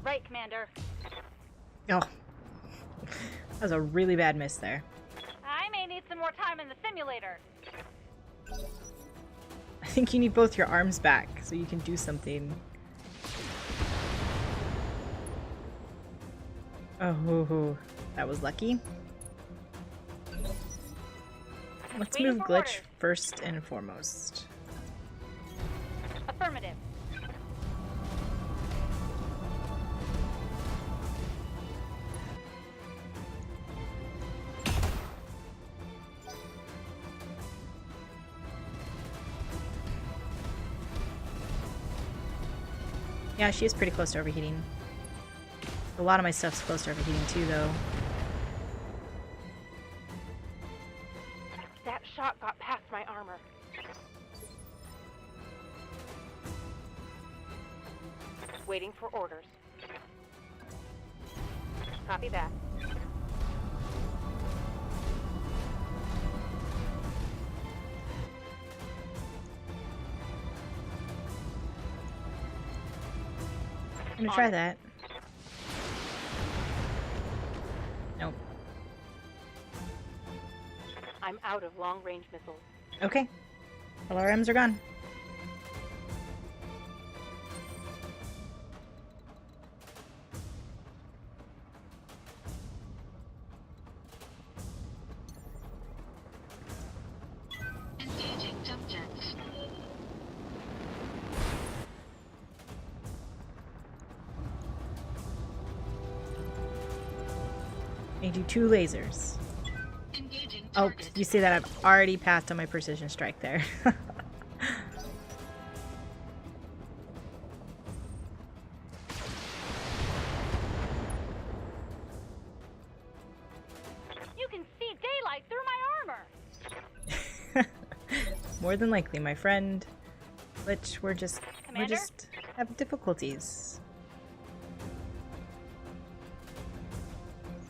Right, Commander. Oh. That was a really bad miss there. I may need some more time in the simulator. I think you need both your arms back so you can do something. Oh, that was lucky. Let's Waiting move for Glitch orders. first and foremost. Affirmative. Yeah, she is pretty close to overheating. A lot of my stuff's close to overheating too, though. That shot got past my armor. Waiting for orders. Copy that. I'm gonna try that. Nope. I'm out of long-range missiles. Okay. LRMs are gone. Engaging jump jets. I do 2 lasers. Engaging Oh, target. you see that I've already passed on my precision strike there. more than likely, my friend. But we're just Commander? have difficulties.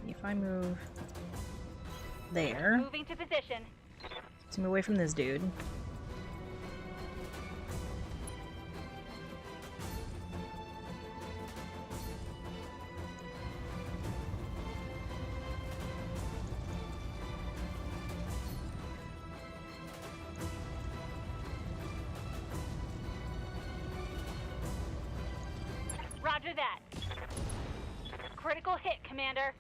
See if I move there. Moving to position. Let's move away from this dude. Roger that. Critical hit, Commander.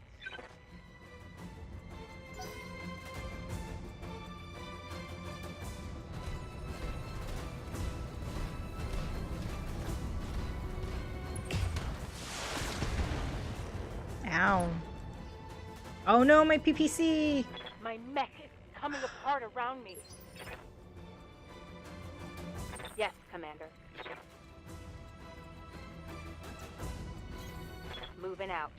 Ow. Oh no, my PPC! My mech is coming apart around me. Yes, Commander. Moving out.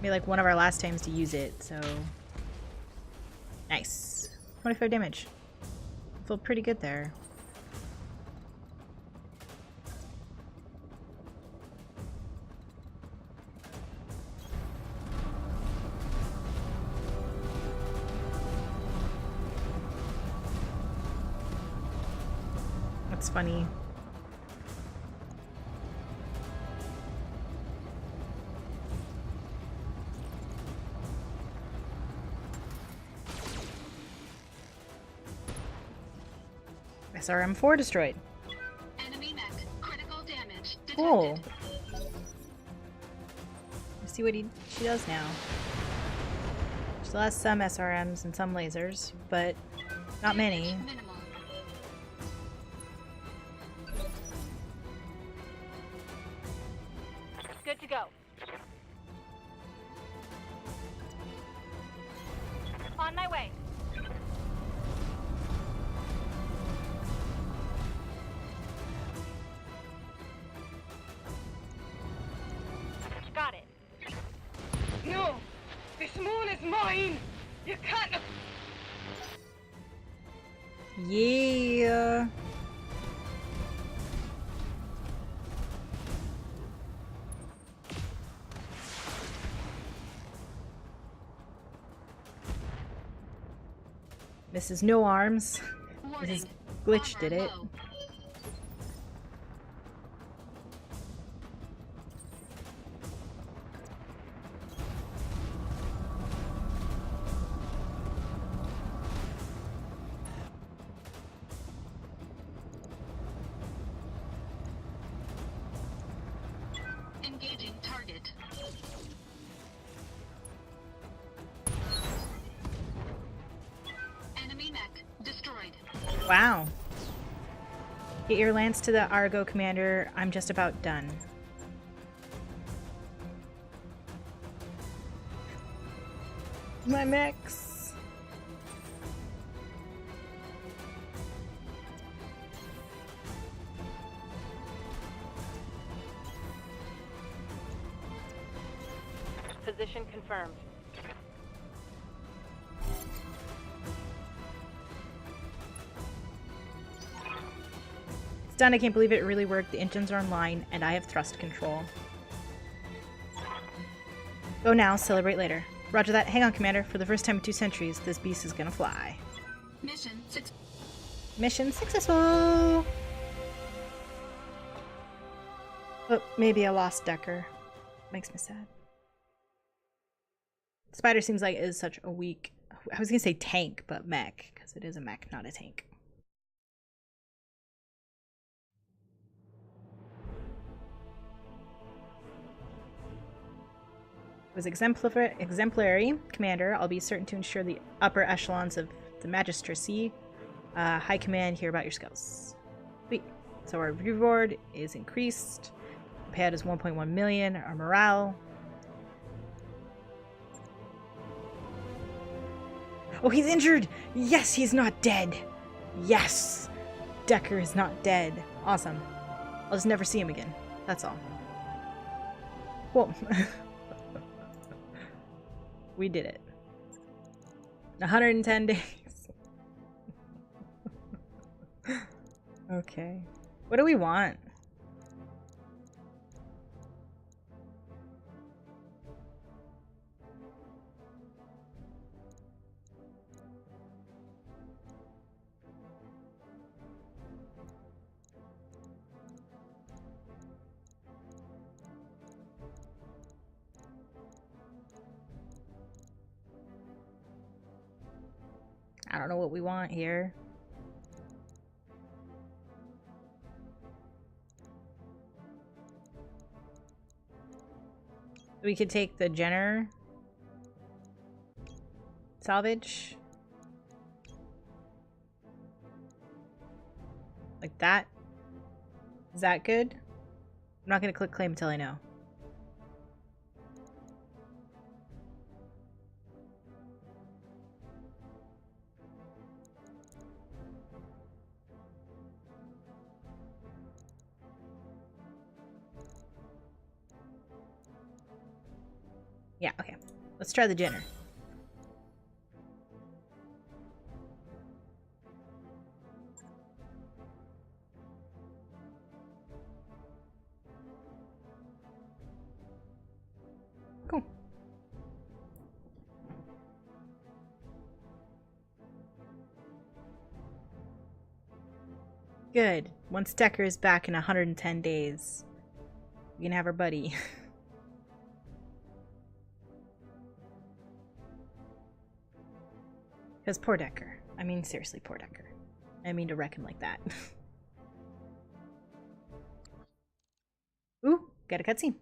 Be like one of our last times to use it, so nice. 25 damage. Feel pretty good there. That's funny. SRM-4 destroyed. Enemy mech. Critical damage detected. Cool. Let's see what she does now. She still has some SRMs and some lasers, but not many. Minimal. Good to go. On my way. Got it. No! This moon is mine! You can't... Yeah. This is no arms. Warning. This is glitch Armor did it. low. Engaging target. Enemy mech destroyed. Wow. Get your lance to the Argo commander. I'm just about done. My mechs. Position confirmed. It's done. I can't believe it really worked. The engines are online, and I have thrust control. Go now, celebrate later. Roger that. Hang on, Commander. For the first time in 2 centuries, this beast is gonna fly. Mission successful! But maybe a lost Decker. Makes me sad. Spider seems like it is such a weak... I was gonna say tank, but mech, because it is a mech, not a tank. Was exemplary, Commander. I'll be certain to ensure the upper echelons of the magistracy, high command, hear about your skills. Sweet. So our reward is increased. Payout is 1.1 million. Our morale. Oh, he's injured! Yes, he's not dead! Yes! Decker is not dead. Awesome. I'll just never see him again. That's all. Cool. We did it. 110 days. Okay. What do we want? I don't know what we want here. We could take the Jenner salvage. Like that. Is that good? I'm not going to click claim until I know. Yeah, okay. Let's try the Jenner. Cool. Good. Once Decker is back in 110 days, we can have our buddy. Because poor Decker. I mean, seriously, poor Decker. I mean to wreck him like that. Ooh, got a cutscene.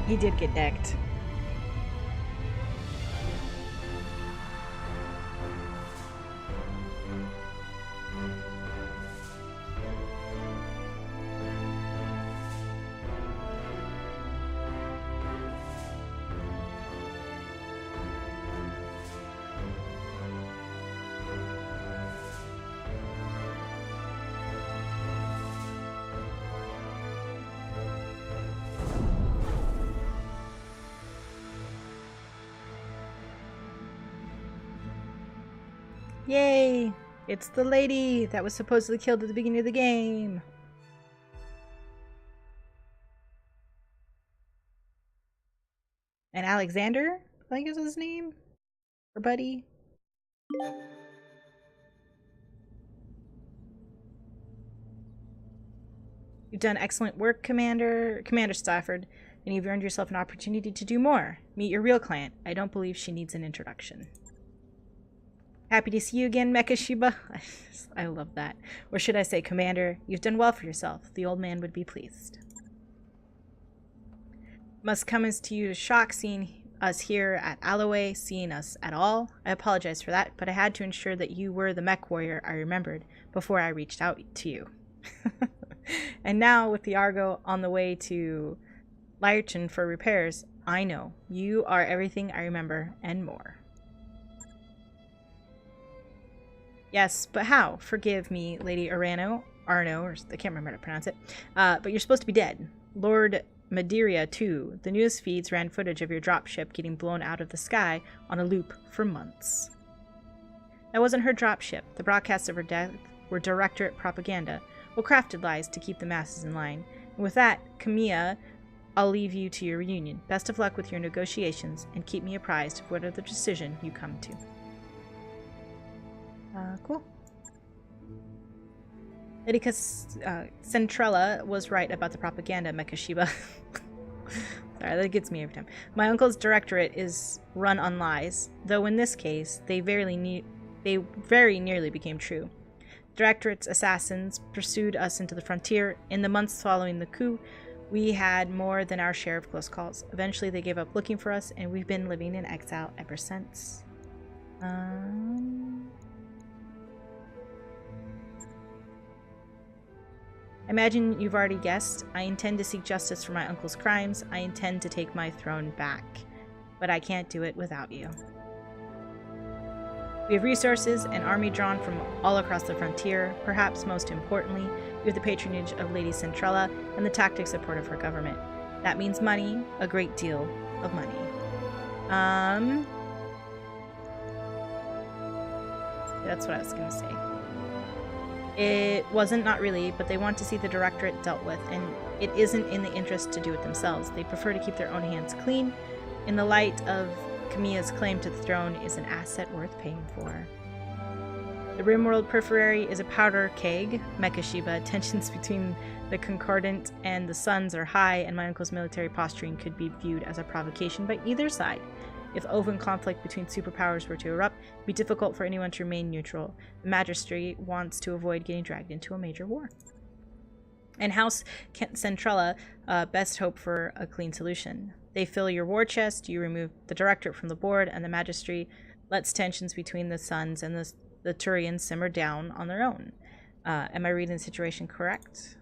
He did get decked. Yay! It's the lady that was supposedly killed at the beginning of the game. And Alexander, I think is his name. Her buddy. You've done excellent work, Commander Stafford, and you've earned yourself an opportunity to do more. Meet your real client. I don't believe she needs an introduction. Happy to see you again, Mecha Shiba. I love that. Or should I say, Commander, you've done well for yourself. The old man would be pleased. Must come as to you a shock seeing us here at Alloway, seeing us at all. I apologize for that, but I had to ensure that you were the mech warrior I remembered before I reached out to you. And now, with the Argo on the way to Lyerton for repairs, I know you are everything I remember and more. Yes, but how? Forgive me, Lady Arno, or I can't remember how to pronounce it. But you're supposed to be dead. Lord Madeira, too. The news feeds ran footage of your dropship getting blown out of the sky on a loop for months. That wasn't her dropship. The broadcasts of her death were directorate propaganda, well-crafted lies to keep the masses in line. And with that, Camilla, I'll leave you to your reunion. Best of luck with your negotiations, and keep me apprised of whatever decision you come to. Cool. Lady Centrella was right about the propaganda, Mecha Shiba. Sorry, that gets me every time. My uncle's directorate is run on lies, though in this case, they very nearly became true. Directorate's assassins pursued us into the frontier. In the months following the coup, we had more than our share of close calls. Eventually, they gave up looking for us, and we've been living in exile ever since. I imagine you've already guessed. I intend to seek justice for my uncle's crimes. I intend to take my throne back. But I can't do it without you. We have resources, an army drawn from all across the frontier. Perhaps most importantly, we have the patronage of Lady Centrella and the tactic support of her government. That means money, a great deal of money. That's what I was going to say. It wasn't, not really, but they want to see the Directorate dealt with, and it isn't in the interest to do it themselves. They prefer to keep their own hands clean. In the light of Kamiya's claim to the throne is an asset worth paying for. The Rimworld Periphery is a powder keg, Mecha Shiba. Tensions between the Concordant and the Suns are high, and my uncle's military posturing could be viewed as a provocation by either side. If open conflict between superpowers were to erupt, it would be difficult for anyone to remain neutral. The Magistrate wants to avoid getting dragged into a major war. And House Centrella best hope for a clean solution. They fill your war chest, you remove the Directorate from the board, and the Magistrate lets tensions between the Suns and the Turians simmer down on their own. Am I reading the situation correct?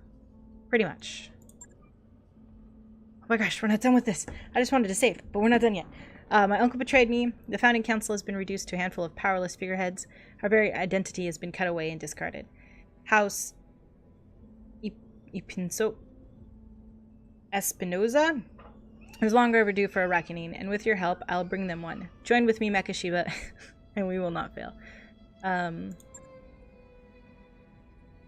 Pretty much. Oh my gosh, we're not done with this. I just wanted to save, but we're not done yet. My uncle betrayed me. The founding council has been reduced to a handful of powerless figureheads. Our very identity has been cut away and discarded. House Espinoza is long overdue for a reckoning, and with your help, I'll bring them one. Join with me, Mecha Shiba, and we will not fail. I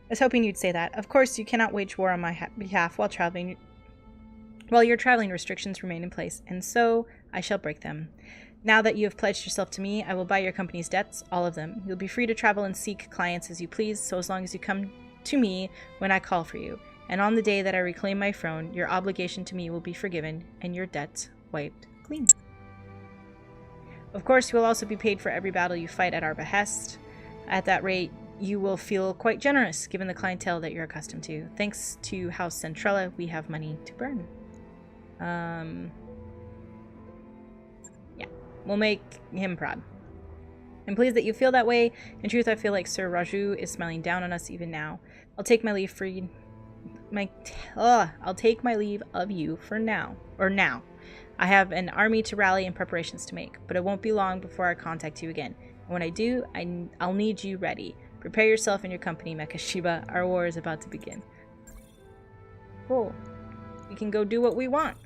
was hoping you'd say that. Of course, you cannot wage war on my behalf while traveling. While your traveling restrictions remain in place, and so I shall break them. Now that you have pledged yourself to me, I will buy your company's debts, all of them. You'll be free to travel and seek clients as you please, so as long as you come to me when I call for you. And on the day that I reclaim my throne, your obligation to me will be forgiven, and your debts wiped clean. Of course, you will also be paid for every battle you fight at our behest. At that rate, you will feel quite generous, given the clientele that you're accustomed to. Thanks to House Centrella, we have money to burn. Yeah, we'll make him proud. I'm pleased that you feel that way. In truth, I feel like Sir Raju is smiling down on us even now. I'll take my leave I'll take my leave of you for now. I have an army to rally and preparations to make, but it won't be long before I contact you again. And when I do, I'll need you ready. Prepare yourself and your company, Mecha Shiba. Our war is about to begin. Cool. We can go do what we want.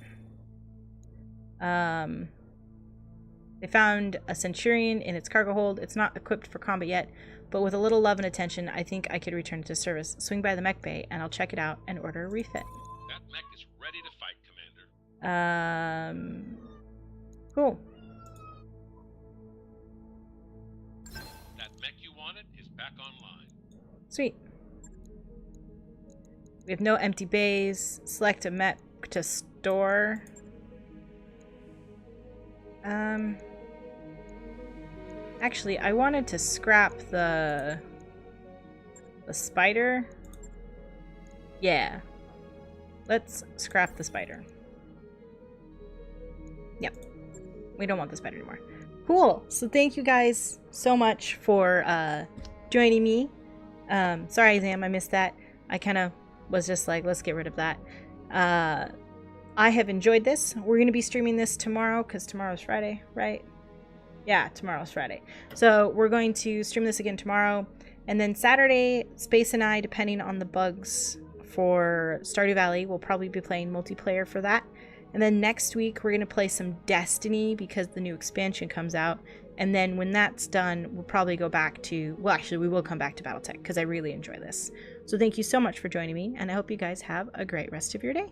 They found a Centurion in its cargo hold. It's not equipped for combat yet, but with a little love and attention, I think I could return it to service. Swing by the mech bay, and I'll check it out and order a refit. That mech is ready to fight, Commander. Cool. That mech you wanted is back online. Sweet. We have no empty bays. Select a mech to store. Actually, I wanted to scrap the spider. Yeah. Let's scrap the spider. Yep. We don't want the spider anymore. Cool. So thank you guys so much for joining me. Sorry, Zam, I missed that. I kind of was just like, let's get rid of that. I have enjoyed this. We're going to be streaming this tomorrow because tomorrow's Friday, right? Yeah, tomorrow's Friday. So we're going to stream this again tomorrow. And then Saturday, Space and I, depending on the bugs for Stardew Valley, we'll probably be playing multiplayer for that. And then next week, we're going to play some Destiny because the new expansion comes out. And then when that's done, we'll probably go back to... Well, actually, we will come back to Battletech because I really enjoy this. So thank you so much for joining me, and I hope you guys have a great rest of your day.